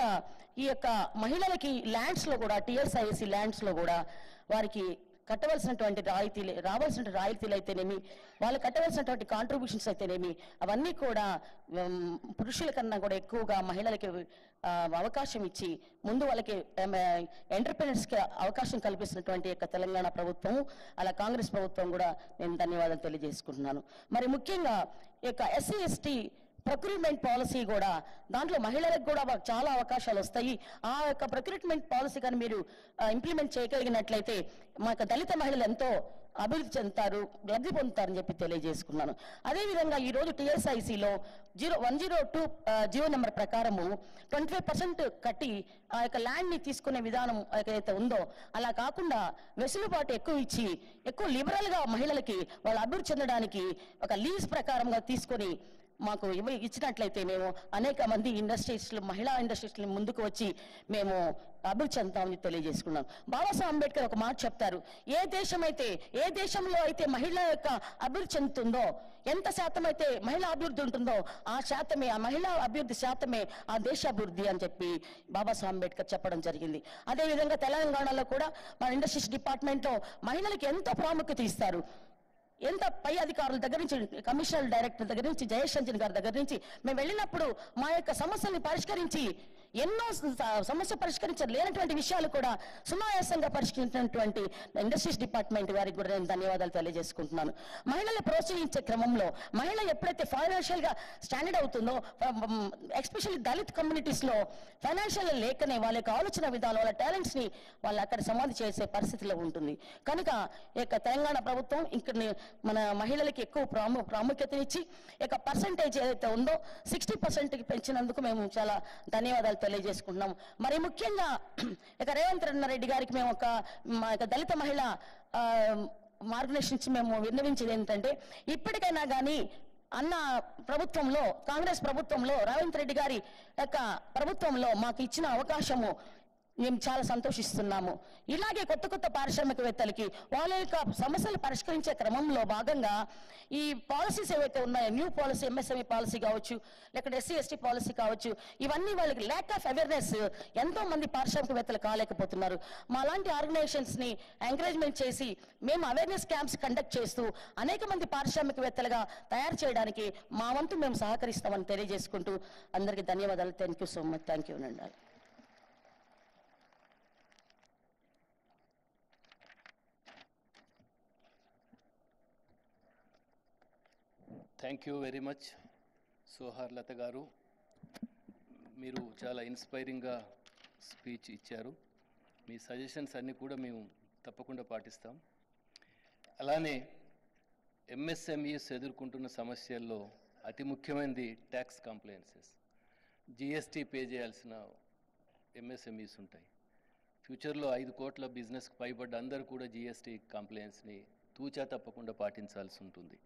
ముఖ్యంగా ఈ యొక్క మహిళలకి ల్యాండ్స్లో కూడా టీఎస్ఐసి ల్యాండ్స్లో కూడా వారికి కట్టవలసినటువంటి రావాల్సిన రాయితీలు అయితేనేమి, వాళ్ళు కట్టవలసినటువంటి కాంట్రిబ్యూషన్స్ అయితేనేమి, అవన్నీ కూడా పురుషుల కన్నా కూడా ఎక్కువగా మహిళలకి అవకాశం ఇచ్చి ముందు వాళ్ళకి ఎంటర్‌ప్రెన్యూర్స్‌కి అవకాశం కల్పిస్తున్నటువంటి యొక్క తెలంగాణ ప్రభుత్వం, అలా కాంగ్రెస్ ప్రభుత్వం కూడా నేను ధన్యవాదాలు తెలియజేసుకుంటున్నాను. మరి ముఖ్యంగా ఈ యొక్క ఎస్సీ ఎస్టీ ప్రొక్యూర్మెంట్ పాలసీ కూడా దాంట్లో మహిళలకు కూడా చాలా అవకాశాలు వస్తాయి. ఆ యొక్క ప్రొక్యూర్మెంట్ పాలసీ కానీ మీరు ఇంప్లిమెంట్ చేయగలిగినట్లయితే మా యొక్క దళిత మహిళలు ఎంతో అభివృద్ధి చెందుతారు, లబ్ధి పొందుతారని చెప్పి తెలియజేసుకున్నాను. అదేవిధంగా ఈరోజు టీఎస్ఐసిలో 102 జీవో నెంబర్ ప్రకారము 25% కట్టి ఆ యొక్క ల్యాండ్ని తీసుకునే విధానం ఏదైతే ఉందో అలా కాకుండా వెసులుబాటు ఎక్కువ ఇచ్చి ఎక్కువ లిబరల్గా మహిళలకి వాళ్ళు అభివృద్ధి చెందడానికి ఒక లీజ్ ప్రకారంగా తీసుకొని మాకు ఇచ్చినట్లయితే మేము అనేక మంది మహిళా ఇండస్ట్రీస్ని ముందుకు వచ్చి మేము అభివృద్ధి చెందుతామని తెలియజేసుకున్నాం. బాబాసాహెబ్ అంబేద్కర్ ఒక మాట చెప్తారు, ఏ దేశంలో అయితే మహిళ యొక్క అభివృద్ధి చెందుతుందో, ఎంత శాతం అయితే మహిళా అభివృద్ధి ఉంటుందో ఆ మహిళా అభివృద్ధి శాతమే ఆ దేశ అభివృద్ధి అని చెప్పి బాబాసాహెబ్ అంబేద్కర్ చెప్పడం జరిగింది. అదేవిధంగా తెలంగాణలో కూడా మన ఇండస్ట్రీస్ డిపార్ట్మెంట్లో మహిళలకి ఎంతో ప్రాముఖ్యత ఇస్తారు. ఎంత పై అధికారుల దగ్గర నుంచి, కమిషనర్ డైరెక్టర్ దగ్గర నుంచి, జయేష్ రంజన్ గారి దగ్గర నుంచి మేము వెళ్ళినప్పుడు మా యొక్క సమస్యల్ని పరిష్కరించి ఎన్నో లేనటువంటి విషయాలు కూడా సునాయాసంగా పరిష్కరించినటువంటి ఇండస్ట్రీస్ డిపార్ట్మెంట్ వారికి కూడా నేను ధన్యవాదాలు తెలియజేసుకుంటున్నాను. మహిళలు ప్రోత్సహించే క్రమంలో మహిళ ఎప్పుడైతే ఫైనాన్షియల్గా స్టాండర్డ్ అవుతుందో, ఎస్పెషల్లీ దళిత్ కమ్యూనిటీస్లో ఫైనాన్షియల్ లేకనే వాళ్ళ యొక్క ఆలోచన విధానం, వాళ్ళ టాలెంట్స్ని వాళ్ళు అక్కడ సమాధి చేసే పరిస్థితిలో ఉంటుంది. కనుక ఈ యొక్క తెలంగాణ ప్రభుత్వం ఇక్కడ మన మహిళలకి ఎక్కువ ప్రాముఖ్యతనిచ్చి ఇక పర్సంటేజ్ ఏదైతే ఉందో 60%కి పెంచినందుకు మేము చాలా ధన్యవాదాలు తెలియజేసుకుంటున్నాం. మరి ముఖ్యంగా ఇక రేవంత్ రెడ్డి గారికి మేము మా యొక్క దళిత మహిళ ఆర్గనైజేషన్ నుంచి మేము విన్నవించేది ఏంటంటే, ఇప్పటికైనా కానీ అన్న ప్రభుత్వంలో, కాంగ్రెస్ ప్రభుత్వంలో, రేవంత్ రెడ్డి గారి యొక్క ప్రభుత్వంలో మాకు ఇచ్చిన అవకాశము మేము చాలా సంతోషిస్తున్నాము. ఇలాగే కొత్త పారిశ్రామికవేత్తలకి వాళ్ళ యొక్క సమస్యలు పరిష్కరించే క్రమంలో భాగంగా ఈ పాలసీస్ ఏవైతే ఉన్నాయో, న్యూ పాలసీ, ఎంఎస్ఎంఈ పాలసీ కావచ్చు, లేకపోతే ఎస్సీ ఎస్టీ పాలసీ కావచ్చు, ఇవన్నీ వాళ్ళకి ల్యాక్ ఆఫ్ అవేర్నెస్, ఎంతో మంది పారిశ్రామికవేత్తలు కాలేకపోతున్నారు. మా లాంటి ఆర్గనైజేషన్స్ని ఎంకరేజ్మెంట్ చేసి మేము అవేర్నెస్ క్యాంప్స్ కండక్ట్ చేస్తూ అనేక మంది పారిశ్రామికవేత్తలుగా తయారు చేయడానికి మా వంతు మేము సహకరిస్తామని తెలియజేసుకుంటూ అందరికీ ధన్యవాదాలు. Thank you so much. Thank you అండి. Thank you very much Sohar Latha గారు. మీరు చాలా ఇన్స్పైరింగ్గా స్పీచ్ ఇచ్చారు. మీ సజెషన్స్ అన్నీ కూడా మేము తప్పకుండా పాటిస్తాం. అలానే ఎంఎస్ఎంఈస్ ఎదుర్కొంటున్న సమస్యల్లో అతి ముఖ్యమైనది ట్యాక్స్ కంప్లైన్సెస్. జిఎస్టీ పే చేయాల్సిన ఎంఎస్ఎంఈస్ ఉంటాయి. ఫ్యూచర్లో 5 కోట్ల బిజినెస్కి పైబడ్డ అందరూ కూడా జిఎస్టీ కంప్లైంట్స్ని తూచా తప్పకుండా పాటించాల్సి ఉంటుంది.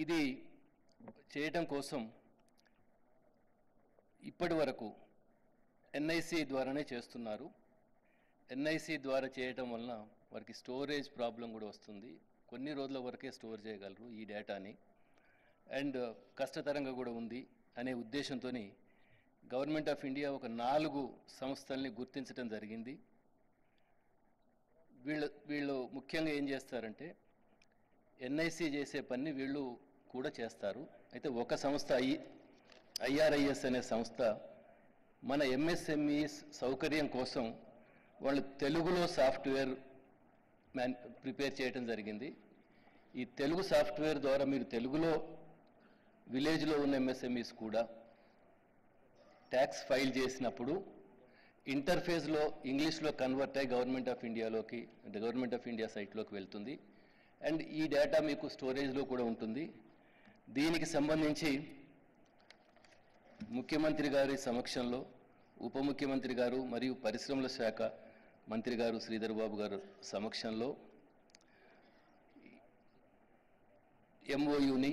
ఇది చేయడం కోసం ఇప్పటి వరకు ఎన్ఐసి ద్వారానే చేస్తున్నారు. ఎన్ఐసి ద్వారా చేయటం వలన వారికి స్టోరేజ్ ప్రాబ్లం కూడా వస్తుంది. కొన్ని రోజుల వరకే స్టోర్ చేయగలరు ఈ డేటాని, అండ్ కష్టతరంగా కూడా ఉంది అనే ఉద్దేశంతో గవర్నమెంట్ ఆఫ్ ఇండియా ఒక 4 సంస్థల్ని గుర్తించడం జరిగింది. వీళ్ళు ముఖ్యంగా ఏం చేస్తారంటే ఎన్ఐసి చేసే పని వీళ్ళు కూడా చేస్తారు. అయితే ఒక సంస్థ ఐఆర్ఐఎస్ అనే సంస్థ మన ఎంఎస్ఎంఈస్ సౌకర్యం కోసం వాళ్ళు తెలుగులో సాఫ్ట్వేర్ ప్రిపేర్ చేయడం జరిగింది. ఈ తెలుగు సాఫ్ట్వేర్ ద్వారా మీరు తెలుగులో విలేజ్లో ఉన్న ఎంఎస్ఎంఈస్ కూడా ట్యాక్స్ ఫైల్ చేసినప్పుడు ఇంటర్ఫేస్లో ఇంగ్లీష్లో కన్వర్ట్ అయ్యి గవర్నమెంట్ ఆఫ్ ఇండియాలోకి, అంటే గవర్నమెంట్ ఆఫ్ ఇండియా సైట్లోకి వెళ్తుంది. అండ్ ఈ డేటా మీకు స్టోరేజ్లో కూడా ఉంటుంది. దీనికి సంబంధించి ముఖ్యమంత్రి గారి సమక్షంలో ఉప ముఖ్యమంత్రి గారు మరియు పరిశ్రమల శాఖ మంత్రి గారు శ్రీధర్ బాబు గారు సమక్షంలో ఎంఓయూని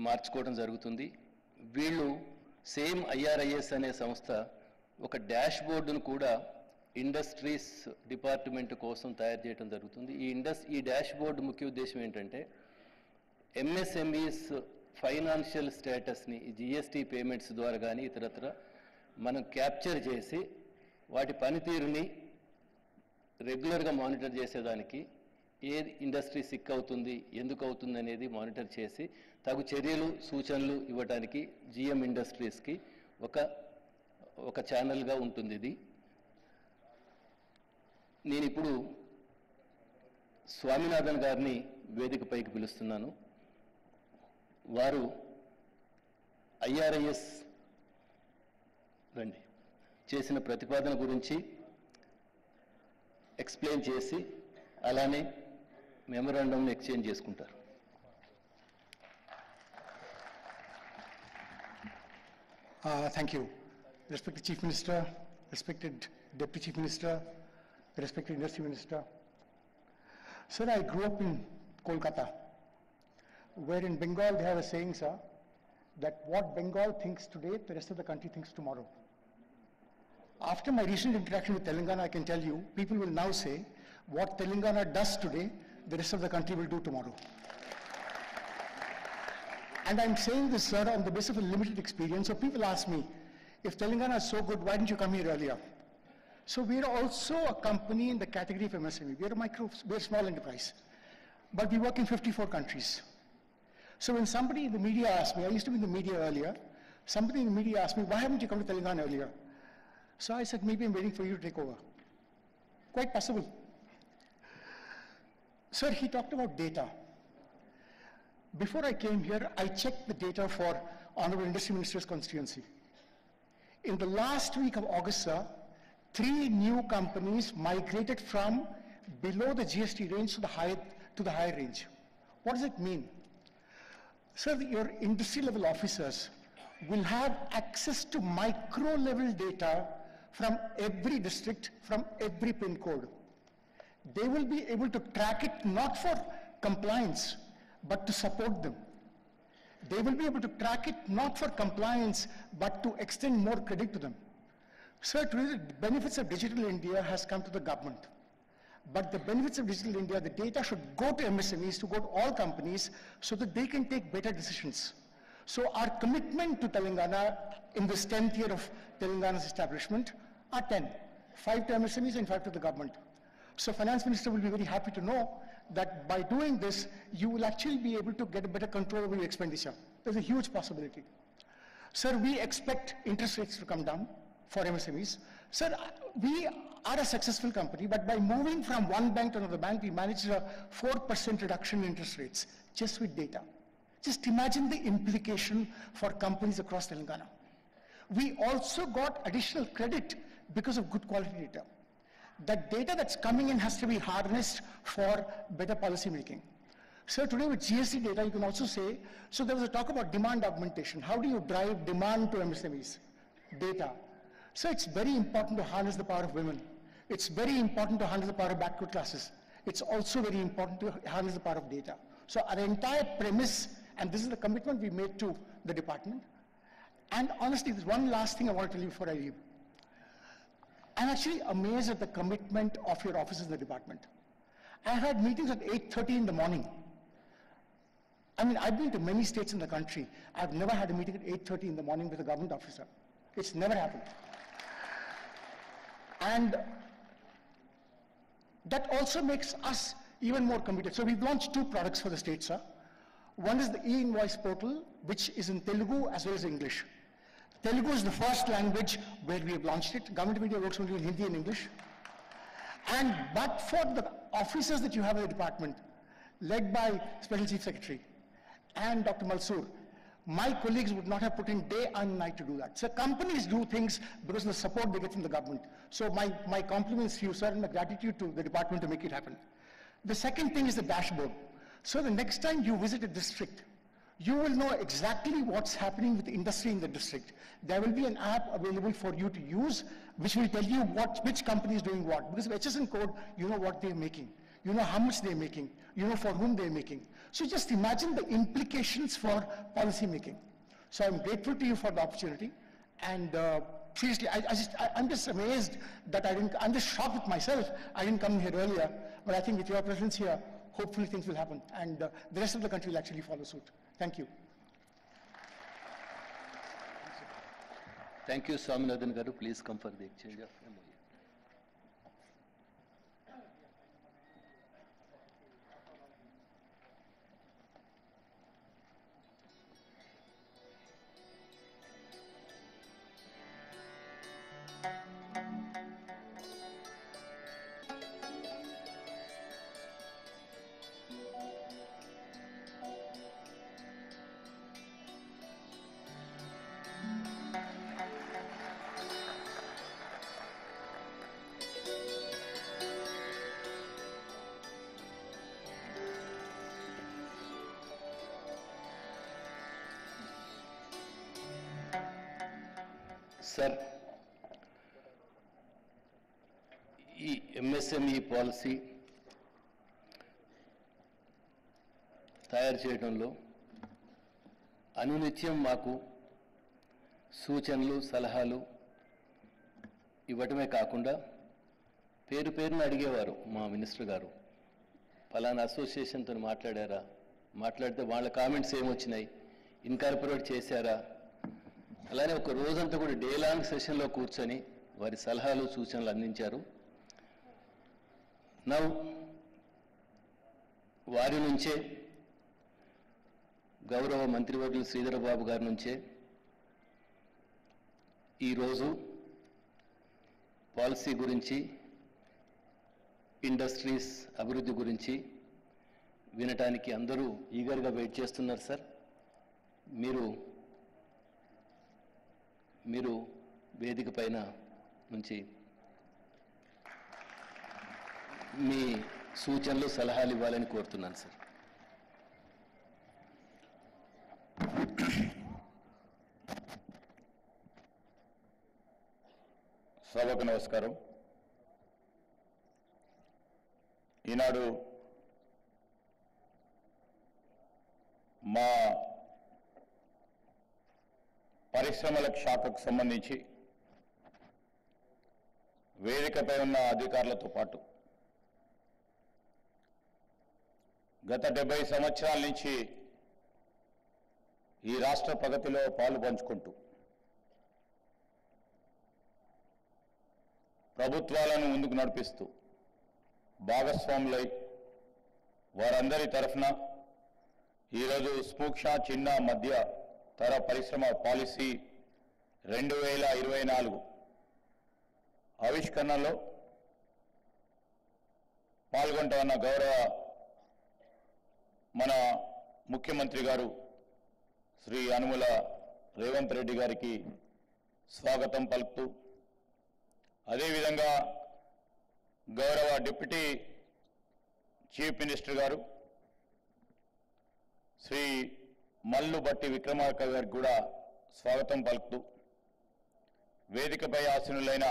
మార్చుకోవడం జరుగుతుంది. వీళ్ళు సేమ్ ఐఆర్ఐఎస్ అనే సంస్థ ఒక డాష్ బోర్డును కూడా ఇండస్ట్రీస్ డిపార్ట్మెంట్ కోసం తయారు చేయడం జరుగుతుంది. ఈ డాష్ బోర్డు ముఖ్య ఉద్దేశం ఏంటంటే ఎంఎస్ఎంఈస్ ఫైనాన్షియల్ స్టేటస్ని జిఎస్టీ పేమెంట్స్ ద్వారా కానీ ఇతరత్ర మనం క్యాప్చర్ చేసి వాటి పనితీరుని రెగ్యులర్గా మానిటర్ చేసేదానికి ఏ ఇండస్ట్రీ సిక్ అవుతుంది, ఎందుకు అవుతుంది అనేది మానిటర్ చేసి తగు చర్యలు సూచనలు ఇవ్వడానికి జిఎం ఇండస్ట్రీస్కి ఒక ఛానల్గా ఉంటుంది ఇది. నేను ఇప్పుడు స్వామినాథన్ గారిని వేదికపైకి పిలుస్తున్నాను. వారు ఐఆర్ఐఎస్ రండి చేసిన ప్రతిపాదన గురించి ఎక్స్ప్లెయిన్ చేసి అలానే మెమోరాండంని ఎక్స్చేంజ్ చేసుకుంటారు. Thank you. Respected Chief Minister, respected Deputy Chief Minister, respected Industry Minister. Sir, I grew up in Kolkata, where in Bengal they have a saying, sir, that what Bengal thinks today, the rest of the country thinks tomorrow. After my recent interaction with Telangana, I can tell you, people will now say, what Telangana does today, the rest of the country will do tomorrow. And I'm saying this, sir, on the basis of a limited experience. So people ask me, if Telangana is so good, why didn't you come here earlier? So we're also a company in the category of MSME. We're a small enterprise, but we work in 54 countries. So when somebody in the media asked me, I used to be in the media earlier, somebody in the media asked me, why haven't you come to Telangana earlier? So I said, maybe I'm waiting for you to take over. Quite possible. Sir, he talked about data. Before I came here, I checked the data for Honorable Industry Minister's constituency. In the last week of August, sir, 3 new companies migrated from below the GST range to the higher range. What does it mean? Sir, your industry level officers will have access to micro level data from every district, from every pin code. They will be able to track it not for compliance, but to support them. They will be able to track it not for compliance, but to extend more credit to them. Sir, today the benefits of Digital India has come to the government. But the benefits of Digital India, the data should go to MSMEs, to go to all companies, so that they can take better decisions. So our commitment to Telangana in this 10th year of Telangana's establishment are 10. 5 to MSMEs and 5 to the government. So Finance Minister will be very happy to know that by doing this, you will actually be able to get a better control over your expenditure. There's a huge possibility. Sir, we expect interest rates to come down for MSMEs. Sir, we are a successful company, but by moving from one bank to another bank, we managed a 4% reduction in interest rates, just with data. Just imagine the implication for companies across Telangana. We also got additional credit because of good quality data. That data that's coming in has to be harnessed for better policy making. So today with GST data, you can also say, so there was a talk about demand augmentation. How do you drive demand to MSMEs? Data. So it's very important to harness the power of women. It's very important to harness the power of backward classes. It's also very important to harness the power of data. So our entire premise, and this is the commitment we made to the department. And honestly, there's one last thing I want to tell you before I leave. I'm actually amazed at the commitment of your officers in the department. I've had meetings at 8:30 in the morning. I mean, I've been to many states in the country. I've never had a meeting at 8:30 in the morning with a government officer. It's never happened. And that also makes us even more committed. So we've launched 2 products for the state, sir. One is the e-invoice portal, which is in Telugu as well as English. Telugu is the first language where we have launched it. Government of India works only in Hindi and English. But for the officers that you have in the department, led by Special Chief Secretary and Dr. Malsoor, my colleagues would not have put in day and night to do that. So companies do things because of the support they get from the government. So my compliments to you, sir, and my gratitude to the department to make it happen. The second thing is the dashboard. So the next time you visit a district, you will know exactly what's happening with the industry in the district. There will be an app available for you to use, which will tell you which company is doing what. Because of HSN code, you know what they're making. You know how much they're making. You know for whom they're making. So just imagine the implications for policy making. So I'm grateful to you for the opportunity. And seriously, I'm just amazed that I'm just shocked with myself. I didn't come here earlier. But I think with your presence here, hopefully things will happen. And the rest of the country will actually follow suit. Thank you. Thank you, Swaminathan Garu. Please come for the exchange of MOU. Sir, ఈ MSME policy తయారు చేయడంలో అనునిత్యం మాకు సూచనలు సలహాలు ఇవ్వటమే కాకుండా పేరు పేరున అడిగేవారు మా మినిస్టర్ గారు. ఫలానా అసోసియేషన్తో మాట్లాడారా, మాట్లాడితే వాళ్ళ కామెంట్స్ ఏమొచ్చినాయి, ఇన్కార్పొరేట్ చేశారా, అలానే ఒక రోజంతా కూడా డే లాంగ్ సెషన్లో కూర్చొని వారి సలహాలు సూచనలు అందించారు. వారి నుంచే గౌరవ మంత్రివర్యులు శ్రీధర్ బాబు గారి నుంచే ఈరోజు పాలసీ గురించి, ఇండస్ట్రీస్ అభివృద్ధి గురించి వినటానికి అందరూ ఈగర్గా వెయిట్ చేస్తున్నారు. సార్, మీరు వేదిక పైన నుంచి మీ సూచనలు సలహాలు ఇవ్వాలని కోరుతున్నాను. సార్, సభకు నమస్కారం. ఈనాడు మా పరిశ్రమల శాఖకు సంబంధించి వేదికపై ఉన్న అధికారులతో పాటు గత 70 సంవత్సరాల నుంచి ఈ రాష్ట్ర ప్రగతిలో పాలు పంచుకుంటూ ప్రభుత్వాలను ముందుకు నడిపిస్తూ భాగస్వాములై వారందరి తరఫున ఈరోజు సూక్ష్మ చిన్న మధ్య తర పరిశ్రమ పాలసీ 2024 ఆవిష్కరణలో పాల్గొంటున్న గౌరవ మన ముఖ్యమంత్రి గారు శ్రీ యనమల రేవంత్ రెడ్డి గారికి స్వాగతం పలుకుతూ, అదేవిధంగా గౌరవ డిప్యూటీ చీఫ్ మినిస్టర్ గారు శ్రీ మల్లు బట్టి విక్రమార్క గారికి కూడా స్వాగతం పలుకుతూ, వేదికపై ఆసీనులైన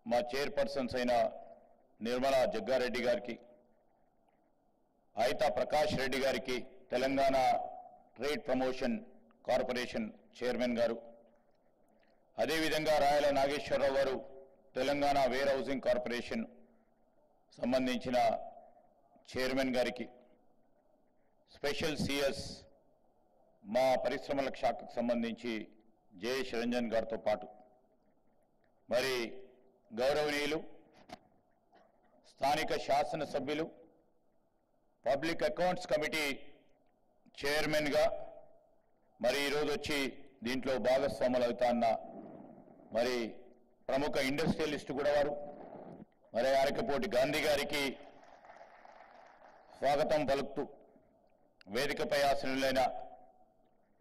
మా చైర్పర్సన్స్ అయిన నిర్మలా జగ్గారెడ్డి గారికి, ఐతా ప్రకాష్ రెడ్డి గారికి, Telangana trade promotion corporation chairman గారు, అదేవిధంగా రాయల నాగేశ్వరరావు గారు తెలంగాణ వేర్ హౌసింగ్ కార్పొరేషన్ సంబంధించిన చైర్మన్ గారికి, స్పెషల్ సిఎస్ మా పరిశ్రమల శాఖకు సంబంధించి జయేష్ రంజన్ గారితో పాటు మరి గౌరవనీయులు స్థానిక శాసనసభ్యులు పబ్లిక్ అకౌంట్స్ కమిటీ చైర్మన్గా మరి ఈరోజు వచ్చి దీంట్లో భాగస్వాములు అవుతాన్న మరి ప్రముఖ ఇండస్ట్రియలిస్ట్ కూడా వారు మరి అరకపోటి గాంధీ గారికి స్వాగతం పలుకుతూ, వేదికపై ఆసీనులైన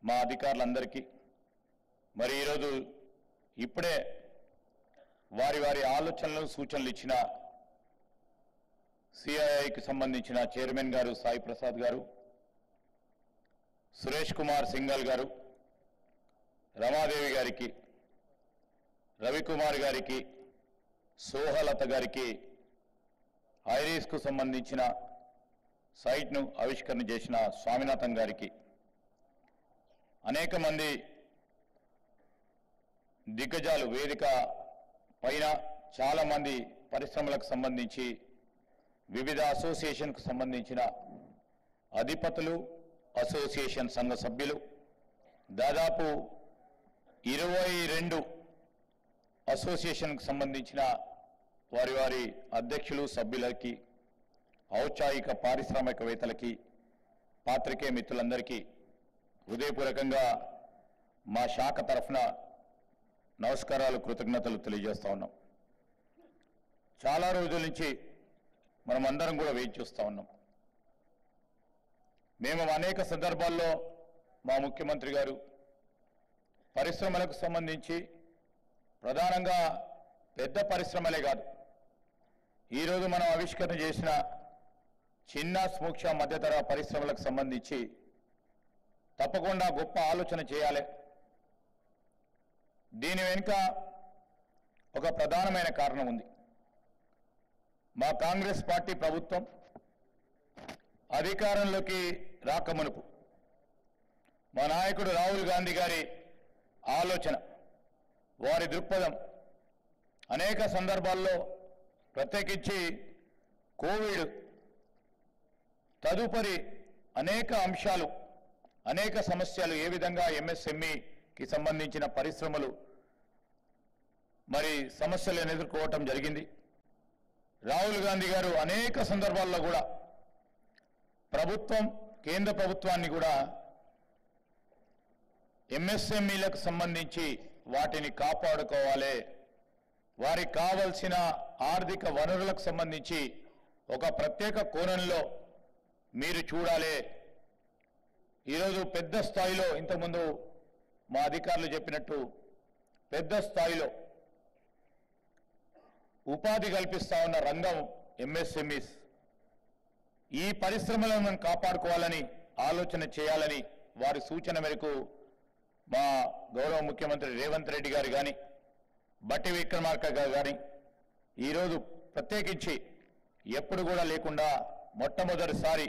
మా అధికారులందరికీ మరి ఈరోజు ఇప్పుడే వారి వారి ఆలోచనలు సూచనలు ఇచ్చిన సిఐఐకి సంబంధించిన చైర్మన్ గారు సాయి ప్రసాద్ గారు, సురేష్ కుమార్ సింగల్ గారు, రమాదేవి గారికి, రవికుమార్ గారికి, సోహలత గారికి, ఐరిస్కు సంబంధించిన సైట్ను ఆవిష్కరణ చేసిన స్వామినాథన్ గారికి, అనేక మంది దిగ్గజాలు వేదిక పైన చాలా మంది పరిశ్రమలకు సంబంధించి వివిధ అసోసియేషన్కు సంబంధించిన అధిపతులు, అసోసియేషన్ సంఘ సభ్యులు, దాదాపు 22 అసోసియేషన్కు సంబంధించిన వారి వారి అధ్యక్షులు సభ్యులకి ఔత్సాహిక పారిశ్రామికవేత్తలకి పాత్రికేయ మిత్రులందరికీ హృదయపూర్వకంగా మా శాఖ తరఫున నమస్కారాలు కృతజ్ఞతలు తెలియజేస్తా ఉన్నాం. చాలా రోజుల నుంచి మనమందరం కూడా వెయిట్ చేస్తూ ఉన్నాం. మేము అనేక సందర్భాల్లో మా ముఖ్యమంత్రి గారు పరిశ్రమలకు సంబంధించి ప్రధానంగా పెద్ద పరిశ్రమలే కాదు, ఈరోజు మనం ఆవిష్కరణ చేసిన చిన్న సూక్ష్మ మధ్యతర పరిశ్రమలకు సంబంధించి తప్పకుండా గొప్ప ఆలోచన చేయాలి. దీని వెనుక ఒక ప్రధానమైన కారణం ఉంది. మా కాంగ్రెస్ పార్టీ ప్రభుత్వం అధికారంలోకి రాకమునుపు మా నాయకుడు రాహుల్ గాంధీ గారి ఆలోచన, వారి దృక్పథం అనేక సందర్భాల్లో ప్రత్యేకించి కోవిడ్ తదుపరి అనేక అంశాలు, అనేక సమస్యలు ఏ విధంగా ఎంఎస్ఎంఈకి సంబంధించిన పరిశ్రమలు మరి సమస్యలను ఎదుర్కోవటం జరిగింది. రాహుల్ గాంధీ గారు అనేక సందర్భాల్లో కూడా ప్రభుత్వం, కేంద్ర ప్రభుత్వాన్ని కూడా ఎంఎస్ఎంఈలకు సంబంధించి వాటిని కాపాడుకోవాలి, వారికి కావలసిన ఆర్థిక వనరులకు సంబంధించి ఒక ప్రత్యేక కోణంలో మీరు చూడాలి. ఈరోజు పెద్ద స్థాయిలో ఇంతకుముందు మా అధికారులు చెప్పినట్టు పెద్ద స్థాయిలో ఉపాధి కల్పిస్తా ఉన్న రంగం ఎంఎస్ఎంఈస్. ఈ పరిశ్రమలను మనం కాపాడుకోవాలని ఆలోచన చేయాలని వారి సూచన మేరకు మా గౌరవ ముఖ్యమంత్రి రేవంత్ రెడ్డి గారు కానీ, బట్టి విక్రమార్క గారు కానీ ఈరోజు ప్రత్యేకించి ఎప్పుడు కూడా లేకుండా మొట్టమొదటిసారి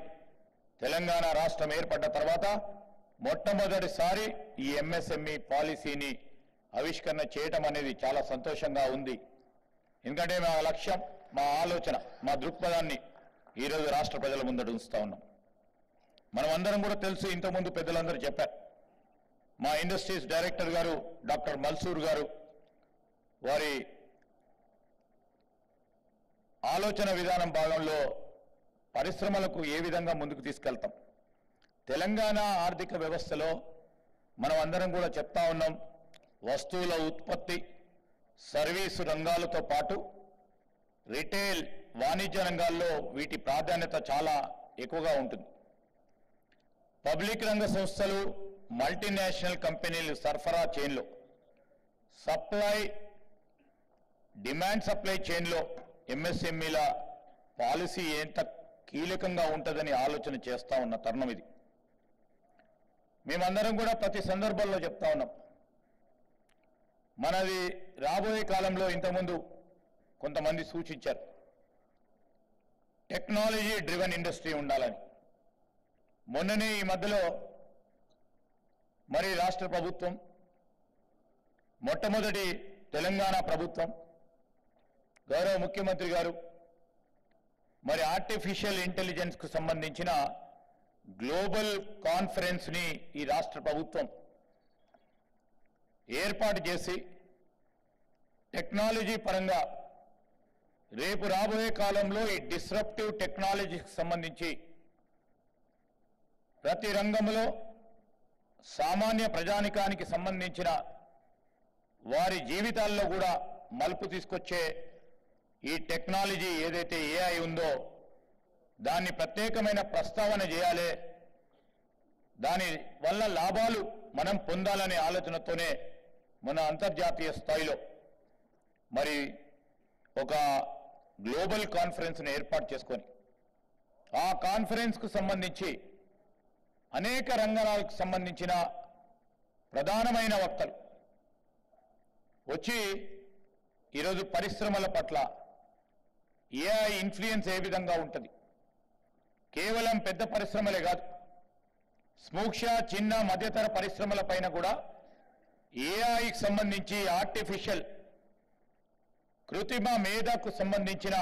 తెలంగాణ రాష్ట్రం ఏర్పడ్డ తర్వాత మొట్టమొదటిసారి ఈ ఎంఎస్ఎంఈ పాలసీని ఆవిష్కరణ చేయటం అనేది చాలా సంతోషంగా ఉంది. ఎందుకంటే మా లక్ష్యం, మా ఆలోచన, మా దృక్పథాన్ని ఈరోజు రాష్ట్ర ప్రజల ముందట ఉంచుతా ఉన్నాం. మనం అందరం కూడా తెలుసు, ఇంతకుముందు పెద్దలందరూ చెప్పారు. మా ఇండస్ట్రీస్ డైరెక్టర్ గారు డాక్టర్ మల్సూర్ గారు వారి ఆలోచన విధానం భాగంలో పరిశ్రమలకు ఏ విధంగా ముందుకు తీసుకెళ్తాం. తెలంగాణ ఆర్థిక వ్యవస్థలో మనం అందరం కూడా చెప్తా ఉన్నాం, వస్తువుల ఉత్పత్తి, సర్వీసు రంగాలతో పాటు రిటైల్, వాణిజ్య రంగాల్లో వీటి ప్రాధాన్యత చాలా ఎక్కువగా ఉంటుంది. పబ్లిక్ రంగ సంస్థలు, మల్టీనేషనల్ కంపెనీలు సరఫరా చైన్లో, డిమాండ్ సప్లై చైన్లో ఎంఎస్ఎంఈల పాలసీ ఎంత కీలకంగా ఉంటుందని ఆలోచన చేస్తూ ఉన్న తరుణం ఇది. మేమందరం కూడా ప్రతి సందర్భంలో చెప్తా ఉన్నాం, మనది రాబోయే కాలంలో ఇంతకుముందు కొంతమంది సూచించారు టెక్నాలజీ డ్రివెన్ ఇండస్ట్రీ ఉండాలని. మొన్ననే ఈ మధ్యలో మరి రాష్ట్ర ప్రభుత్వం, మొట్టమొదటి తెలంగాణ ప్రభుత్వం, గౌరవ ముఖ్యమంత్రి గారు మరి ఆర్టిఫిషియల్ ఇంటెలిజెన్స్కు సంబంధించిన గ్లోబల్ కాన్ఫరెన్స్ని ఈ రాష్ట్ర ప్రభుత్వం ఏర్పాటు చేసి టెక్నాలజీ పరంగా రేపు రాబోయే కాలంలో ఈ డిస్రప్టివ్ టెక్నాలజీకి సంబంధించి ప్రతి రంగంలో సామాన్య ప్రజానికానికి సంబంధించిన వారి జీవితాల్లో కూడా మలుపు తీసుకొచ్చే ఈ టెక్నాలజీ ఏదైతే ఏఐ ఉందో దాన్ని ప్రత్యేకమైన ప్రస్తావన చేయాలి, దాని వల్ల లాభాలు మనం పొందాలనే ఆలోచనతోనే మన అంతర్జాతీయ స్థాయిలో మరి ఒక గ్లోబల్ కాన్ఫరెన్స్ను ఏర్పాటు చేసుకొని ఆ కాన్ఫరెన్స్కు సంబంధించి అనేక రంగాలకు సంబంధించిన ప్రధానమైన వక్తలు వచ్చి ఈరోజు పరిశ్రమల పట్ల ఏఐ ఇన్ఫ్లుయెన్స్ ఏ విధంగా ఉంటుంది, కేవలం పెద్ద పరిశ్రమలే కాదు, సూక్ష్మ, చిన్న, మధ్యతర పరిశ్రమల పైన కూడా ఏఐకి సంబంధించి ఆర్టిఫిషియల్ కృత్రిమ మేధకు సంబంధించిన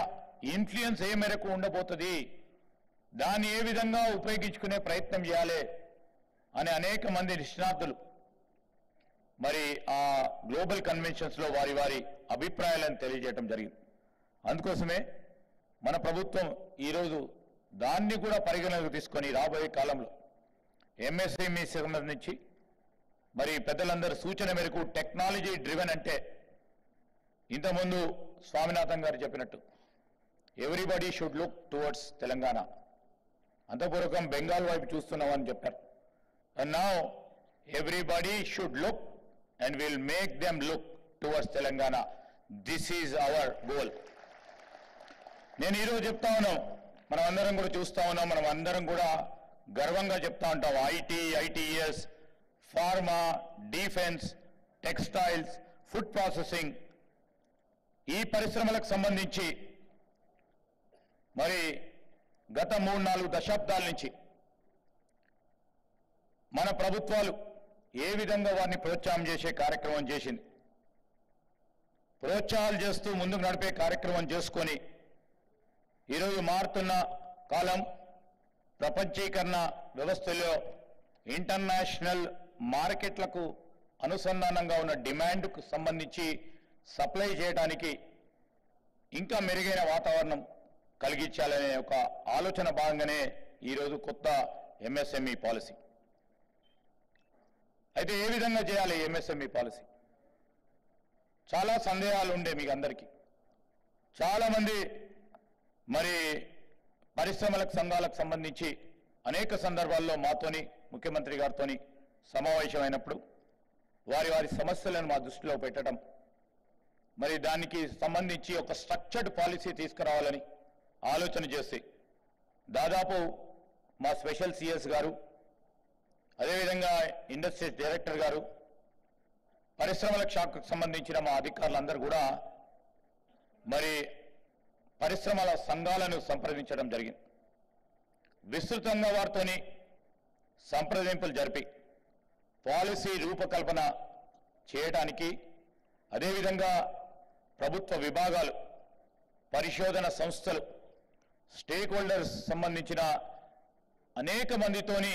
ఇన్ఫ్లుయెన్స్ ఏ మేరకు ఉండబోతుంది, దాన్ని ఏ విధంగా ఉపయోగించుకునే ప్రయత్నం చేయాలి అని అనేక మంది నిష్ణాతులు మరి ఆ గ్లోబల్ కన్వెన్షన్స్లో వారి వారి అభిప్రాయాలను తెలియజేయడం జరిగింది. అందుకోసమే మన ప్రభుత్వం ఈరోజు దాన్ని కూడా పరిగణలోకి తీసుకొని రాబోయే కాలంలో ఎంఎస్ఎంఈ సంబంధించి మరి పెద్దలందరూ సూచన మేరకు టెక్నాలజీ డ్రివెన్ అంటే ఇంతకుముందు స్వామినాథన్ గారు చెప్పినట్టు everybody should look towards Telangana, అంతపూర్వకం బెంగాల్ వైపు చూస్తున్నామని చెప్పారు. And now everybody should look and will make them look towards Telangana. This is our goal. నేను ఈరోజు చెప్తా ఉన్నాం, మనం అందరం కూడా చూస్తా ఉన్నాం, మనం అందరం కూడా గర్వంగా చెప్తా ఉంటాం ITS, pharma, defence, textiles, food processing ఈ పరిశ్రమలకు సంబంధించి మరి గత 3-4 దశాబ్దాల నుంచి మన ప్రభుత్వాలు ఏ విధంగా వారిని ప్రోత్సాహం చేసే కార్యక్రమం చేసింది. ప్రోత్సాహాలు చేస్తూ ముందుకు నడిపే కార్యక్రమం చేసుకొని ఈరోజు మారుతున్న కాలం, ప్రపంచీకరణ వ్యవస్థలో ఇంటర్నేషనల్ మార్కెట్లకు అనుసంధానంగా ఉన్న డిమాండ్కు సంబంధించి సప్లై చేయడానికి ఇంకా మెరుగైన వాతావరణం కలిగించాలనే ఒక ఆలోచన భాగంగానే ఈరోజు కొత్త ఎంఎస్ఎంఈ పాలసీ. అయితే ఏ విధంగా చేయాలి ఎంఎస్ఎంఈ పాలసీ? చాలా సందేహాలు ఉండే మీకు అందరికీ. చాలామంది మరి పరిశ్రమలకు సంఘాలకు సంబంధించి అనేక సందర్భాల్లో మాతోని ముఖ్యమంత్రి గారితోని సమావేశమైనప్పుడు వారి సమస్యలను మా దృష్టిలో పెట్టడం, మరి దానికి సంబంధించి ఒక స్ట్రక్చర్డ్ పాలసీ తీసుకురావాలని ఆలోచన చేస్తే దాదాపు మా స్పెషల్ సిఎస్ గారు, అదేవిధంగా ఇండస్ట్రీస్ డైరెక్టర్ గారు, పరిశ్రమల శాఖకు సంబంధించిన మా అధికారులందరూ కూడా మరి పరిశ్రమల సంఘాలను సంప్రదించడం జరిగింది. విస్తృతంగా వారితోని సంప్రదింపులు జరిపి పాలసీ రూపకల్పన చేయడానికి, అదేవిధంగా ప్రభుత్వ విభాగాలు, పరిశోధన సంస్థలు, స్టేక్ హోల్డర్స్ సంబంధించిన అనేక మందితోని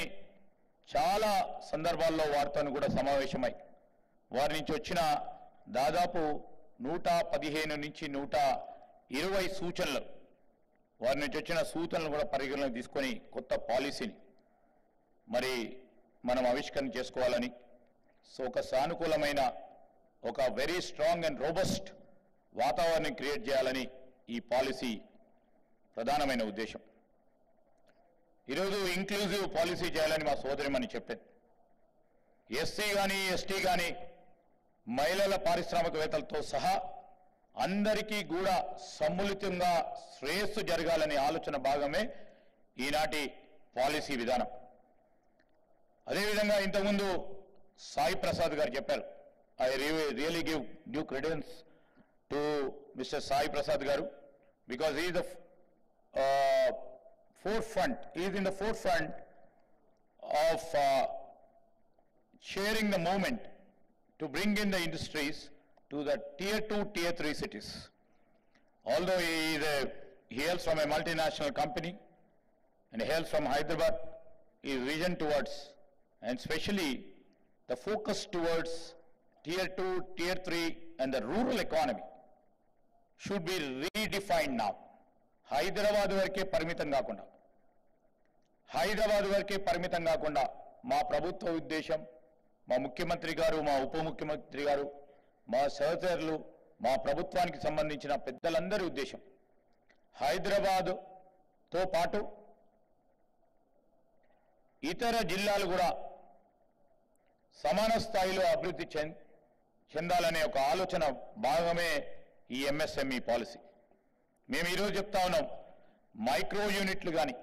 చాలా సందర్భాల్లో వారితో కూడా సమావేశమై వారి నుంచి వచ్చిన దాదాపు 115 నుంచి 120 సూచనలు, వారి నుంచి వచ్చిన సూచనలు కూడా పరిగణలోకి తీసుకొని కొత్త పాలసీని మరి మనం ఆవిష్కరణ చేసుకోవాలని, సో ఒక సానుకూలమైన ఒక వెరీ స్ట్రాంగ్ అండ్ రోబస్ట్ వాతావరణం క్రియేట్ చేయాలని ఈ పాలసీ ప్రధానమైన ఉద్దేశం. ఈరోజు ఇంక్లూజివ్ పాలసీ చేయాలని మా సోదరిమని చెప్పేది. ఎస్సీ కానీ ఎస్టీ కానీ మహిళల పారిశ్రామికవేత్తలతో సహా అందరికీ కూడా సమ్మిళితంగా శ్రేయస్సు జరగాలనే ఆలోచన భాగమే ఈనాటి పాలసీ విధానం. అదేవిధంగా ఇంతకుముందు సాయి ప్రసాద్ గారు చెప్పారు. I really give due క్రెడెన్స్ to mister Sai Prasad గారు, because he is the forefront, he is in the forefront of sharing the movement to bring in the industries to the tier 2, tier 3 cities. Although he hails from a multinational company and hails from Hyderabad, his vision towards, and especially the focus towards tier 2, tier 3 and the rural economy should be redefined now. Hyderabad వరకే పరిమితం కాకుండా మా ప్రభుత్వ ఉద్దేశం, మా ముఖ్యమంత్రి గారు, మా ఉప ముఖ్యమంత్రి గారు, మా సహచరులు, మా ప్రభుత్వానికి సంబంధించిన పెద్దలందరి ఉద్దేశం హైదరాబాదుతో పాటు ఇతర జిల్లాలు కూడా సమాన స్థాయిలో అభివృద్ధి చెందాలనే ఒక ఆలోచన భాగమే ఈ ఎంఎస్ఎంఈ పాలసీ. మేము ఈరోజు చెప్తా ఉన్నాం, మైక్రో యూనిట్లు కానీ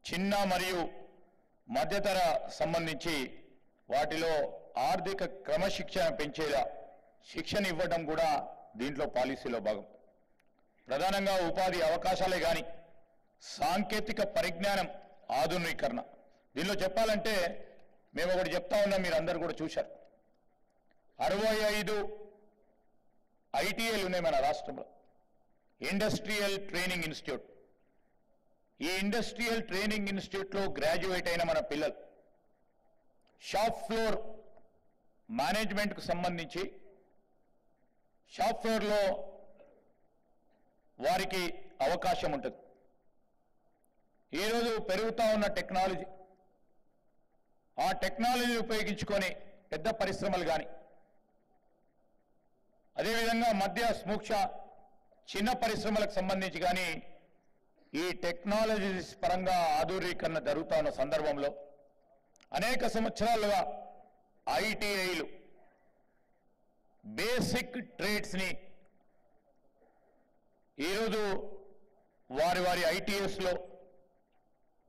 చిన్న మరియు మధ్యతర సంబంధించి వాటిలో ఆర్థిక క్రమశిక్షణ పెంచేలా శిక్షణ ఇవ్వడం కూడా దీంట్లో పాలసీలో భాగం. ప్రధానంగా ఉపాధి అవకాశాలే కానీ సాంకేతిక పరిజ్ఞానం ఆధునీకరణ. దీనిలో చెప్పాలంటే మేము ఒకటి చెప్తా ఉన్నాం, మీరు అందరు కూడా చూశారు. 65 ఐటీఐలు ఉన్నాయి మన రాష్ట్రంలో, ఇండస్ట్రియల్ ట్రైనింగ్ ఇన్స్టిట్యూట్. ఈ ఇండస్ట్రియల్ ట్రైనింగ్ ఇన్స్టిట్యూట్లో గ్రాడ్యుయేట్ అయిన మన పిల్లలు షాప్ ఫ్లోర్ మేనేజ్మెంట్కు సంబంధించి షాప్ ఫ్లోర్లో వారికి అవకాశం ఉంటుంది. ఈరోజు పెరుగుతూ ఉన్న టెక్నాలజీ, ఆ టెక్నాలజీ ఉపయోగించుకొని పెద్ద పరిశ్రమలు కానీ, అదేవిధంగా మధ్య సూక్ష్మ చిన్న పరిశ్రమలకు సంబంధించి కానీ ఈ టెక్నాలజీస్ పరంగా ఆధునీకరణ జరుగుతూ ఉన్న సందర్భంలో అనేక సంవత్సరాలుగా ఐటీఐలు బేసిక్ ట్రేడ్స్ని ఈరోజు వారి వారి ఐటీఎస్లో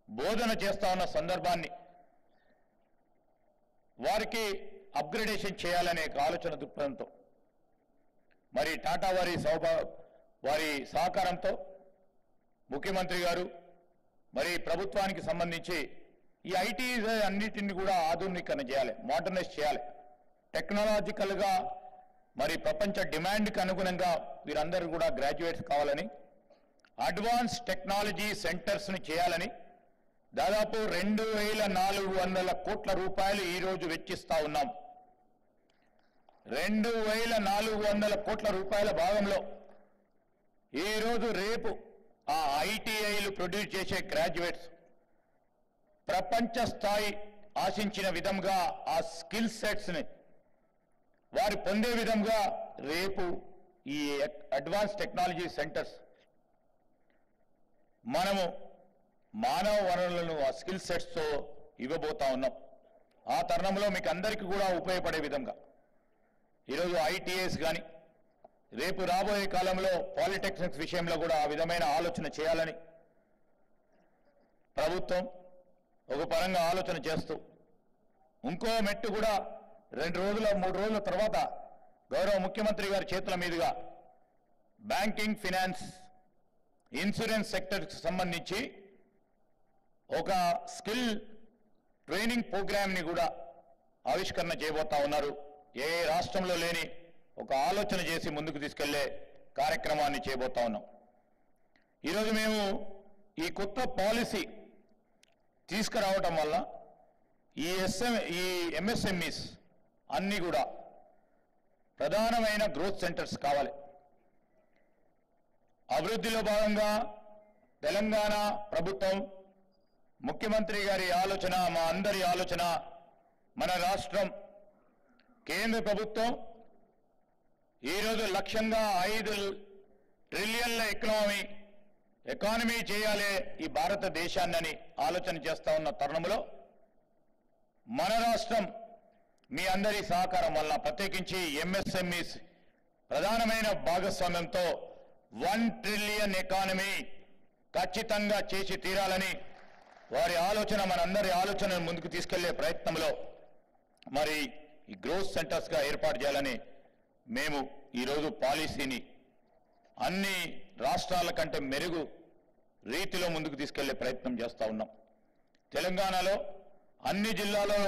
బోధన చేస్తా ఉన్న సందర్భాన్ని వారికి అప్గ్రేడేషన్ చేయాలనే ఆలోచన దృక్పథంతో మరి టాటా వారి సహకారంతో ముఖ్యమంత్రి గారు మరి ప్రభుత్వానికి సంబంధించి ఈ ఐటీ అన్నిటిని కూడా ఆధునీకరణ చేయాలి, మోడర్నైజ్ చేయాలి. టెక్నాలజికల్గా మరి ప్రపంచ డిమాండ్కి అనుగుణంగా వీరందరూ కూడా గ్రాడ్యుయేట్స్ కావాలని, అడ్వాన్స్ టెక్నాలజీ సెంటర్స్ని చేయాలని దాదాపు 2400 కోట్ల రూపాయలు ఈరోజు వెచ్చిస్తా ఉన్నాం. 2400 కోట్ల రూపాయల భాగంలో ఈరోజు రేపు ఆ ఐటీఐలు ప్రొడ్యూస్ చేసే గ్రాడ్యుయేట్స్ ప్రపంచ స్థాయి ఆశించిన విధంగా ఆ స్కిల్ సెట్స్ని వారు పొందే విధంగా రేపు ఈ అడ్వాన్స్ టెక్నాలజీ సెంటర్స్ మనము మానవ వనరులను ఆ స్కిల్ సెట్స్తో ఇవ్వబోతా ఉన్నాం. ఆ తరుణంలో మీకు అందరికీ కూడా ఉపయోగపడే విధంగా ఈరోజు ఐటీఎస్ కానీ రేపు రాబోయే కాలంలో పాలిటెక్నిక్స్ విషయంలో కూడా ఆ విధమైన ఆలోచన చేయాలని ప్రభుత్వం ఒక పరంగా ఆలోచన చేస్తూ, ఇంకో మెట్టు కూడా 2 రోజుల 3 రోజుల తర్వాత గౌరవ ముఖ్యమంత్రి గారి చేతుల మీదుగా బ్యాంకింగ్, ఫినాన్స్, ఇన్సూరెన్స్ సెక్టర్కి సంబంధించి ఒక స్కిల్ ట్రైనింగ్ ప్రోగ్రామ్ని కూడా ఆవిష్కరణ చేయబోతా ఉన్నారు. ఏ రాష్ట్రంలో లేని ఒక ఆలోచన చేసి ముందుకు తీసుకెళ్లే కార్యక్రమాన్ని చేయబోతా ఉన్నాం. ఈరోజు మేము ఈ కొత్త పాలసీ తీసుకురావటం వల్ల ఈ ఎంఎస్ఎంఈస్ అన్నీ కూడా ప్రధానమైన గ్రోత్ సెంటర్స్ కావాలి. అభివృద్ధిలో భాగంగా తెలంగాణ ప్రభుత్వం, ముఖ్యమంత్రి గారి ఆలోచన, మా అందరి ఆలోచన, మన రాష్ట్రం, కేంద్ర ప్రభుత్వం ఈరోజు లక్ష్యంగా 5 ట్రిలియన్ల ఎకానమీ చేయాలి ఈ భారతదేశాన్ని ఆలోచన చేస్తా ఉన్న తరుణంలో మన రాష్ట్రం మీ అందరి సహకారం వల్ల, ప్రత్యేకించి ఎంఎస్ఎంఈస్ ప్రధానమైన భాగస్వామ్యంతో 1 ట్రిలియన్ ఎకానమీ ఖచ్చితంగా చేసి తీరాలని వారి ఆలోచన, మనందరి ఆలోచనను ముందుకు తీసుకెళ్లే ప్రయత్నంలో మరి ఈ గ్రోత్ సెంటర్స్గా ఏర్పాటు చేయాలని మేము ఈరోజు పాలసీని అన్ని రాష్ట్రాల కంటే మెరుగు రీతిలో ముందుకు తీసుకెళ్లే ప్రయత్నం చేస్తూ ఉన్నాం. తెలంగాణలో అన్ని జిల్లాల్లో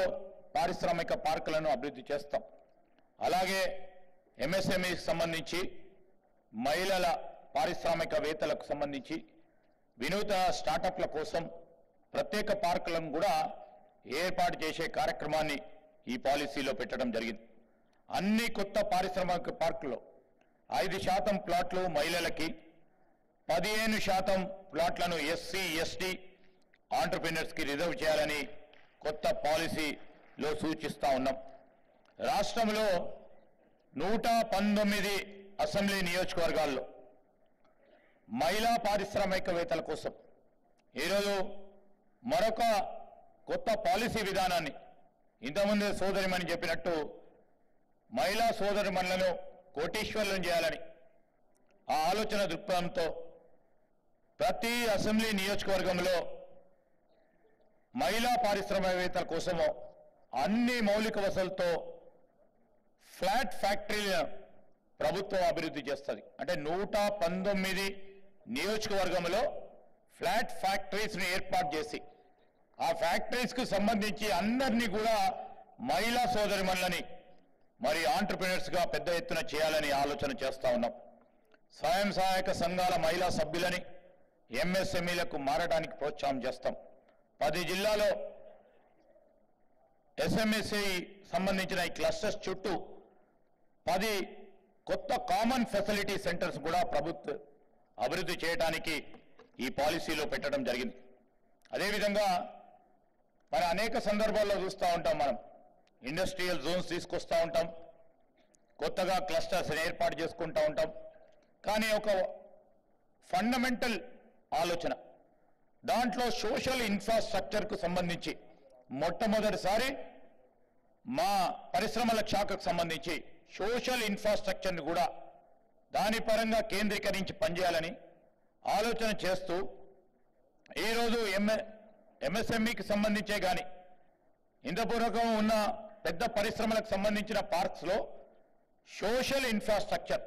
పారిశ్రామిక పార్కులను అభివృద్ధి చేస్తాం. అలాగే ఎంఎస్ఎంఈకి సంబంధించి మహిళల పారిశ్రామికవేత్తలకు సంబంధించి వినూత్న స్టార్టప్ల కోసం ప్రత్యేక పార్కులను కూడా ఏర్పాటు చేసే కార్యక్రమాన్ని ఈ పాలసీలో పెట్టడం జరిగింది. అన్ని కొత్త పారిశ్రామిక పార్కుల్లో 5% ప్లాట్లు మహిళలకి, 15% ప్లాట్లను ఎస్సీ, ఎస్టీ ఆంటర్‌ప్రెన్యూర్స్కి రిజర్వ్ చేయాలని కొత్త పాలసీలో సూచిస్తా ఉన్నాం. రాష్ట్రంలో 119 అసెంబ్లీ నియోజకవర్గాల్లో మహిళా పారిశ్రామికవేత్తల కోసం ఈరోజు మరొక కొత్త పాలసీ విధానాన్ని, ఇంతకుముందే సోదరిమణి చెప్పినట్టు మహిళా సోదరిమణులను కోటీశ్వరులను చేయాలని ఆ ఆలోచన దృక్పథంతో ప్రతి అసెంబ్లీ నియోజకవర్గంలో మహిళా పారిశ్రామికవేత్తల కోసము అన్ని మౌలిక వసతులతో ఫ్లాట్ ఫ్యాక్టరీలను ప్రభుత్వం అభివృద్ధి చేస్తుంది. అంటే 119 నియోజకవర్గంలో ఫ్లాట్ ఫ్యాక్టరీస్ని ఏర్పాటు చేసి ఆ ఫ్యాక్టరీస్కు సంబంధించి అందరినీ కూడా మహిళా సోదరిమణులని మరి ఆంటర్‌ప్రెన్యూర్స్గా పెద్ద ఎత్తున చేయాలని ఆలోచన చేస్తా ఉన్నాం. స్వయం సహాయక సంఘాల మహిళా సభ్యులని ఎంఎస్ఎంఈలకు మారడానికి ప్రోత్సాహం చేస్తాం. 10 జిల్లాలో ఎస్ఎంఎస్ఐ సంబంధించిన ఈ క్లస్టర్స్ చుట్టూ 10 కొత్త కామన్ ఫెసిలిటీ సెంటర్స్ కూడా ప్రభుత్వం అభివృద్ధి చేయడానికి ఈ పాలసీలో పెట్టడం జరిగింది. అదేవిధంగా మరి అనేక సందర్భాల్లో చూస్తూ ఉంటాం, మనం ఇండస్ట్రియల్ జోన్స్ తీసుకొస్తూ ఉంటాం, కొత్తగా క్లస్టర్స్ ఏర్పాటు చేసుకుంటూ ఉంటాం. కానీ ఒక ఫండమెంటల్ ఆలోచన దాంట్లో సోషల్ ఇన్ఫ్రాస్ట్రక్చర్కు సంబంధించి మొట్టమొదటిసారి మా పరిశ్రమల శాఖకు సంబంధించి సోషల్ ఇన్ఫ్రాస్ట్రక్చర్ని కూడా దాని పరంగా కేంద్రీకరించి పనిచేయాలని ఆలోచన చేస్తూ ఈరోజు ఎంఎస్ఎంఈకి సంబంధించే కానీ ఇంతపూర్వకం ఉన్న పెద్ద పరిశ్రమలకు సంబంధించిన పార్క్స్లో సోషల్ ఇన్ఫ్రాస్ట్రక్చర్,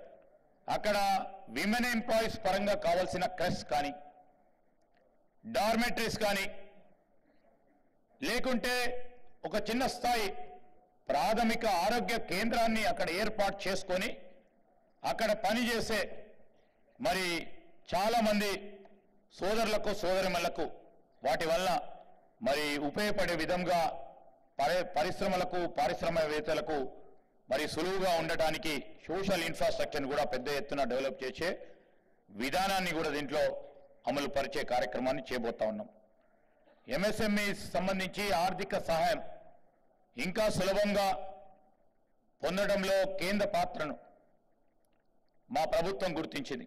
అక్కడ విమెన్ ఎంప్లాయీస్ పరంగా కావాల్సిన క్రెస్ కానీ డార్మెటరీస్ కానీ లేకుంటే ఒక చిన్న స్థాయి ప్రాథమిక ఆరోగ్య కేంద్రాన్ని అక్కడ ఏర్పాటు చేసుకొని అక్కడ పనిచేసే మరి చాలామంది సోదరులకు సోదరిమణులకు వాటి వల్ల మరి ఉపయోగపడే విధంగా పరిశ్రమలకు పారిశ్రామికవేత్తలకు మరి సులువుగా ఉండటానికి సోషల్ ఇన్ఫ్రాస్ట్రక్చర్ని కూడా పెద్ద ఎత్తున డెవలప్ చేసే విధానాన్ని కూడా దీంట్లో అమలు పరిచే కార్యక్రమాన్ని చేయబోతా ఉన్నాం. ఎంఎస్ఎంఈ సంబంధించి ఆర్థిక సహాయం ఇంకా సులభంగా పొందడంలో కేంద్ర పాత్రను మా ప్రభుత్వం గుర్తించింది.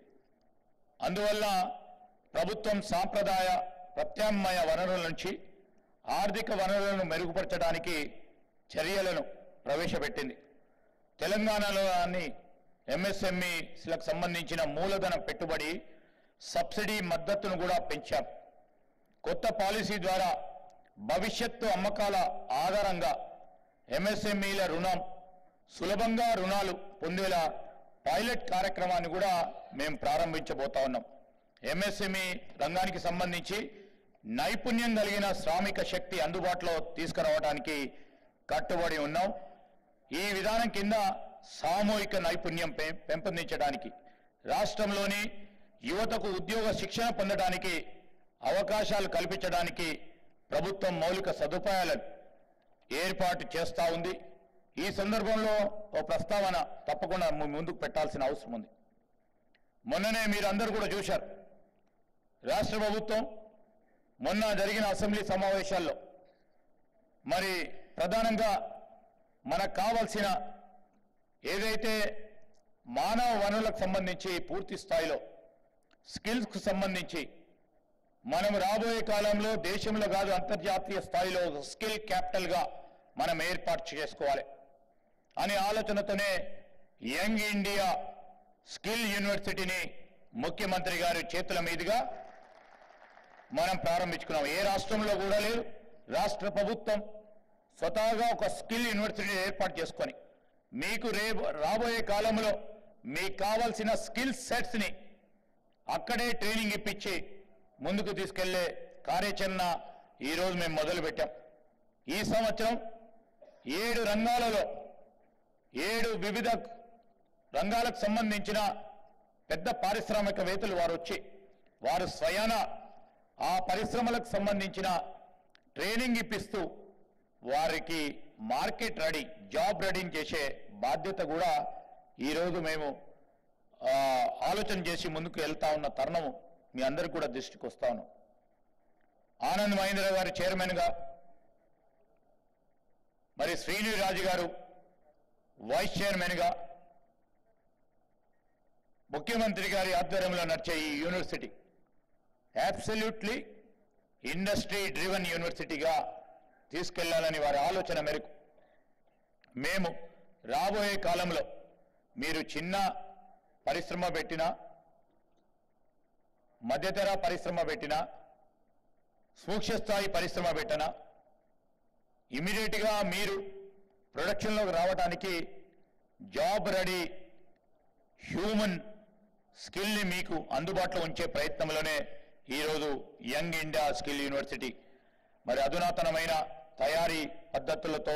అందువల్ల ప్రభుత్వం సాంప్రదాయ ప్రత్యామ్నాయ వనరుల నుంచి ఆర్థిక వనరులను మెరుగుపరచడానికి చర్యలను ప్రవేశపెట్టింది. తెలంగాణలోని ఎంఎస్ఎంఈలకు సంబంధించిన మూలధన పెట్టుబడి సబ్సిడీ మద్దతును కూడా పెంచాం. కొత్త పాలసీ ద్వారా భవిష్యత్తు అమ్మకాల ఆధారంగా ఎంఎస్ఎంఈల రుణం సులభంగా రుణాలు పొందేలా పైలట్ కార్యక్రమాన్ని కూడా మేము ప్రారంభించబోతా ఉన్నాం. ఎంఎస్ఎంఈ రంగానికి సంబంధించి నైపుణ్యం కలిగిన శ్రామిక శక్తి అందుబాటులో తీసుకురావడానికి కట్టుబడి ఉన్నాం. ఈ విధానం కింద సామూహిక నైపుణ్యం పెంపొందించడానికి, రాష్ట్రంలోని యువతకు ఉద్యోగ శిక్షణ పొందడానికి అవకాశాలు కల్పించడానికి ప్రభుత్వం మౌలిక సదుపాయాలను ఏర్పాటు చేస్తూ ఉంది. ఈ సందర్భంలో ఓ ప్రస్తావన తప్పకుండా ముందుకు పెట్టాల్సిన అవసరం ఉంది. మొన్ననే మీరు అందరూ కూడా చూశారు, రాష్ట్ర ప్రభుత్వం మొన్న జరిగిన అసెంబ్లీ సమావేశాల్లో మరి ప్రధానంగా మనకు కావాల్సిన ఏదైతే మానవ వనరులకు సంబంధించి పూర్తి స్థాయిలో స్కిల్స్కు సంబంధించి మనం రాబోయే కాలంలో దేశంలో కాదు అంతర్జాతీయ స్థాయిలో స్కిల్ క్యాపిటల్గా మనం ఏర్పాటు చేసుకోవాలి అనే ఆలోచనతోనే యంగ్ ఇండియా స్కిల్ యూనివర్సిటీని ముఖ్యమంత్రి గారి చేతుల మీదుగా మనం ప్రారంభించుకున్నాం. ఏ రాష్ట్రంలో కూడా లేదు. రాష్ట్ర ప్రభుత్వం స్వతహాగా ఒక స్కిల్ యూనివర్సిటీ ఏర్పాటు చేసుకొని మీకు రాబోయే కాలంలో మీకు కావాల్సిన స్కిల్ సెట్స్ని అక్కడే ట్రైనింగ్ ఇప్పించి ముందుకు తీసుకెళ్లే కార్యాచరణ ఈరోజు మేము మొదలుపెట్టాం. ఈ సంవత్సరం 7 రంగాలలో 7 వివిధ రంగాలకు సంబంధించిన పెద్ద పారిశ్రామికవేత్తలు వారు వచ్చి వారు స్వయాన ఆ పరిశ్రమలకు సంబంధించిన ట్రైనింగ్ ఇప్పిస్తూ వారికి మార్కెట్ రెడీ, జాబ్ రెడీ చేసే బాధ్యత కూడా ఈరోజు మేము ఆలోచన చేసి ముందుకు వెళ్తా ఉన్న తరుణము మీ అందరికీ కూడా దృష్టికి వస్తా ఉన్నాం. ఆనంద్ మహీంద్ర గారు చైర్మన్గా, మరి శ్రీనిరాజు గారు వైస్ చైర్మన్గా, ముఖ్యమంత్రి గారి ఆధ్వర్యంలో నడిచే ఈ యూనివర్సిటీ అబ్సల్యూట్లీ ఇండస్ట్రీ డ్రివెన్ యూనివర్సిటీగా తీసుకెళ్లాలని వారి ఆలోచన మేరకు మేము రాబోయే కాలంలో మీరు చిన్న పరిశ్రమ పెట్టినా, మధ్యతర పరిశ్రమ పెట్టినా, సూక్ష్మ స్థాయి పరిశ్రమ పెట్టినా ఇమీడియట్గా మీరు ప్రొడక్షన్లోకి రావడానికి జాబ్ రెడీ హ్యూమన్ స్కిల్ని మీకు అందుబాటులో ఉంచే ప్రయత్నంలోనే ఈరోజు యంగ్ ఇండియా స్కిల్ యూనివర్సిటీ మరి అధునాతనమైన తయారీ పద్ధతులతో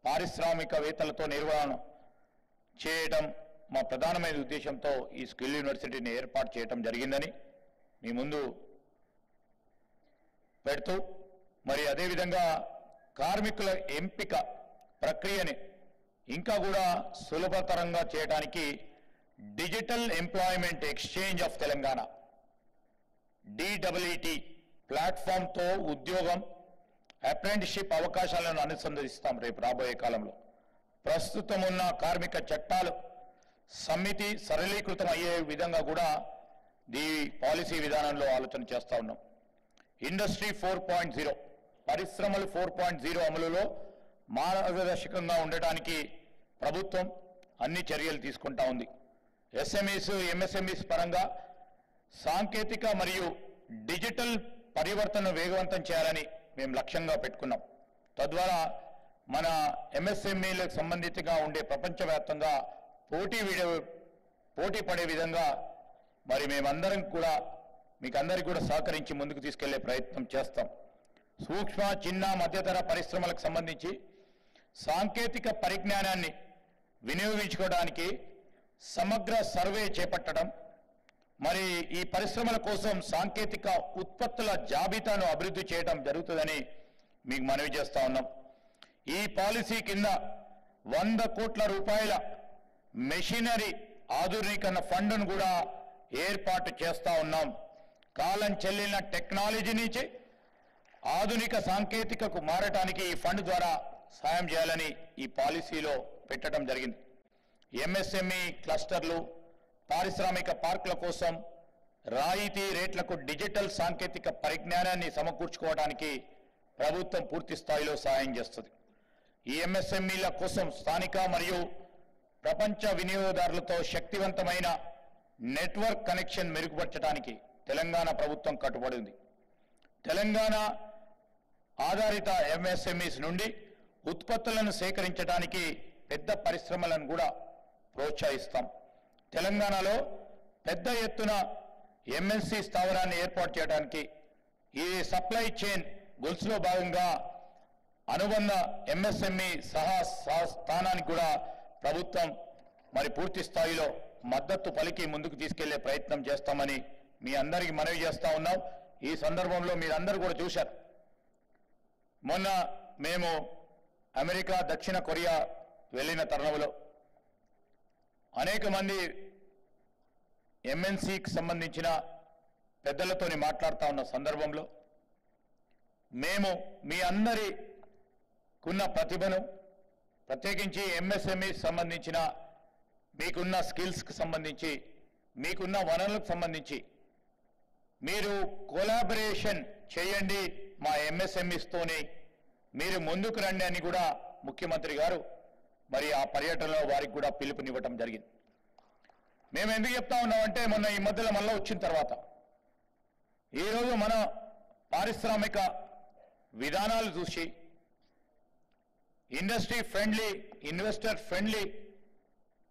పారిశ్రామికవేత్తలతో నిర్వహణ చేయడం మా ప్రధానమైన ఉద్దేశంతో ఈ స్కిల్ యూనివర్సిటీని ఏర్పాటు చేయడం జరిగిందని మీ ముందు పెడుతూ, మరి అదేవిధంగా కార్మికుల ఎంపిక ప్రక్రియని ఇంకా కూడా సులభతరంగా చేయడానికి digital employment exchange of Telangana DEET ప్లాట్ఫామ్తో ఉద్యోగం అప్రెంటిస్షిప్ అవకాశాలను అనుసంధానిస్తాం రేపు రాబోయే కాలంలో. ప్రస్తుతం ఉన్న కార్మిక చట్టాలు సమితి సరళీకృతం అయ్యే విధంగా కూడా ఈ పాలసీ విధానంలో ఆలోచన చేస్తూ ఉన్నాం. ఇండస్ట్రీ 4.0 పరిశ్రమలు 4.0 అమలులో మార్గదర్శకంగా ఉండటానికి ప్రభుత్వం అన్ని చర్యలు తీసుకుంటా ఉంది. SMEs, MSMEs పరంగా సాంకేతిక మరియు డిజిటల్ పరివర్తనను వేగవంతం చేయాలని మేము లక్ష్యంగా పెట్టుకున్నాం. తద్వారా మన MSMEలకు సంబంధితంగా ఉండే ప్రపంచవ్యాప్తంగా పోటీ పడే విధంగా మరి మేమందరం కూడా మీకు అందరికీ కూడా సహకరించి ముందుకు తీసుకెళ్లే ప్రయత్నం చేస్తాం. సూక్ష్మ, చిన్న, మధ్యతర పరిశ్రమలకు సంబంధించి సాంకేతిక పరిజ్ఞానాన్ని వినియోగించుకోవడానికి సమగ్ర సర్వే చేపట్టడం, మరి ఈ పరిశ్రమల కోసం సాంకేతిక ఉత్పత్తుల జాబితాను అభివృద్ధి చేయడం జరుగుతుందని మీకు మనవి చేస్తా ఉన్నాం. ఈ పాలసీ కింద 100 కోట్ల రూపాయల మెషినరీ ఆధునీకరణ ఫండ్ను కూడా ఏర్పాటు చేస్తా ఉన్నాం. కాలం చెల్లిన టెక్నాలజీ నుంచి ఆధునిక సాంకేతికకు మారటానికి ఈ ఫండ్ ద్వారా సాయం చేయాలని ఈ పాలసీలో పెట్టడం జరిగింది. MSME క్లస్టర్లు, పారిశ్రామిక పార్కుల కోసం రాయితీ రేట్లకు డిజిటల్ సాంకేతిక పరిజ్ఞానాన్ని సమకూర్చుకోవడానికి ప్రభుత్వం పూర్తి స్థాయిలో సహాయం చేస్తుంది. ఈ MSMEల కోసం స్థానిక మరియు ప్రపంచ వినియోగదారులతో శక్తివంతమైన నెట్వర్క్ కనెక్షన్ మెరుగుపరచడానికి తెలంగాణ ప్రభుత్వం కట్టుబడి ఉంది. తెలంగాణ ఆధారిత MSMEs నుండి ఉత్పత్తులను సేకరించడానికి పెద్ద పరిశ్రమలను కూడా ప్రోత్సహిస్తాం. తెలంగాణలో పెద్ద ఎత్తున MNC స్థావరాన్ని ఏర్పాటు చేయడానికి ఈ సప్లై చైన్ గొలుసులో భాగంగా అనుబంధ MSME స్థానానికి కూడా ప్రభుత్వం మరి పూర్తి స్థాయిలో మద్దతు పలికి ముందుకు తీసుకెళ్లే ప్రయత్నం చేస్తామని మీ అందరికీ మనవి చేస్తా ఉన్నాం. ఈ సందర్భంలో మీరందరూ కూడా చూశారు, మొన్న మేము అమెరికా, దక్షిణ కొరియా వెళ్ళిన తరుణంలో అనేక మంది MNCకి సంబంధించిన పెద్దలతోని మాట్లాడుతూ ఉన్న సందర్భంలో మేము మీ అందరికున్న ప్రతిభను, ప్రత్యేకించి MSME సంబంధించిన మీకున్న స్కిల్స్కి సంబంధించి, మీకున్న వనరులకు సంబంధించి మీరు కొలాబరేషన్ చేయండి మా MSMEస్తోని, మీరు ముందుకు రండి అని కూడా ముఖ్యమంత్రి గారు మరి ఆ పర్యటనలో వారికి కూడా పిలుపునివ్వటం జరిగింది. మేము ఎందుకు చెప్తా ఉన్నామంటే మొన్న ఈ మధ్యలో మళ్ళీ వచ్చిన తర్వాత ఈరోజు మన పారిశ్రామిక విధానాలు చూసి ఇండస్ట్రీ ఫ్రెండ్లీ, ఇన్వెస్టర్ ఫ్రెండ్లీ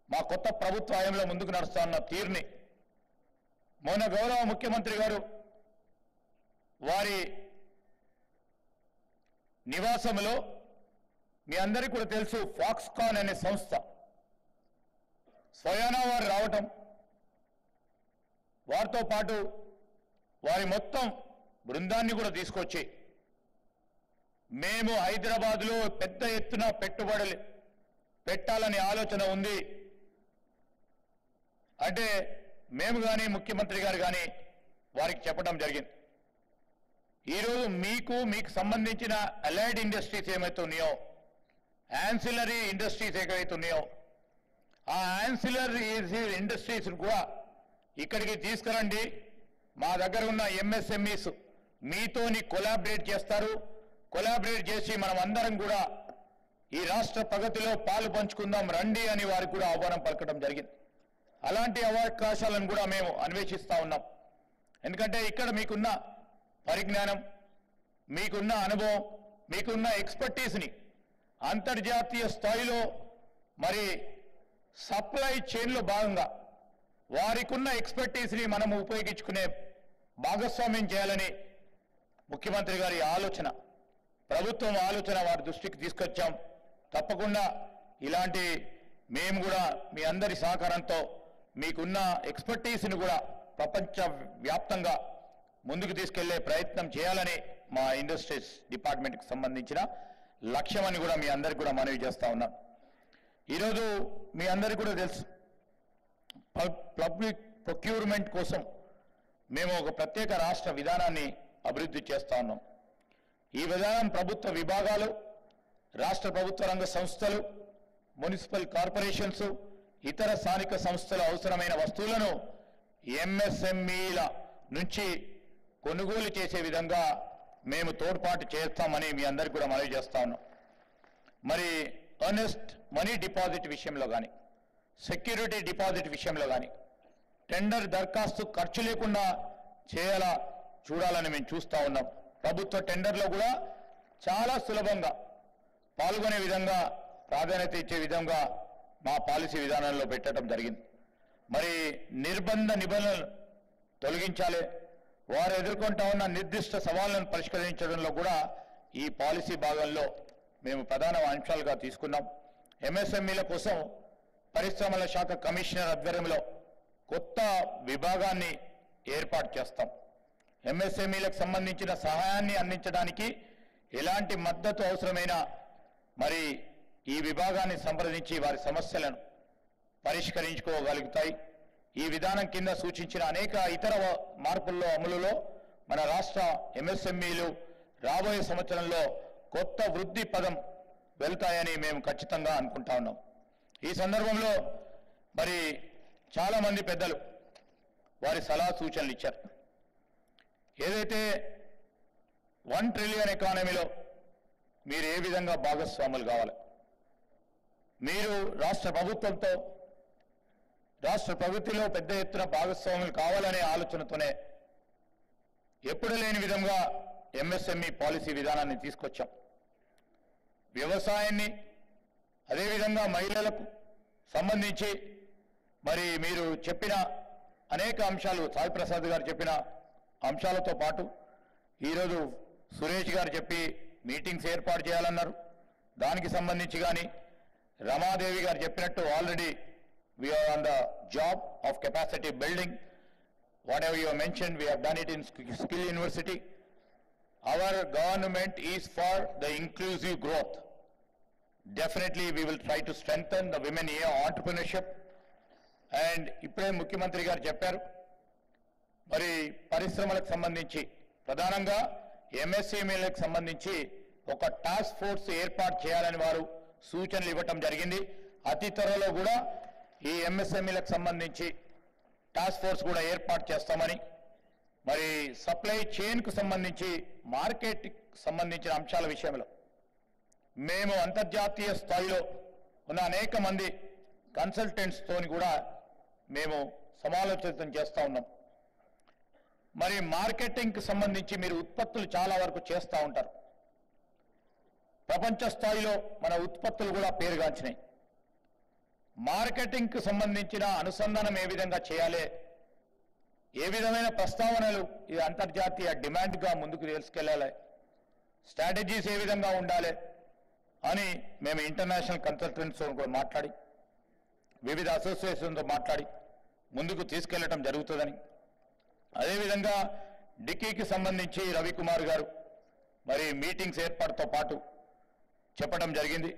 మా కొత్త ప్రభుత్వ హయాంలో ముందుకు నడుస్తా ఉన్న తీరుని మొన్న గౌరవ ముఖ్యమంత్రి గారు వారి నివాసంలో మీ అందరికీ కూడా తెలుసు ఫాక్స్కాన్ అనే సంస్థ స్వయానా వారు రావటం, వారితో పాటు వారి మొత్తం బృందాన్ని కూడా తీసుకొచ్చి మేము హైదరాబాద్లో పెద్ద ఎత్తున పెట్టుబడులు పెట్టాలనే ఆలోచన ఉంది అంటే మేము కానీ ముఖ్యమంత్రి గారు కానీ వారికి చెప్పడం జరిగింది. ఈరోజు మీకు సంబంధించిన అలైడ్ ఇండస్ట్రీస్ ఏమైతే ఉన్నాయో, యాన్సిలరీ ఇండస్ట్రీస్ ఏవైతే ఉన్నాయో, ఆ యాన్సిలరీ ఇండస్ట్రీస్ కూడా ఇక్కడికి తీసుకురండి. మా దగ్గర ఉన్న MSMEs మీతోని కొలాబరేట్ చేస్తారు. కొలాబరేట్ చేసి మనం అందరం కూడా ఈ రాష్ట్ర ప్రగతిలో పాలు పంచుకుందాం రండి అని వారికి కూడా ఆహ్వానం పలకడం జరిగింది. అలాంటి అవకాశాలను కూడా మేము అన్వేషిస్తూ ఉన్నాం. ఎందుకంటే ఇక్కడ మీకున్న పరిజ్ఞానం, మీకున్న అనుభవం, మీకున్న ఎక్స్పర్టీస్ని అంతర్జాతీయ స్థాయిలో మరి సప్లై చైన్లో భాగంగా వారికున్న ఎక్స్పర్టీస్ని మనం ఉపయోగించుకునే భాగస్వామ్యం చేయాలని ముఖ్యమంత్రి గారి ఆలోచన, ప్రభుత్వం ఆలోచన వారి దృష్టికి తీసుకొచ్చాం. తప్పకుండా ఇలాంటి మేము కూడా మీ అందరి సహకారంతో మీకున్న ఎక్స్పర్టీస్ని కూడా ప్రపంచ వ్యాప్తంగా ముందుకు తీసుకెళ్లే ప్రయత్నం చేయాలని మా ఇండస్ట్రీస్ డిపార్ట్మెంట్కి సంబంధించిన లక్ష్యమని కూడా మీ అందరికీ కూడా మనవి చేస్తా ఉన్నాం. ఈరోజు మీ అందరికీ కూడా తెలుసు, పబ్లిక్ ప్రొక్యూర్మెంట్ కోసం మేము ఒక ప్రత్యేక రాష్ట్ర విధానాన్ని అభివృద్ధి చేస్తా ఉన్నాం. ఈ విధానం ప్రభుత్వ విభాగాలు, రాష్ట్ర ప్రభుత్వ రంగ సంస్థలు, మున్సిపల్ కార్పొరేషన్స్, ఇతర స్థానిక సంస్థలు అవసరమైన వస్తువులను ఎంఎస్ఎంఈల నుంచి కొనుగోలు చేసే విధంగా మేము తోడ్పాటు చేస్తామని మీ అందరికీ కూడా మనవి చేస్తా ఉన్నాం. మరి ఎర్నెస్ట్ మనీ డిపాజిట్ విషయంలో కానీ, సెక్యూరిటీ డిపాజిట్ విషయంలో కానీ టెండర్ దరఖాస్తు ఖర్చు లేకుండా చూడాలని మేము చూస్తూ ఉన్నాం. ప్రభుత్వ టెండర్లో కూడా చాలా సులభంగా పాల్గొనే విధంగా, ప్రాధాన్యత ఇచ్చే విధంగా మా పాలసీ విధానంలో పెట్టడం జరిగింది. మరి నిర్బంధ నిబంధనలు తొలగించాలి, వారు ఎదుర్కొంటా ఉన్న నిర్దిష్ట సవాళ్లను పరిష్కరించడంలో కూడా ఈ పాలసీ భాగంలో మేము ప్రధాన అంశాలుగా తీసుకున్నాం. ఎంఎస్ఎంఈల కోసం పరిశ్రమల శాఖ కమిషనర్ ఆధ్వర్యంలో కొత్త విభాగాన్ని ఏర్పాటు చేస్తాం. ఎంఎస్ఎంఈలకు సంబంధించిన సహాయాన్ని అందించడానికి ఎలాంటి మద్దతు అవసరమైన మరి ఈ విభాగాన్ని సంప్రదించి వారి సమస్యలను పరిష్కరించుకోగలుగుతాయి. ఈ విధానం కింద సూచించిన అనేక ఇతర మార్పుల్లో అమలులో మన రాష్ట్ర ఎంఎస్ఎంఈలు రాబోయే సంవత్సరంలో కొత్త వృద్ధి పదం వెళ్తాయని మేము ఖచ్చితంగా అనుకుంటా ఉన్నాం. ఈ సందర్భంలో మరి చాలా మంది పెద్దలు వారి సలహా సూచనలు ఇచ్చారు. ఏదైతే 1 ట్రిలియన్ ఎకానమీలో మీరు ఏ విధంగా భాగస్వాములు కావాలి, మీరు రాష్ట్ర ప్రభుత్వంతో రాష్ట్ర ప్రగతిలో పెద్ద ఎత్తున భాగస్వాములు కావాలనే ఆలోచనతోనే ఎప్పుడు లేని విధంగా ఎంఎస్ఎంఈ పాలసీ విధానాన్ని తీసుకొచ్చాం. వ్యవసాయాన్ని, అదేవిధంగా మహిళలకు సంబంధించి మరి మీరు చెప్పిన అనేక అంశాలు, సాయి ప్రసాద్ గారు చెప్పిన అంశాలతో పాటు ఈరోజు సురేష్ గారు చెప్పి మీటింగ్స్ ఏర్పాటు చేయాలన్నారు. దానికి సంబంధించి కానీ రమాదేవి గారు చెప్పినట్టు already we are on the job of capacity building. Whatever you have mentioned, we have done it in Skill University. Our government is for the inclusive growth. Definitely we will try to strengthen the women here entrepreneurship. And ఇప్పుడే ముఖ్యమంత్రి గారు చెప్పారు, మరి పరిశ్రమలకు సంబంధించి ప్రధానంగా ఎంఎస్ఎంఈలకు సంబంధించి ఒక టాస్క్ ఫోర్స్ ఏర్పాటు చేయాలని వారు సూచనలు ఇవ్వటం జరిగింది. అతి త్వరలో కూడా ఈ ఎంఎస్ఎంఈలకు సంబంధించి టాస్క్ ఫోర్స్ కూడా ఏర్పాటు చేస్తామని, మరి సప్లై చైన్కు సంబంధించి మార్కెట్కి సంబంధించిన అంశాల విషయంలో మేము అంతర్జాతీయ స్థాయిలో ఉన్న అనేక మంది కన్సల్టెంట్స్తోని కూడా మేము సమాలోచన చేస్తూ ఉన్నాం. మరి మార్కెటింగ్కి సంబంధించి మీరు ఉత్పత్తులు చాలా వరకు చేస్తూ ఉంటారు. ప్రపంచ స్థాయిలో మన ఉత్పత్తులు కూడా పేరుగాంచినాయి. మార్కెటింగ్కి సంబంధించిన అనుసంధానం ఏ విధంగా చేయాలి, ఏ విధమైన ప్రస్తావనలు ఇది అంతర్జాతీయ డిమాండ్గా ముందుకు తీసుకెళ్లాలి, స్ట్రాటజీస్ ఏ విధంగా ఉండాలి అని మేము ఇంటర్నేషనల్ కన్సల్టెంట్స్తో కూడా మాట్లాడి, వివిధ అసోసియేషన్తో మాట్లాడి ముందుకు తీసుకెళ్లటం జరుగుతుందని, అదేవిధంగా డిక్కీకి సంబంధించి రవికుమార్ గారు మరి మీటింగ్స్ ఏర్పాటుతో పాటు చెప్పడం జరిగింది.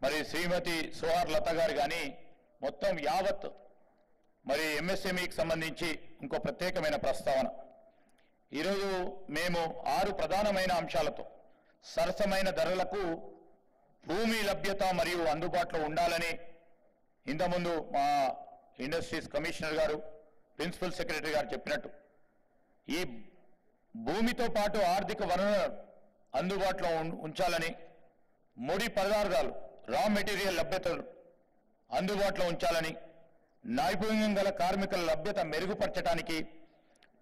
మరి శ్రీమతి సోహార్ లత గారు కానీ మొత్తం యావత్ మరి ఎంఎస్ఎంఈకి సంబంధించి ఇంకో ప్రత్యేకమైన ప్రస్తావన. ఈరోజు మేము 6 ప్రధానమైన అంశాలతో సరసమైన ధరలకు భూమి లభ్యత మరియు అందుబాటులో ఉండాలని ఇంతకుముందు మా ఇండస్ట్రీస్ కమిషనర్ గారు, ప్రిన్సిపల్ సెక్రటరీ గారు చెప్పినట్టు ఈ భూమితో పాటు ఆర్థిక వనరులను అందుబాటులో ఉంచాలని, ముడి పదార్థాలు రా మెటీరియల్ లభ్యతలు అందుబాటులో ఉంచాలని, నైపుణ్యం గల కార్మికుల లభ్యత మెరుగుపరచడానికి,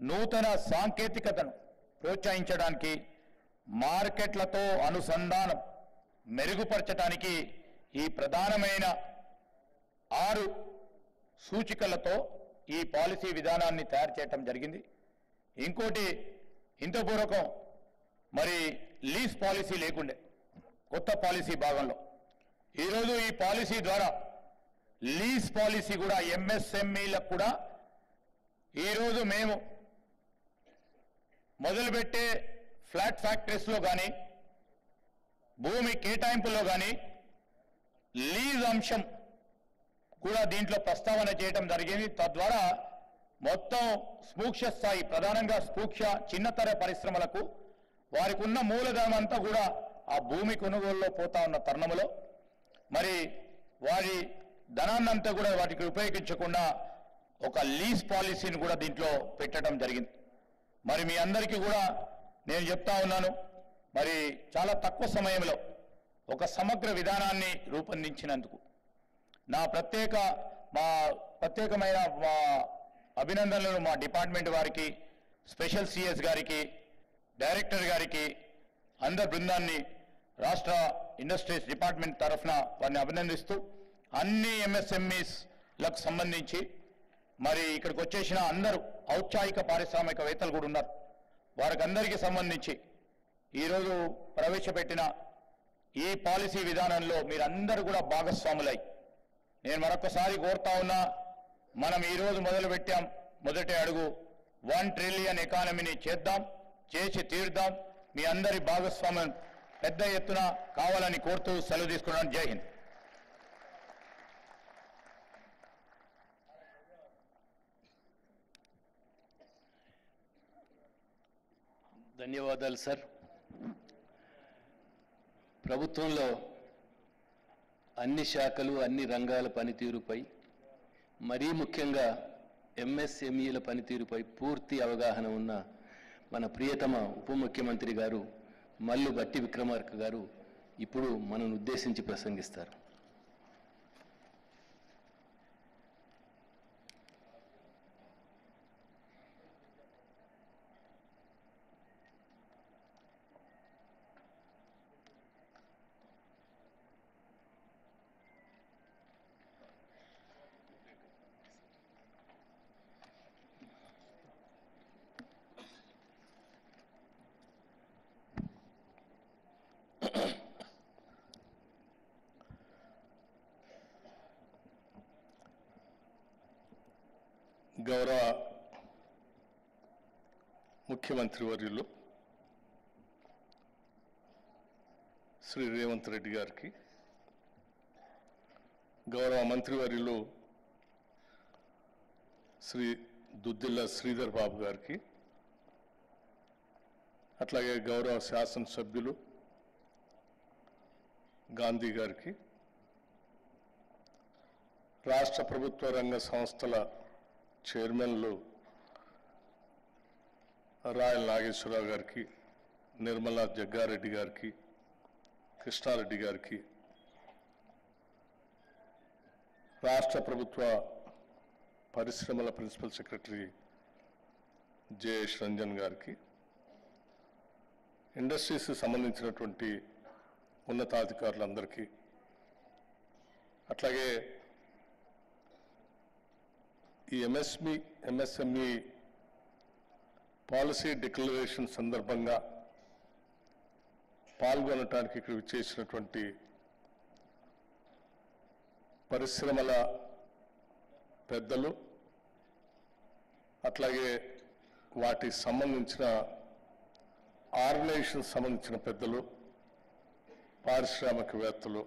నూతన సాంకేతికతను ప్రోత్సహించడానికి, మార్కెట్లతో అనుసంధానం మెరుగుపరచడానికి ఈ ప్రధానమైన 6 సూచికలతో ఈ పాలసీ విధానాన్ని తయారు చేయడం జరిగింది. ఇంకోటి ఇంతపూర్వకం మరి లీజ్ పాలసీ లేకుండే కొత్త పాలసీ భాగంలో ఈరోజు ఈ పాలసీ ద్వారా లీజ్ పాలసీ కూడా ఎంఎస్ఎంఈలకు కూడా ఈరోజు మేము మొదలుపెట్టే ఫ్లాట్ ఫ్యాక్టరీస్లో కానీ భూమి కేటాయింపులో కానీ లీజ్ అంశం కూడా దీంట్లో ప్రస్తావన చేయడం జరిగింది. తద్వారా మొత్తం సూక్ష్మ స్థాయి, ప్రధానంగా సూక్ష్మ చిన్నతర పరిశ్రమలకు వారికి ఉన్న మూలధనం అంతా కూడా ఆ భూమి కొనుగోలులో పోతా ఉన్న తరుణంలో మరి వారి ధనాన్నంతా కూడా వాటికి ఉపయోగించకుండా ఒక లీజ్ పాలసీని కూడా దీంట్లో పెట్టడం జరిగింది. మరి మీ అందరికీ కూడా నేను చెప్తా ఉన్నాను, మరి చాలా తక్కువ సమయంలో ఒక సమగ్ర విధానాన్ని రూపొందించినందుకు నా ప్రత్యేకమైన అభినందనలు మా డిపార్ట్మెంట్ వారికి, స్పెషల్ సిఎస్ గారికి, డైరెక్టర్ గారికి, అందరి బృందాన్ని రాష్ట్ర ఇండస్ట్రీస్ డిపార్ట్మెంట్ తరఫున వారిని అభినందిస్తూ అన్ని ఎంఎస్ఎంఈస్లకు సంబంధించి మరి ఇక్కడికి వచ్చేసిన అందరూ ఔత్సాహిక పారిశ్రామికవేత్తలు కూడా ఉన్నారు. వారికి అందరికీ సంబంధించి ఈరోజు ప్రవేశపెట్టిన ఈ పాలసీ విధానంలో మీరందరూ కూడా భాగస్వాములై నేను మరొకసారి కోరుతా ఉన్నా, మనం ఈరోజు మొదలుపెట్టాం మొదటి అడుగు, 1 ట్రిలియన్ ఎకానమీని చేద్దాం, చేసి తీరుదాం. మీ అందరి భాగస్వామ్యం పెద్ద ఎత్తున కావాలని కోరుతూ సెలవు తీసుకున్నాను. జై హింద్. ధన్యవాదాలు సార్. ప్రభుత్వంలో అన్ని శాఖలు, అన్ని రంగాల పనితీరుపై, మరీ ముఖ్యంగా ఎంఎస్ఎంఈల పనితీరుపై పూర్తి అవగాహన ఉన్న మన ప్రియతమ ఉప ముఖ్యమంత్రి గారు మల్లు భట్టి విక్రమార్క గారు ఇప్పుడు మనను ఉద్దేశించి ప్రసంగిస్తారు. గౌరవ ముఖ్యమంత్రి వర్యులు శ్రీ రేవంత్ రెడ్డి గారికి, గౌరవ మంత్రివర్యులు శ్రీ దుద్దిల్ల శ్రీధర్ బాబు గారికి, అట్లాగే గౌరవ శాసనసభ్యులు గాంధీ గారికి, రాష్ట్ర ప్రభుత్వ రంగ సంస్థల చైర్మన్లు రాయల్ నాగేశ్వరరావు గారికి, నిర్మలా జగ్గారెడ్డి గారికి, కృష్ణారెడ్డి గారికి, రాష్ట్ర ప్రభుత్వ పరిశ్రమల ప్రిన్సిపల్ సెక్రటరీ జయేష్ రంజన్ గారికి, ఇండస్ట్రీస్ సంబంధించినటువంటి ఉన్నతాధికారులందరికీ, అట్లాగే ఈ ఎంఎస్ఎంఈ పాలసీ డిక్లరేషన్ సందర్భంగా పాల్గొనటానికి ఇక్కడ విచ్చేసినటువంటి పరిశ్రమల పెద్దలు, అట్లాగే వాటి సంబంధించిన ఆర్గనైజేషన్ సంబంధించిన పెద్దలు, పారిశ్రామికవేత్తలు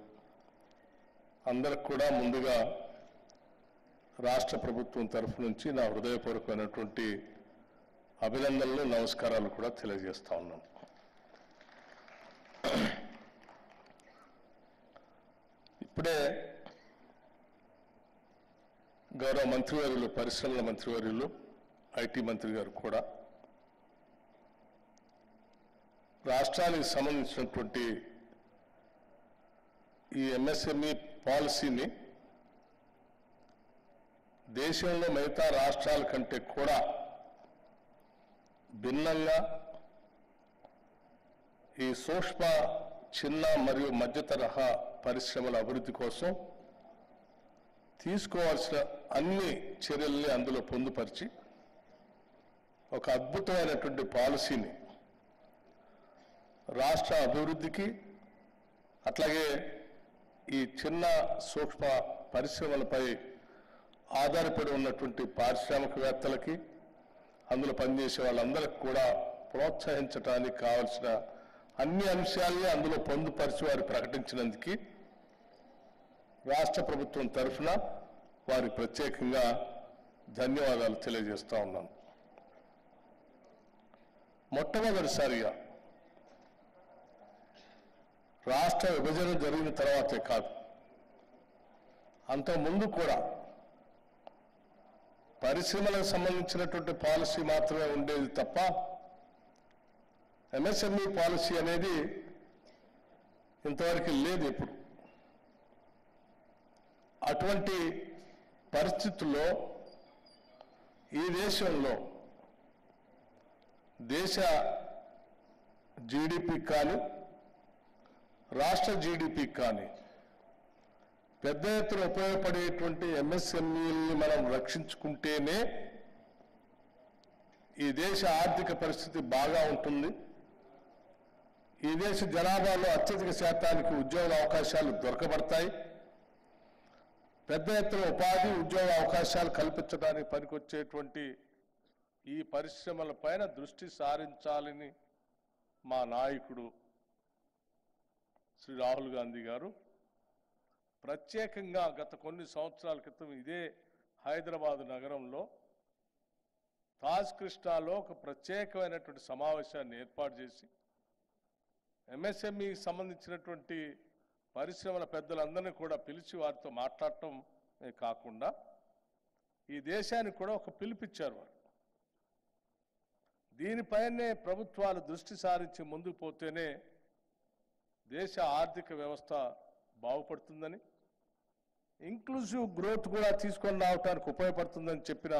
అందరికి కూడా ముందుగా రాష్ట్ర ప్రభుత్వం తరఫు నుంచి నా హృదయపూర్వకమైనటువంటి అభినందనలు, నమస్కారాలు కూడా తెలియజేస్తా ఉన్నాను. ఇప్పుడే గౌరవ మంత్రివర్యులు, పరిశ్రమల మంత్రివర్యులు, ఐటీ మంత్రి గారు కూడా రాష్ట్రానికి సంబంధించినటువంటి ఈ ఎంఎస్ఎంఈ పాలసీని దేశంలో మిగతా రాష్ట్రాల కంటే కూడా భిన్నంగా ఈ సూక్ష్మ, చిన్న మరియు మధ్య తరహా పరిశ్రమల అభివృద్ధి కోసం తీసుకోవాల్సిన అన్ని చర్యల్ని అందులో పొందుపరిచి ఒక అద్భుతమైనటువంటి పాలసీని రాష్ట్ర అభివృద్ధికి, అట్లాగే ఈ చిన్న సూక్ష్మ పరిశ్రమలపై ఆధారపడి ఉన్నటువంటి పారిశ్రామికవేత్తలకి, అందులో పనిచేసే వాళ్ళందరికీ కూడా ప్రోత్సహించడానికి కావలసిన అన్ని అంశాలని అందులో పొందుపరిచి వారు ప్రకటించినందుకు రాష్ట్ర ప్రభుత్వం తరఫున వారికి ప్రత్యేకంగా ధన్యవాదాలు తెలియజేస్తా ఉన్నాను. మొట్టమొదటిసారిగా రాష్ట్ర విభజన జరిగిన తర్వాతే కాదు, అంతకుముందు కూడా పరిశ్రమలకు సంబంధించినటువంటి పాలసీ మాత్రమే ఉండేది తప్ప ఎంఎస్ఎంఈ పాలసీ అనేది ఇంతవరకు లేదు ఎప్పుడు. అటువంటి పరిస్థితుల్లో ఈ దేశంలో దేశ జీడిపికి కానీ రాష్ట్ర జీడిపికి కానీ పెద్ద ఎత్తున ఉపయోగపడేటువంటి ఎంఎస్ఎంఈల్ని మనం రక్షించుకుంటేనే ఈ దేశ ఆర్థిక పరిస్థితి బాగా ఉంటుంది. ఈ దేశ జనాభాలో అత్యధిక శాతానికి ఉద్యోగ అవకాశాలు దొరకబడతాయి. పెద్ద ఎత్తున ఉపాధి ఉద్యోగ అవకాశాలు కల్పించడానికి పనికొచ్చేటువంటి ఈ పరిశ్రమల పైన దృష్టి సారించాలని మా నాయకుడు శ్రీ రాహుల్ గాంధీ గారు ప్రత్యేకంగా గత కొన్ని సంవత్సరాల క్రితం ఇదే హైదరాబాదు నగరంలో తాజ్ కృష్ణాలో ఒక ప్రత్యేకమైనటువంటి సమావేశాన్ని ఏర్పాటు చేసి ఎంఎస్ఎంఈకి సంబంధించినటువంటి పరిశ్రమల పెద్దలందరినీ కూడా పిలిచి వారితో మాట్లాడటమే కాకుండా ఈ దేశానికి కూడా ఒక పిలుపిచ్చారు వారు. దీనిపైనే ప్రభుత్వాలు దృష్టి సారించి ముందుకు పోతేనే దేశ ఆర్థిక వ్యవస్థ బాగుపడుతుందని, ఇంక్లూజివ్ గ్రోత్ కూడా తీసుకొని రావడానికి ఉపయోగపడుతుందని చెప్పిన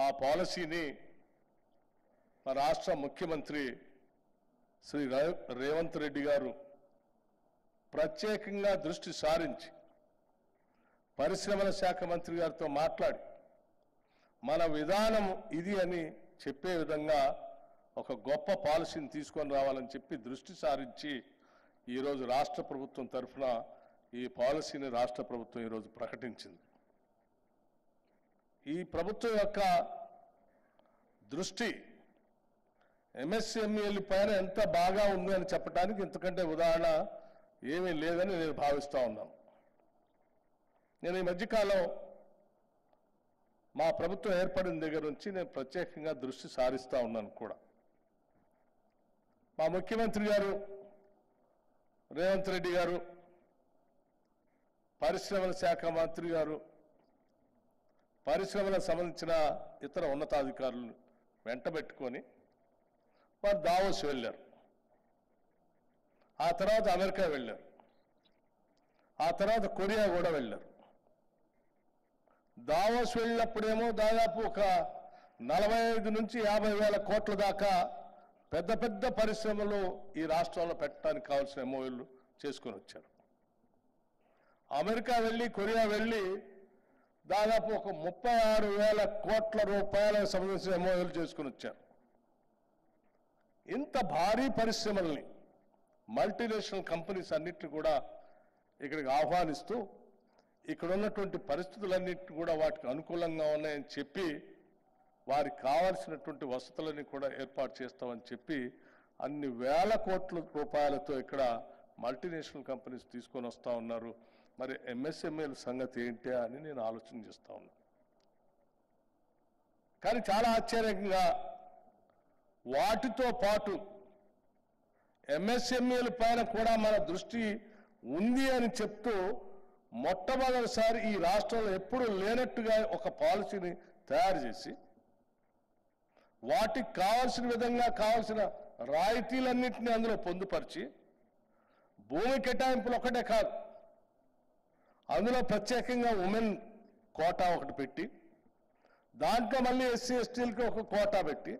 ఆ పాలసీని మా రాష్ట్ర ముఖ్యమంత్రి శ్రీ రేవంత్ రెడ్డి గారు ప్రత్యేకంగా దృష్టి సారించి పరిశ్రమల శాఖ మంత్రి గారితో మాట్లాడి మన విధానం ఇది అని చెప్పే విధంగా ఒక గొప్ప పాలసీని తీసుకొని రావాలని చెప్పి దృష్టి సారించి ఈరోజు రాష్ట్ర ప్రభుత్వం తరఫున ఈ పాలసీని రాష్ట్ర ప్రభుత్వం ఈరోజు ప్రకటించింది. ఈ ప్రభుత్వం యొక్క దృష్టి ఎంఎస్ఎంఈల పైన ఎంత బాగా ఉంది అని చెప్పడానికి ఇంతకంటే ఉదాహరణ ఏమీ లేదని నేను భావిస్తూ ఉన్నాను. నేను ఈ మధ్యకాలం మా ప్రభుత్వం ఏర్పడిన దగ్గర నుంచి నేను ప్రత్యేకంగా దృష్టి సారిస్తూ ఉన్నాను కూడా. మా ముఖ్యమంత్రి గారు రేవంత్ రెడ్డి గారు, పరిశ్రమల శాఖ మంత్రి గారు, పరిశ్రమలకు సంబంధించిన ఇతర ఉన్నతాధికారులు వెంటబెట్టుకొని వారు దావోస్ వెళ్ళారు. ఆ తర్వాత అమెరికా వెళ్ళారు. ఆ తర్వాత కొరియా కూడా వెళ్ళారు. దావోస్ వెళ్ళినప్పుడేమో దాదాపు ఒక 45 నుంచి 50 వేల కోట్ల దాకా పెద్ద పెద్ద పరిశ్రమలు ఈ రాష్ట్రంలో పెట్టడానికి కావాల్సిన ఎంఓయూలు చేసుకొని వచ్చారు. అమెరికా వెళ్ళి కొరియా వెళ్ళి దాదాపు ఒక 36 వేల కోట్ల రూపాయలకు సంబంధించిన ఎంఓయూలు చేసుకొని వచ్చారు. ఇంత భారీ పరిశ్రమల్ని మల్టీనేషనల్ కంపెనీస్ అన్నిటిని కూడా ఇక్కడికి ఆహ్వానిస్తూ ఇక్కడ ఉన్నటువంటి పరిస్థితులన్నింటినీ కూడా వాటికి అనుకూలంగా ఉన్నాయని చెప్పి వారికి కావాల్సినటువంటి వసతులని కూడా ఏర్పాటు చేస్తామని చెప్పి అన్ని వేల కోట్ల రూపాయలతో ఇక్కడ మల్టీనేషనల్ కంపెనీస్ తీసుకొని వస్తూ ఉన్నారు. మరి ఎంఎస్ఎంఈల సంగతి ఏంటి అని నేను ఆలోచన చేస్తూ ఉన్నాను. కానీ చాలా ఆశ్చర్యంగా వాటితో పాటు ఎంఎస్ఎంఈల పైన కూడా మన దృష్టి ఉంది అని చెప్తూ మొట్టమొదటిసారి ఈ రాష్ట్రంలో ఎప్పుడూ లేనట్టుగా ఒక పాలసీని తయారు చేసి వాటికి కావాల్సిన విధంగా కావాల్సిన రాయితీలన్నింటినీ అందులో పొందుపరిచి భూమి కేటాయింపులు ఒకటే కాదు, అందులో ప్రత్యేకంగా ఉమెన్ కోటా ఒకటి పెట్టి దాంట్లో మళ్ళీ ఎస్సీ ఎస్టీలకి ఒక కోటా పెట్టి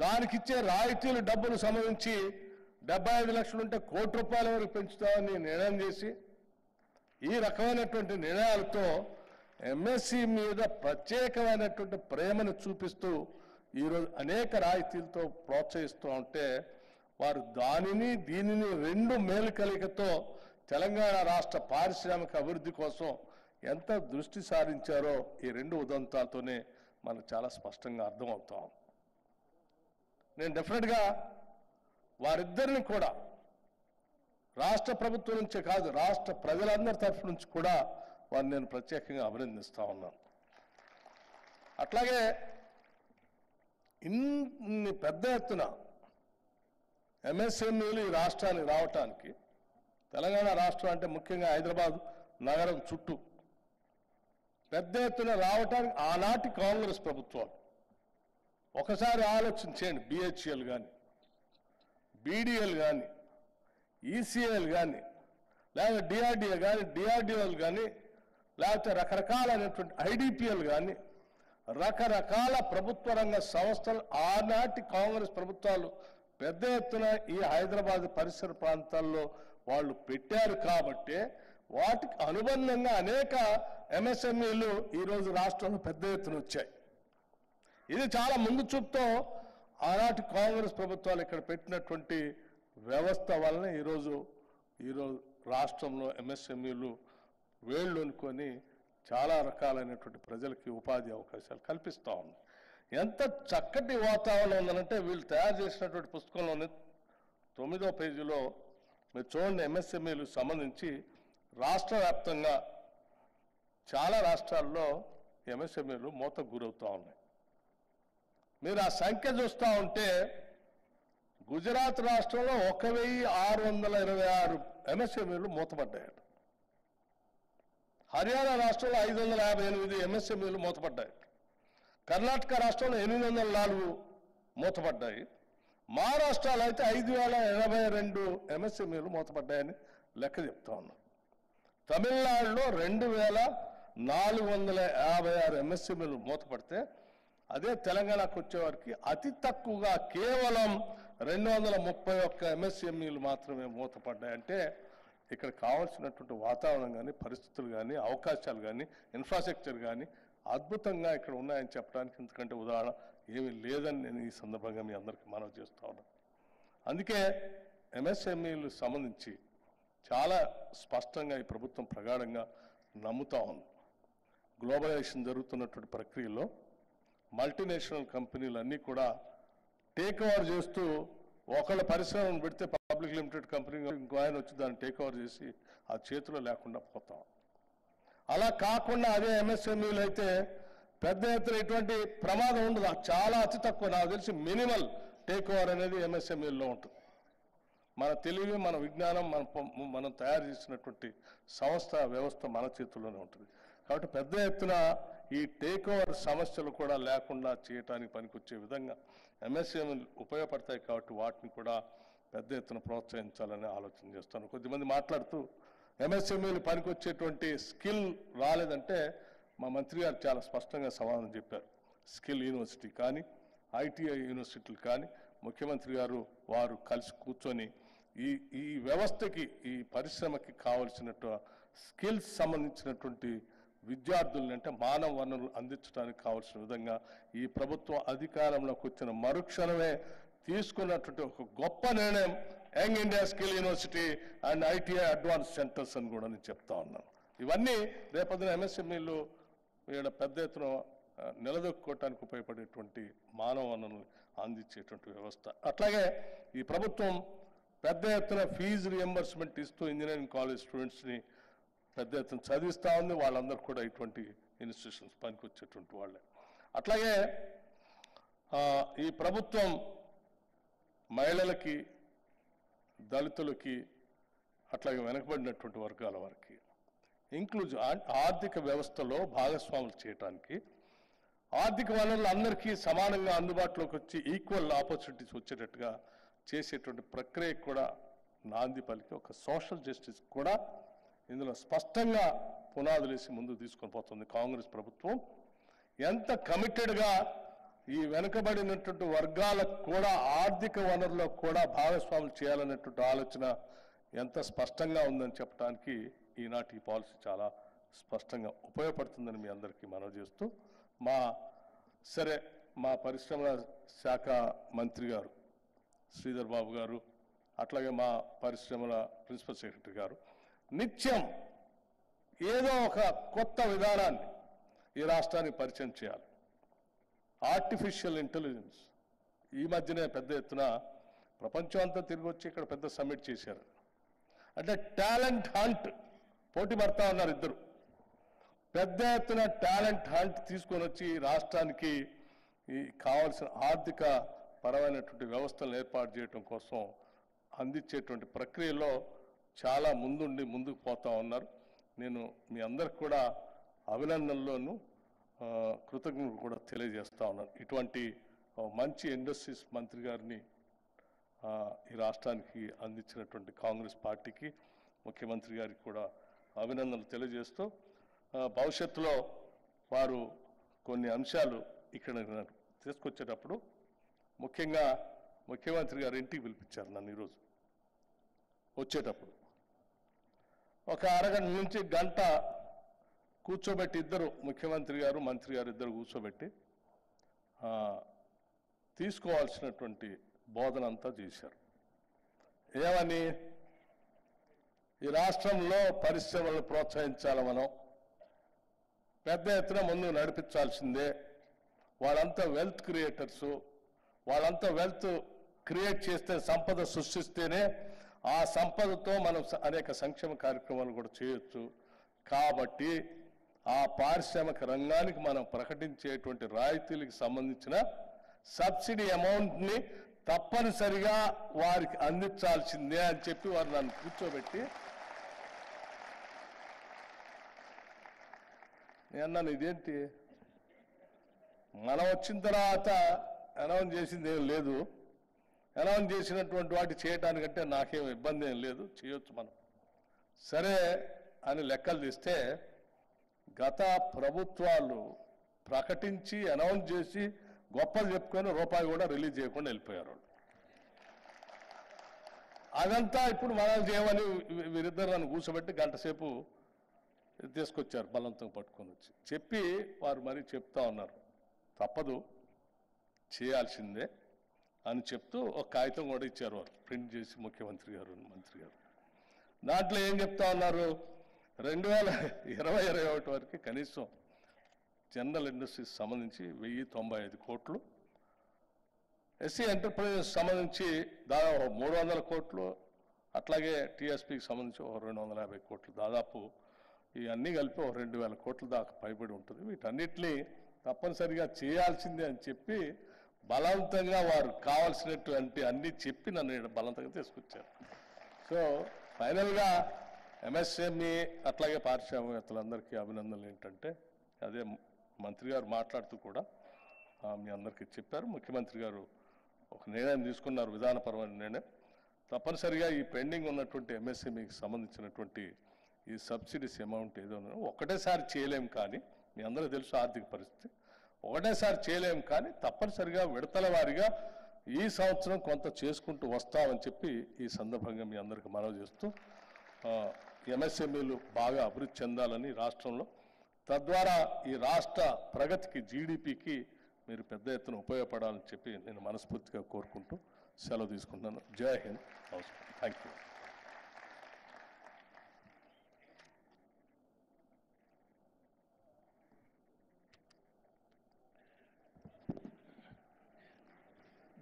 దానికిచ్చే రాయితీలు డబ్బులు సంబంధించి 75 లక్షలు ఉంటే ₹1 కోటి వరకు పెంచుతామని నిర్ణయం చేసి ఈ రకమైనటువంటి నిర్ణయాలతో ఎంఎస్సి మీద ప్రత్యేకమైనటువంటి ప్రేమను చూపిస్తూ ఈరోజు అనేక రాయితీలతో ప్రోత్సహిస్తూ ఉంటే వారు దానిని దీనిని రెండు మేలుకలికతో తెలంగాణ రాష్ట్ర పారిశ్రామిక అభివృద్ధి కోసం ఎంత దృష్టి సారించారో ఈ రెండు ఉదంతాలతోనే మనకు చాలా స్పష్టంగా అర్థమవుతాం. నేను డెఫినెట్గా వారిద్దరిని కూడా రాష్ట్ర ప్రభుత్వం నుంచే కాదు, రాష్ట్ర ప్రజలందరి తరఫు నుంచి కూడా వారిని నేను ప్రత్యేకంగా అభినందిస్తా ఉన్నాను. అట్లాగే ఇన్ని పెద్ద ఎత్తున ఎంఎస్ఎంఈలు ఈ రాష్ట్రానికి రావటానికి, తెలంగాణ రాష్ట్రం అంటే ముఖ్యంగా హైదరాబాద్ నగరం చుట్టూ పెద్ద ఎత్తున రావటానికి ఆనాటి కాంగ్రెస్ ప్రభుత్వాలు ఒకసారి ఆలోచన చేయండి. బిహెచ్ఎల్ కానీ, బీడీఎల్ కానీ, ఈసీఎల్ కానీ, లేకపోతే డిఆర్డిఏ కానీ, డిఆర్డిఓలు కానీ, లేకపోతే రకరకాలైనటువంటి ఐడిపిఎల్ కానీ, రకరకాల ప్రభుత్వ రంగ సంస్థలు ఆనాటి కాంగ్రెస్ ప్రభుత్వాలు పెద్ద ఎత్తున ఈ హైదరాబాద్ పరిసర ప్రాంతాల్లో వాళ్ళు పెట్టారు. కాబట్టే వాటికి అనుబంధంగా అనేక ఎంఎస్ఎంఈలు ఈరోజు రాష్ట్రంలో పెద్ద ఎత్తున వచ్చాయి. ఇది చాలా ముందు చూపుతో ఆనాటి కాంగ్రెస్ ప్రభుత్వాలు ఇక్కడ పెట్టినటువంటి వ్యవస్థ వలన ఈరోజు రాష్ట్రంలో ఎంఎస్ఎంఈలు వేళ్ళు అనుకొని చాలా రకాలైనటువంటి ప్రజలకి ఉపాధి అవకాశాలు కల్పిస్తూ ఉన్నాయి. ఎంత చక్కటి వాతావరణం ఉందనంటే వీళ్ళు తయారు చేసినటువంటి పుస్తకంలోని 9వ పేజీలో మీరు చూడండి, ఎంఎస్ఎంఈలకు సంబంధించి రాష్ట్ర వ్యాప్తంగా చాలా రాష్ట్రాల్లో ఎంఎస్ఎంఈలు మూతకు గురవుతూ ఉన్నాయి. మీరు ఆ సంఖ్య చూస్తూ ఉంటే గుజరాత్ రాష్ట్రంలో 1626 ఎంఎస్ఎంఈలు మూతపడ్డాయి. హర్యానా రాష్ట్రంలో 558 ఎంఎస్ఎంఈలు మూతపడ్డాయి. కర్ణాటక రాష్ట్రంలో 804 మూతపడ్డాయి. మహారాష్ట్రలో అయితే 5082 ఎంఎస్ఎంఈలు మూతపడ్డాయని లెక్క చెప్తా ఉన్నాం. తమిళనాడులో 2456 ఎంఎస్ఎంఈలు మూతపడితే, అదే తెలంగాణకు వచ్చేవారికి అతి తక్కువగా కేవలం 231 ఎంఎస్ఎంఈలు మాత్రమే మూతపడ్డాయంటే ఇక్కడ కావాల్సినటువంటి వాతావరణం కానీ, పరిస్థితులు కానీ, అవకాశాలు కానీ, ఇన్ఫ్రాస్ట్రక్చర్ కానీ అద్భుతంగా ఇక్కడ ఉన్నాయని చెప్పడానికి ఇంతకంటే ఉదాహరణ ఏమీ లేదని నేను ఈ సందర్భంగా మీ అందరికీ మనవి చేస్తా ఉన్నాను. అందుకే ఎంఎస్ఎంఈలు సంబంధించి చాలా స్పష్టంగా ఈ ప్రభుత్వం ప్రగాఢంగా నమ్ముతా ఉంది. గ్లోబలైజేషన్ జరుగుతున్నటువంటి ప్రక్రియలో మల్టీనేషనల్ కంపెనీలు అన్నీ కూడా టేక్ ఓవర్ చేస్తూ, ఒకళ్ళ పరిశ్రమను పెడితే పబ్లిక్ లిమిటెడ్ కంపెనీ ఇంకో ఆయన వచ్చి దాన్ని టేక్ ఓవర్ చేసి ఆ చేతిలో లేకుండా పోతాం. అలా కాకుండా అదే ఎంఎస్ఎంఈలు అయితే పెద్ద ఎత్తున ఇటువంటి ప్రమాదం ఉండదు. చాలా అతి తక్కువ, నాకు తెలిసి మినిమల్ టేక్ ఓవర్ అనేది ఎంఎస్ఎంఈల్లో ఉంటుంది. మన తెలివి, మన విజ్ఞానం, మనం తయారు చేసినటువంటి సంస్థ వ్యవస్థ మన చేతుల్లోనే ఉంటుంది. కాబట్టి పెద్ద ఎత్తున ఈ టేక్ ఓవర్ సమస్యలు కూడా లేకుండా చేయడానికి పనికొచ్చే విధంగా ఎంఎస్ఎంఈలు ఉపయోగపడతాయి. కాబట్టి వాటిని కూడా పెద్ద ఎత్తున ప్రోత్సహించాలని ఆలోచన చేస్తాను. కొద్దిమంది మాట్లాడుతూ ఎంఎస్ఎంఈలు పనికొచ్చేటువంటి స్కిల్ రాలేదంటే మా మంత్రి గారు చాలా స్పష్టంగా సమాధానం చెప్పారు. స్కిల్ యూనివర్సిటీ కానీ, ఐటీఐ యూనివర్సిటీలు కానీ ముఖ్యమంత్రి గారు వారు కలిసి కూర్చొని ఈ వ్యవస్థకి, ఈ పరిశ్రమకి కావలసినట్టు స్కిల్స్ సంబంధించినటువంటి విద్యార్థుల్ని, అంటే మానవ వనరులు అందించడానికి కావాల్సిన విధంగా ఈ ప్రభుత్వం అధికారంలోకి వచ్చిన మరుక్షణమే తీసుకున్నటువంటి ఒక గొప్ప నిర్ణయం young India skill university and ITI advance centres అని కూడా నేను చెప్తా ఉన్నాను. ఇవన్నీ రేపొద్దున ఎంఎస్ఎంఈలు ఇక్కడ పెద్ద ఎత్తున నిలదొక్కుకోవటానికి ఉపయోగపడేటువంటి మానవ వనరులు అందించేటువంటి వ్యవస్థ. అట్లాగే ఈ ప్రభుత్వం పెద్ద ఎత్తున ఫీజు రియంబర్స్మెంట్ ఇస్తూ ఇంజనీరింగ్ కాలేజ్ స్టూడెంట్స్ని పెద్ద ఎత్తున చదివిస్తూ ఉంది. వాళ్ళందరూ కూడా ఇటువంటి ఇన్స్టిట్యూషన్స్ పనికొచ్చేటువంటి వాళ్ళే. అట్లాగే ఈ ప్రభుత్వం మహిళలకి, దళితులకి, అట్లాగే వెనకబడినటువంటి వర్గాల వారికి ఇంక్లూజివ్ ఆర్థిక వ్యవస్థలో భాగస్వాములు చేయడానికి, ఆర్థిక వనరులు అందరికీ సమానంగా అందుబాటులోకి వచ్చి ఈక్వల్ ఆపర్చునిటీస్ వచ్చేటట్టుగా చేసేటువంటి ప్రక్రియ కూడా నాంది పలికి ఒక సోషల్ జస్టిస్ కూడా ఇందులో స్పష్టంగా పునాదులు వేసి ముందుకు తీసుకొని పోతుంది కాంగ్రెస్ ప్రభుత్వం. ఎంత కమిటెడ్గా ఈ వెనుకబడినటువంటి వర్గాలకు కూడా ఆర్థిక వనరులకు కూడా భాగస్వాములు చేయాలనేటువంటి ఆలోచన ఎంత స్పష్టంగా ఉందని చెప్పడానికి ఈనాటి ఈ పాలసీ చాలా స్పష్టంగా ఉపయోగపడుతుందని మీ అందరికీ మనవి చేస్తూ, మా పరిశ్రమల శాఖ మంత్రి గారు శ్రీధర్ బాబు గారు, అట్లాగే మా పరిశ్రమల ప్రిన్సిపల్ సెక్రటరీ గారు నిత్యం ఏదో ఒక కొత్త విధానాన్ని ఈ రాష్ట్రానికి పరిచయం చేయాలి. ఆర్టిఫిషియల్ ఇంటెలిజెన్స్ ఈ మధ్యనే పెద్ద ఎత్తున ప్రపంచం అంతా తిరిగి వచ్చి ఇక్కడ పెద్ద సమ్మిట్ చేశారు. అంటే టాలెంట్ హంట్ పోటీ పడతా ఉన్నారు ఇద్దరు. పెద్ద ఎత్తున టాలెంట్ హంట్ తీసుకొని వచ్చి రాష్ట్రానికి ఈ కావాల్సిన ఆర్థిక పరమైనటువంటి వ్యవస్థలను ఏర్పాటు చేయడం కోసం అందించేటువంటి ప్రక్రియలో చాలా ముందుండి ముందుకు పోతా ఉన్నారు. నేను మీ అందరికి కూడా అభినందనలోను కృతజ్ఞతలు కూడా తెలియజేస్తా ఉన్నాను. ఇటువంటి మంచి ఇండస్ట్రీస్ మంత్రి గారిని ఈ రాష్ట్రానికి అందించినటువంటి కాంగ్రెస్ పార్టీకి, ముఖ్యమంత్రి గారికి కూడా అభినందనలు తెలియజేస్తూ భవిష్యత్తులో వారు కొన్ని అంశాలు ఇక్కడ తీసుకొచ్చేటప్పుడు ముఖ్యంగా ముఖ్యమంత్రి గారు ఇంటికి పిలిపించారు నన్ను ఈరోజు వచ్చేటప్పుడు. ఒక అరగంట నుంచి గంట కూర్చోబెట్టి ఇద్దరు, ముఖ్యమంత్రి గారు మంత్రి గారు ఇద్దరు కూర్చోబెట్టి తీసుకోవాల్సినటువంటి బోధన అంతా చేశారు. ఏమని, ఈ రాష్ట్రంలో పరిశ్రమలను ప్రోత్సహించాలి, మనం పెద్ద ఎత్తున ముందు నడిపించాల్సిందే. వాళ్ళంతా వెల్త్ క్రియేటర్సు, వాళ్ళంతా వెల్త్ క్రియేట్ చేస్తే, సంపద సృష్టిస్తేనే ఆ సంపదతో మనం అనేక సంక్షేమ కార్యక్రమాలు కూడా చేయొచ్చు. కాబట్టి ఆ పారిశ్రామిక రంగానికి మనం ప్రకటించేటువంటి రాయితీలకు సంబంధించిన సబ్సిడీ అమౌంట్ని తప్పనిసరిగా వారికి అందించాల్సిందే అని చెప్పి వారు నన్ను కూర్చోబెట్టి, నేను అన్నాను, ఇదేంటి మనం వచ్చిన తర్వాత అనౌన్స్ చేసింది ఏం లేదు, అనౌన్స్ చేసినటువంటి వాటి చేయడానికంటే నాకేం ఇబ్బంది ఏం లేదు, చేయొచ్చు మనం. సరే అని లెక్కలు తీస్తే గత ప్రభుత్వాలు ప్రకటించి అనౌన్స్ చేసి గొప్పలు చెప్పుకొని రూపాయి కూడా రిలీజ్ చేయకుండా వెళ్ళిపోయారు. అదంతా ఇప్పుడు మనం చేయమని వీరిద్దరు నన్ను కూర్చోబెట్టి గంట సేపు తీసుకొచ్చారు, బలవంతం పట్టుకొని వచ్చి చెప్పి వారు మరీ చెప్తా ఉన్నారు, తప్పదు చేయాల్సిందే అని చెప్తూ ఒక కాగితం కూడా ఇచ్చారు వారు, ప్రింట్ చేసి ముఖ్యమంత్రి గారు మంత్రి గారు. దాంట్లో ఏం చెప్తా ఉన్నారు, 2020-21 వరకు కనీసం జనరల్ ఇండస్ట్రీస్ సంబంధించి 1095 కోట్లు, ఎస్సీ ఎంటర్ప్రైజెస్ సంబంధించి దాదాపు 300 కోట్లు, అట్లాగే టీఎస్పీకి సంబంధించి 250 కోట్లు, దాదాపు ఇవన్నీ కలిపి 2000 కోట్ల దాకా పైబడి ఉంటుంది. వీటన్నిటినీ తప్పనిసరిగా చేయాల్సిందే అని చెప్పి బలవంతంగా వారు కావాల్సినటువంటి అన్నీ చెప్పి నన్ను బలవంతంగా తీసుకొచ్చారు. సో ఫైనల్గా ఎంఎస్ఎంఈ అట్లాగే పారిశ్రామికవేత్తలందరికీ అభినందనలు. ఏంటంటే అదే మంత్రి గారు మాట్లాడుతూ కూడా మీ అందరికీ చెప్పారు, ముఖ్యమంత్రి గారు ఒక నిర్ణయం తీసుకున్నారు, విధానపరమైన నిర్ణయం. తప్పనిసరిగా ఈ పెండింగ్ ఉన్నటువంటి ఎంఎస్ఎంఈకి సంబంధించినటువంటి ఈ సబ్సిడీస్ అమౌంట్ ఏదో ఒకటేసారి చేయలేము, కానీ మీ అందరికీ తెలుసు ఆర్థిక పరిస్థితి, ఒకటేసారి చేయలేము, కానీ తప్పనిసరిగా విడతల వారీగా ఈ సంవత్సరం కొంత చేసుకుంటూ వస్తామని చెప్పి ఈ సందర్భంగా మీ అందరికీ మనవి చేస్తూ ఎంఎస్ఎంఈలు బాగా అభివృద్ధి చెందాలని రాష్ట్రంలో, తద్వారా ఈ రాష్ట్ర ప్రగతికి, జీడిపికి మీరు పెద్ద ఎత్తున ఉపయోగపడాలని చెప్పి నేను మనస్ఫూర్తిగా కోరుకుంటూ సెలవు తీసుకుంటున్నాను. జై హింద్, నమస్కారం, థ్యాంక్ యూ.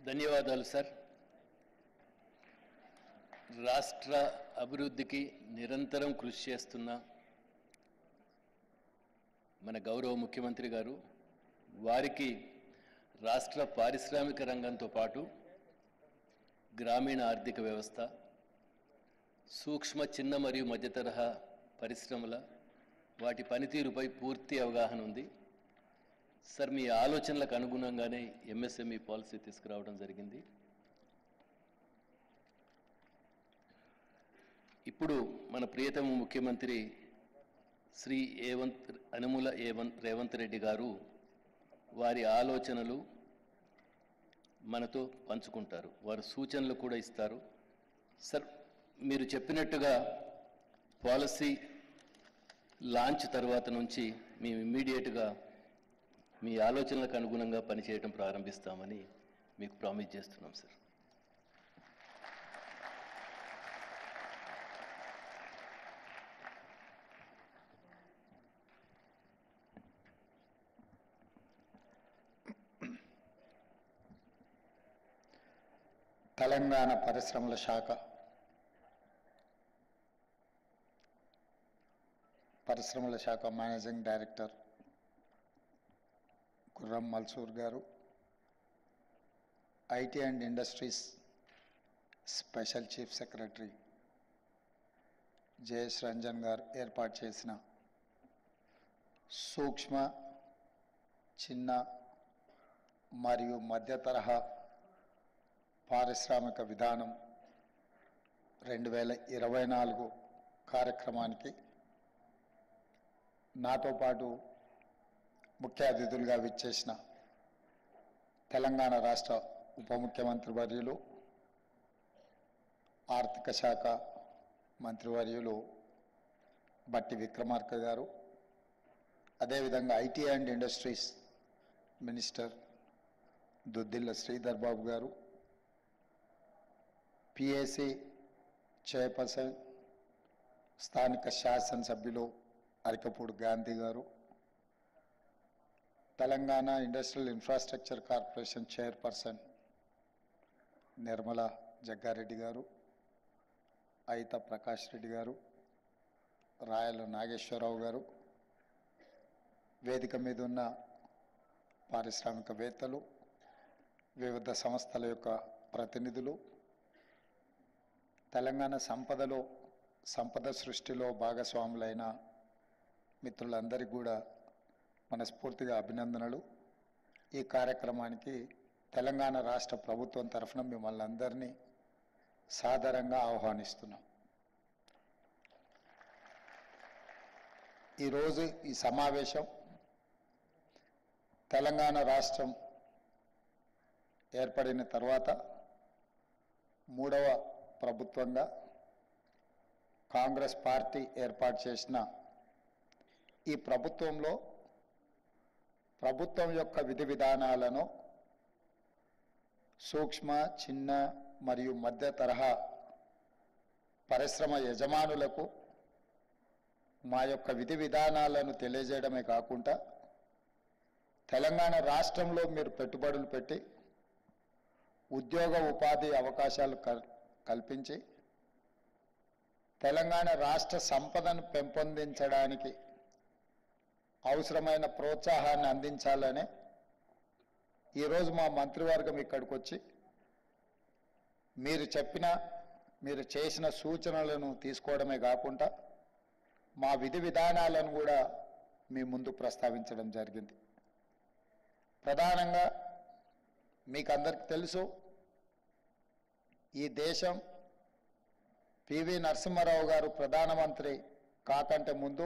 ధన్యవాదాలు సార్. రాష్ట్ర అభివృద్ధికి నిరంతరం కృషి చేస్తున్న మన గౌరవ ముఖ్యమంత్రి గారు, వారికి రాష్ట్ర పారిశ్రామిక రంగంతో పాటు గ్రామీణ ఆర్థిక వ్యవస్థ, సూక్ష్మ, చిన్న మరియు మధ్య తరహా పరిశ్రమల వాటి పనితీరుపై పూర్తి అవగాహన ఉంది. సార్, మీ ఆలోచనలకు అనుగుణంగానే ఎంఎస్ఎంఈ పాలసీ తీసుకురావడం జరిగింది. ఇప్పుడు మన ప్రియతమ ముఖ్యమంత్రి శ్రీ యనుమల రేవంత్ రెడ్డి గారు వారి ఆలోచనలు మనతో పంచుకుంటారు, వారు సూచనలు కూడా ఇస్తారు. సార్, మీరు చెప్పినట్టుగా పాలసీ లాంచ్ తర్వాత నుంచి మేము ఇమ్మీడియట్గా మీ ఆలోచనలకు అనుగుణంగా పనిచేయడం ప్రారంభిస్తామని మీకు ప్రామిస్ చేస్తున్నాం సార్. తెలంగాణ పరిశ్రమల శాఖ మేనేజింగ్ డైరెక్టర్ గుర్రం మల్సూర్ గారు, IT and industries special chief secretary Jayesh Ranjan గారు ఏర్పాటు చేసిన సూక్ష్మ, చిన్న మరియు మధ్య తరహా పారిశ్రామిక విధానం 2024 కార్యక్రమానికి నాతో పాటు ముఖ్య అతిథులుగా విచ్చేసిన తెలంగాణ రాష్ట్ర ఉప ముఖ్యమంత్రి వర్యులు, ఆర్థిక శాఖ మంత్రివర్యులు బట్టి విక్రమార్క గారు, అదేవిధంగా IT and industries minister Duddilla Sridhar Babu గారు, పిఏసి చైర్పర్సన్ స్థానిక శాసనసభ్యులు అరికపూడి గాంధీ గారు, Telangana industrial infrastructure corporation chairperson Nirmala Jaggareddy గారు, అయిత ప్రకాష్ రెడ్డి గారు, రాయల నాగేశ్వరరావు గారు, వేదిక మీద ఉన్న పారిశ్రామికవేత్తలు, వివిధ సంస్థల యొక్క ప్రతినిధులు, తెలంగాణ సంపద సృష్టిలో భాగస్వాములైన మిత్రులందరికీ కూడా మనస్ఫూర్తిగా అభినందనలు. ఈ కార్యక్రమానికి తెలంగాణ రాష్ట్ర ప్రభుత్వం తరఫున మిమ్మల్ని అందరినీ సాదరంగా ఆహ్వానిస్తున్నాం. ఈరోజు ఈ సమావేశం తెలంగాణ రాష్ట్రం ఏర్పడిన తర్వాత 3వ ప్రభుత్వంగా కాంగ్రెస్ పార్టీ ఏర్పాటు చేసిన ఈ ప్రభుత్వంలో ప్రభుత్వం యొక్క విధి విధానాలను సూక్ష్మ, చిన్న మరియు మధ్య తరహా పరిశ్రమ యజమానులకు మా యొక్క విధి విధానాలను తెలియజేయడమే కాకుండా తెలంగాణ రాష్ట్రంలో మీరు పెట్టుబడులు పెట్టి ఉద్యోగ ఉపాధి అవకాశాలు కల్పించి తెలంగాణ రాష్ట్ర సంపదను పెంపొందించడానికి అవసరమైన ప్రోత్సాహాన్ని అందించాలనే ఈరోజు మా మంత్రివర్గం ఇక్కడికి వచ్చి మీరు చేసిన సూచనలను తీసుకోవడమే కాకుండా మా విధి విధానాలను కూడా మీ ముందు ప్రస్తావించడం జరిగింది. ప్రధానంగా మీకు అందరికీ తెలుసు, ఈ దేశం పివి నరసింహారావు గారు ప్రధానమంత్రి కాకంటే ముందు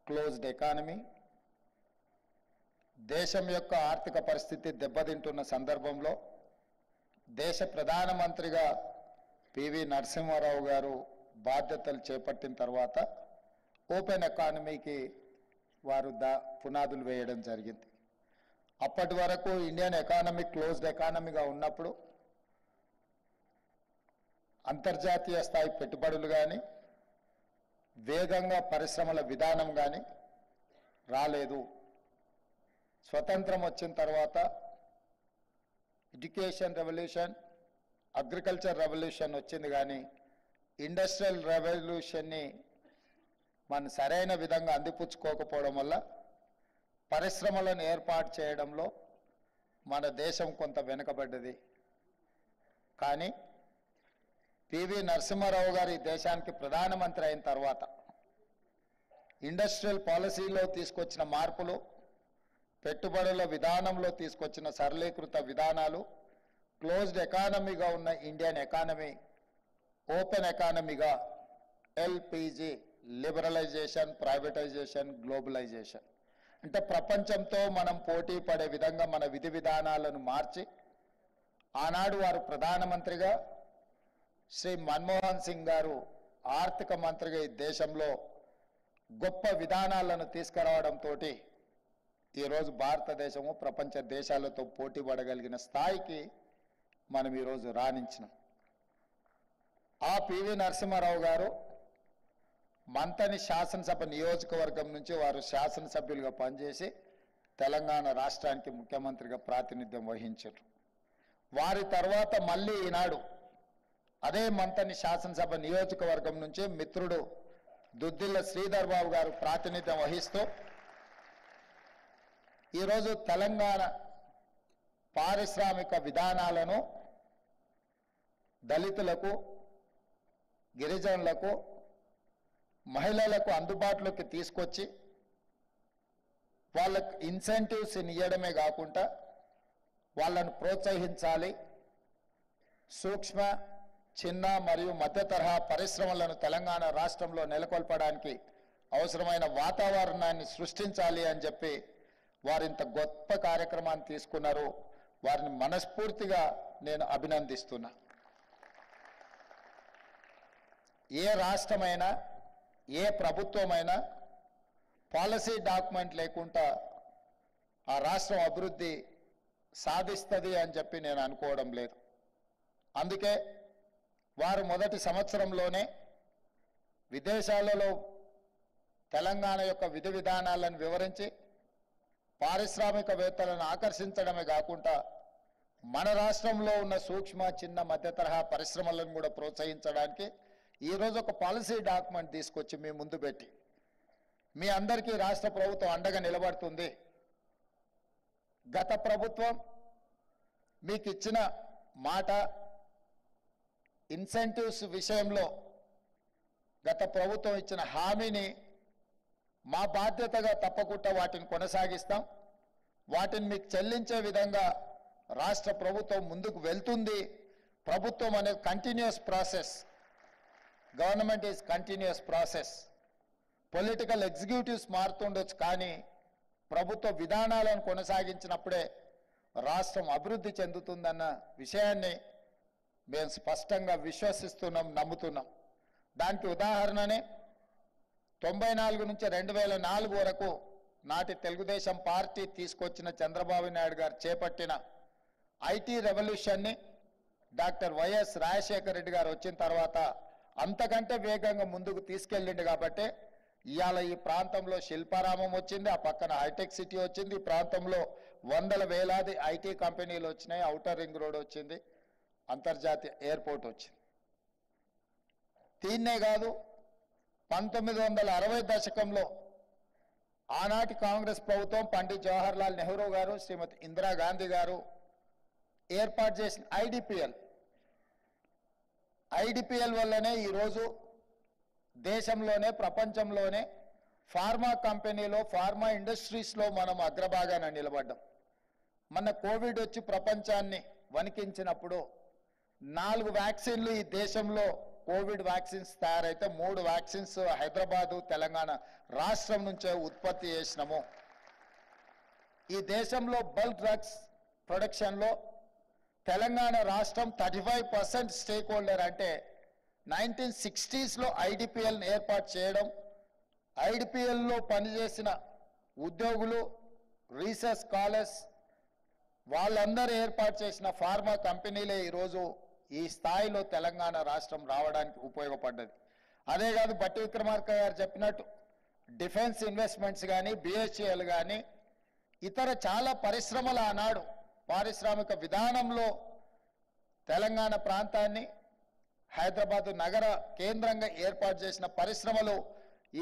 క్లోజ్డ్ ఎకానమీ, దేశం యొక్క ఆర్థిక పరిస్థితి దెబ్బతింటున్న సందర్భంలో దేశ ప్రధానమంత్రిగా పివి నరసింహారావు గారు బాధ్యతలు చేపట్టిన తర్వాత ఓపెన్ ఎకానమీకి వారు పునాదులు వేయడం జరిగింది. అప్పటి వరకు ఇండియన్ ఎకానమీ క్లోజ్డ్ ఎకానమీగా ఉన్నప్పుడు అంతర్జాతీయ స్థాయి పెట్టుబడులు కానీ వేగంగా పరిశ్రమల విధానం కానీ రాలేదు. స్వతంత్రం వచ్చిన తర్వాత ఎడ్యుకేషన్ రెవల్యూషన్, అగ్రికల్చర్ రెవల్యూషన్ వచ్చింది, కానీ ఇండస్ట్రియల్ రెవల్యూషన్ని మనం సరైన విధంగా అందిపుచ్చుకోకపోవడం వల్ల పరిశ్రమలను ఏర్పాటు చేయడంలో మన దేశం కొంత వెనుకబడ్డది. కానీ పివి నరసింహారావు గారు ఈ దేశానికి ప్రధానమంత్రి అయిన తర్వాత ఇండస్ట్రియల్ పాలసీలో తీసుకొచ్చిన మార్పులు, పెట్టుబడుల విధానంలో తీసుకొచ్చిన సరళీకృత విధానాలు, క్లోజ్డ్ ఎకానమీగా ఉన్న ఇండియన్ ఎకానమీ ఓపెన్ ఎకానమీగా ఎల్పిజి, లిబరలైజేషన్, ప్రైవేటైజేషన్, గ్లోబలైజేషన్, అంటే ప్రపంచంతో మనం పోటీ పడే విధంగా మన విధి విధానాలను మార్చి ఆనాడు వారు ప్రధానమంత్రిగా, శ్రీ మన్మోహన్ సింగ్ గారు ఆర్థిక మంత్రిగా ఈ దేశంలో గొప్ప విధానాలను తీసుకురావడంతో ఈరోజు భారతదేశము ప్రపంచ దేశాలతో పోటీ పడగలిగిన స్థాయికి మనం ఈరోజు రాణించినాం. ఆ పివి నరసింహారావు గారు మంతని శాసనసభ నియోజకవర్గం నుంచి వారు శాసనసభ్యులుగా పనిచేసి తెలంగాణ రాష్ట్రానికి ముఖ్యమంత్రిగా ప్రాతినిధ్యం వహించారు. వారి తర్వాత మళ్ళీ ఈనాడు అదే మంతని శాసనసభ నియోజకవర్గం నుంచి మిత్రుడు దుద్దిల్ల శ్రీధర్ బాబు గారు ప్రాతినిధ్యం వహిస్తూ ఈరోజు తెలంగాణ పారిశ్రామిక విధానాలను దళితులకు, గిరిజనులకు, మహిళలకు అందుబాటులోకి తీసుకొచ్చి వాళ్ళకు ఇన్సెంటివ్స్ ఇవ్వడమే కాకుండా వాళ్ళను ప్రోత్సహించాలి, సూక్ష్మ, చిన్న మరియు మధ్య తరహా పరిశ్రమలను తెలంగాణ రాష్ట్రంలో నెలకొల్పడానికి అవసరమైన వాతావరణాన్ని సృష్టించాలి అని చెప్పి వారింత గొప్ప కార్యక్రమాన్ని తీసుకున్నారు. వారిని మనస్ఫూర్తిగా నేను అభినందిస్తున్నా. ఏ రాష్ట్రమైనా, ఏ ప్రభుత్వమైనా పాలసీ డాక్యుమెంట్ లేకుండా ఆ రాష్ట్రం అభివృద్ధి సాధిస్తుంది అని చెప్పి నేను అనుకోవడం లేదు. అందుకే వారు మొదటి సంవత్సరంలోనే విదేశాలలో తెలంగాణ యొక్క విధి విధానాలను వివరించి పారిశ్రామికవేత్తలను ఆకర్షించడమే కాకుండా మన రాష్ట్రంలో ఉన్న సూక్ష్మ, చిన్న, మధ్య తరహా పరిశ్రమలను కూడా ప్రోత్సహించడానికి ఈరోజు ఒక పాలసీ డాక్యుమెంట్ తీసుకొచ్చి మీ ముందు పెట్టి మీ అందరికీ రాష్ట్ర ప్రభుత్వం అండగా నిలబడుతుంది. గత ప్రభుత్వం మీకు ఇచ్చిన మాట ఇన్సెంటివ్స్ విషయంలో గత ప్రభుత్వం ఇచ్చిన హామీని మా బాధ్యతగా తప్పకుండా వాటిని కొనసాగిస్తాం. వాటిని మీకు చెల్లించే విధంగా రాష్ట్ర ప్రభుత్వం ముందుకు వెళ్తుంది. ప్రభుత్వం అనేది continuous process. Government is continuous process. Political executives మారుతుండొచ్చు, కానీ ప్రభుత్వ విధానాలను కొనసాగించినప్పుడే రాష్ట్రం అభివృద్ధి చెందుతుందన్న విషయాన్ని మేము స్పష్టంగా విశ్వసిస్తున్నాం, నమ్ముతున్నాం. దానికి ఉదాహరణనే 94 నుంచి 2004 వరకు నాటి తెలుగుదేశం పార్టీ తీసుకొచ్చిన చంద్రబాబు నాయుడు గారు చేపట్టిన ఐటీ రెవల్యూషన్ని డాక్టర్ వైఎస్ రాజశేఖర రెడ్డి గారు వచ్చిన తర్వాత అంతకంటే వేగంగా ముందుకు తీసుకెళ్ళిండు. కాబట్టి ఇవాళ ఈ ప్రాంతంలో శిల్పారామం వచ్చింది, ఆ పక్కన హైటెక్ సిటీ వచ్చింది, ఈ ప్రాంతంలో వందల వేలాది ఐటీ కంపెనీలు వచ్చినాయి, ఔటర్ రింగ్ రోడ్ వచ్చింది, అంతర్జాతీయ ఎయిర్పోర్ట్ వచ్చింది. దీన్నే కాదు 1960 దశకంలో ఆనాటి కాంగ్రెస్ ప్రభుత్వం పండిత్ జవహర్లాల్ నెహ్రూ గారు, శ్రీమతి ఇందిరాగాంధీ గారు ఏర్పాటు చేసిన ఐడిపిఎల్ వల్లనే ఈరోజు దేశంలోనే, ప్రపంచంలోనే ఫార్మా కంపెనీలో, ఫార్మా ఇండస్ట్రీస్లో మనం అగ్రభాగాన నిలబడ్డాం. మన కోవిడ్ వచ్చి ప్రపంచాన్ని వణికించినప్పుడు 4 వ్యాక్సిన్లు ఈ దేశంలో కోవిడ్ వ్యాక్సిన్స్ తయారైతే 3 వ్యాక్సిన్స్ హైదరాబాదు, తెలంగాణ రాష్ట్రం నుంచే ఉత్పత్తి చేసినాము. ఈ దేశంలో బల్క్ డ్రగ్స్ ప్రొడక్షన్లో తెలంగాణ రాష్ట్రం 35% స్టేక్ హోల్డర్. అంటే 1960s ఐడిపిఎల్ని ఏర్పాటు చేయడం, ఐడిపిఎల్లో పనిచేసిన ఉద్యోగులు, రీసెర్చ్ స్కాలర్స్ వాళ్ళందరూ ఏర్పాటు చేసిన ఫార్మా కంపెనీలే ఈరోజు ఈ స్థాయిలో తెలంగాణ రాష్ట్రం రావడానికి ఉపయోగపడ్డది. అదే కాదు, బట్టి విక్రమార్క గారు చెప్పినట్టు డిఫెన్స్ ఇన్వెస్ట్మెంట్స్ కానీ, బిహెచ్ఎల్ కానీ, ఇతర చాలా పరిశ్రమలు ఆనాడు పారిశ్రామిక విధానంలో తెలంగాణ ప్రాంతాన్ని, హైదరాబాదు నగర కేంద్రంగా ఏర్పాటు చేసిన పరిశ్రమలు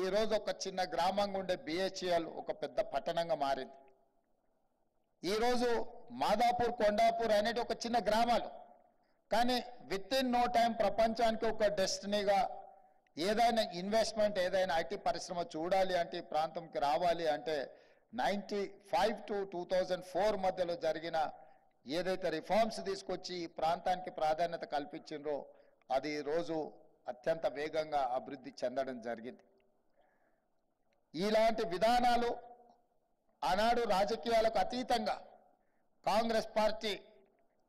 ఈరోజు ఒక చిన్న గ్రామంగా ఉండే బిహెచ్ఎల్ ఒక పెద్ద పట్టణంగా మారింది. ఈరోజు మాదాపూర్, కొండాపూర్ అనేది ఒక చిన్న గ్రామాలు, కానీ విత్ ఇన్ నో టైం ప్రపంచానికి ఒక డెస్టినీగా ఏదైనా ఇన్వెస్ట్మెంట్, ఏదైనా ఐటీ పరిశ్రమ చూడాలి అంటే, ఈ ప్రాంతంకి రావాలి అంటే 95 to 2004 మధ్యలో జరిగిన ఏదైతే రిఫార్మ్స్ తీసుకొచ్చి ఈ ప్రాంతానికి ప్రాధాన్యత కల్పించిండ్రో అది ఈరోజు అత్యంత వేగంగా అభివృద్ధి చెందడం జరిగింది. ఇలాంటి విధానాలు ఆనాడు రాజకీయాలకు అతీతంగా కాంగ్రెస్ పార్టీ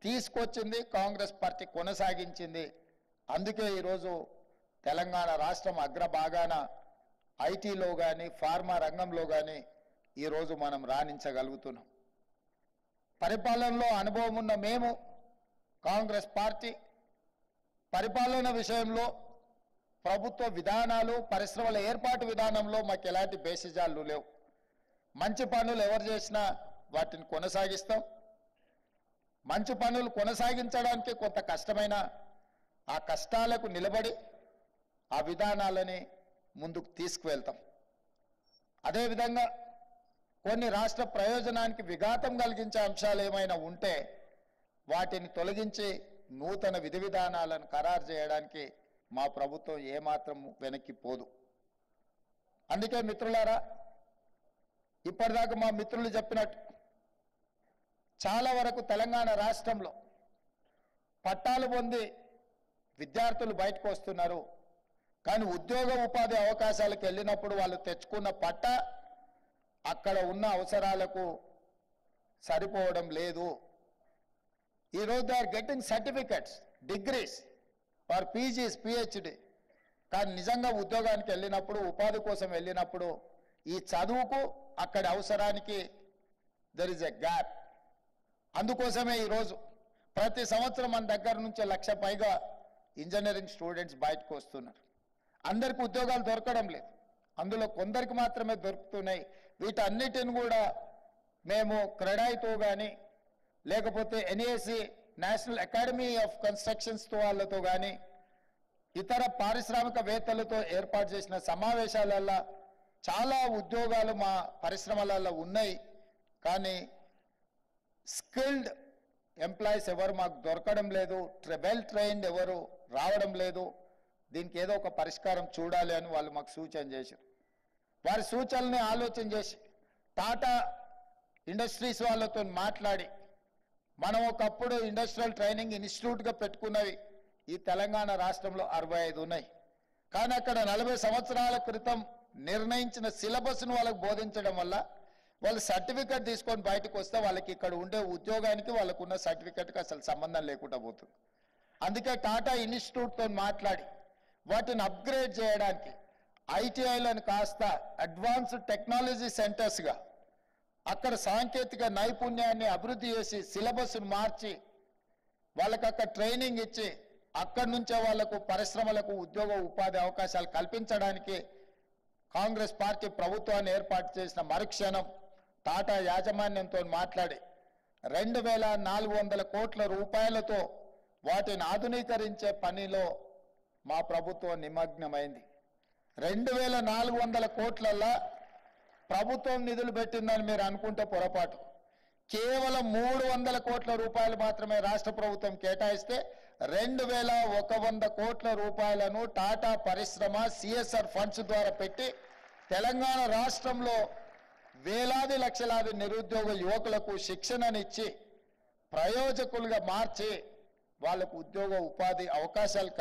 తీసుకొచ్చింది, కాంగ్రెస్ పార్టీ కొనసాగించింది. అందుకే ఈరోజు తెలంగాణ రాష్ట్రం అగ్రభాగాన ఐటీలో కానీ, ఫార్మా రంగంలో కానీ ఈరోజు మనం రాణించగలుగుతున్నాం. పరిపాలనలో అనుభవం ఉన్న మేము, కాంగ్రెస్ పార్టీ పరిపాలన విషయంలో ప్రభుత్వ విధానాలు, పరిశ్రమల ఏర్పాటు విధానంలో మాకు ఎలాంటి బేసిజాలు లేవు. మంచి పనులు ఎవరు చేసినా వాటిని కొనసాగిస్తాం. మంచి పనులు కొనసాగించడానికి కొంత కష్టమైన ఆ కష్టాలకు నిలబడి ఆ విధానాలని ముందుకు తీసుకువెళ్తాం. అదేవిధంగా కొన్ని రాష్ట్ర ప్రయోజనానికి విఘాతం కలిగించే అంశాలు ఏమైనా ఉంటే వాటిని తొలగించి నూతన విధి విధానాలను ఖరారు చేయడానికి మా ప్రభుత్వం ఏమాత్రం వెనక్కి పోదు. అందుకే మిత్రులారా, ఇప్పటిదాకా మా మిత్రులు చెప్పినట్టు చాలా వరకు తెలంగాణ రాష్ట్రంలో పట్టాలు పొంది విద్యార్థులు బయటకు వస్తున్నారు. కానీ ఉద్యోగ ఉపాధి అవకాశాలకు వెళ్ళినప్పుడు వాళ్ళు తెచ్చుకున్న పట్టా అక్కడ ఉన్న అవసరాలకు సరిపోవడం లేదు. ఈరోజు they are getting certificates, degrees for PGs, PhD. కానీ నిజంగా ఉద్యోగానికి వెళ్ళినప్పుడు, ఉపాధి కోసం వెళ్ళినప్పుడు ఈ చదువుకు అక్కడి అవసరానికి దెర్ ఇస్ ఎ గ్యాప్. అందుకోసమే ఈరోజు ప్రతి సంవత్సరం మన దగ్గర నుంచి 1,00,000 పైగా ఇంజనీరింగ్ స్టూడెంట్స్ బయటకు వస్తున్నారు. అందరికీ ఉద్యోగాలు దొరకడం లేదు, అందులో కొందరికి మాత్రమే దొరుకుతున్నాయి. వీటన్నిటిని కూడా మేము క్రెడాయితో కానీ లేకపోతే NAC national academy of constructions వాళ్ళతో కానీ ఇతర పారిశ్రామికవేత్తలతో ఏర్పాటు చేసిన సమావేశాలలో చాలా ఉద్యోగాలు మా పరిశ్రమలలో ఉన్నాయి. కానీ స్కిల్డ్ ఎంప్లాయీస్ ఎవరు మాకు దొరకడం లేదు, వెల్ ట్రైన్డ్ ఎవరు రావడం లేదు. దీనికి ఏదో ఒక పరిష్కారం చూడాలి అని వాళ్ళు మాకు సూచన చేశారు. వారి సూచనల్ని ఆలోచన చేసి టాటా ఇండస్ట్రీస్ వాళ్ళతో మాట్లాడి మనం ఒకప్పుడు ఇండస్ట్రియల్ ట్రైనింగ్ ఇన్స్టిట్యూట్గా పెట్టుకున్నవి ఈ తెలంగాణ రాష్ట్రంలో 65 ఉన్నాయి. కానీ అక్కడ 40 సంవత్సరాల క్రితం నిర్ణయించిన సిలబస్ను వాళ్ళకు బోధించడం వల్ల వాళ్ళు సర్టిఫికెట్ తీసుకొని బయటకు వస్తే వాళ్ళకి ఇక్కడ ఉండే ఉద్యోగానికి వాళ్ళకు ఉన్న సర్టిఫికెట్కి అసలు సంబంధం లేకుండా పోతుంది. అందుకే టాటా ఇన్స్టిట్యూట్తో మాట్లాడి వాటిని అప్గ్రేడ్ చేయడానికి ఐటీఐలను కాస్త అడ్వాన్స్డ్ టెక్నాలజీ సెంటర్స్గా అక్కడ సాంకేతిక నైపుణ్యాన్ని అభివృద్ధి చేసి సిలబస్ను మార్చి వాళ్ళకి అక్కడ ట్రైనింగ్ ఇచ్చి అక్కడి నుంచే వాళ్లకు పరిశ్రమలకు ఉద్యోగ ఉపాధి అవకాశాలు కల్పించడానికి కాంగ్రెస్ పార్టీ ప్రభుత్వాన్ని ఏర్పాటు చేసిన మరుక్షణం టాటా యాజమాన్యంతో మాట్లాడి 2,400 కోట్ల రూపాయలతో వాటిని ఆధునీకరించే పనిలో మా ప్రభుత్వం నిమగ్నమైంది. 2,400 కోట్లల్లో ప్రభుత్వం నిధులు పెట్టిందని మీరు అనుకుంటే పొరపాటు. కేవలం 300 కోట్ల రూపాయలు మాత్రమే రాష్ట్ర ప్రభుత్వం కేటాయిస్తే 2,100 కోట్ల రూపాయలను టాటా పరిశ్రమ సిఎస్ఆర్ ఫండ్స్ ద్వారా పెట్టి తెలంగాణ రాష్ట్రంలో వేలాది లక్షలాది నిరుద్యోగ యువకులకు శిక్షణనిచ్చి ప్రయోజకులుగా మార్చి వాళ్లకు ఉద్యోగ ఉపాధి అవకాశాలు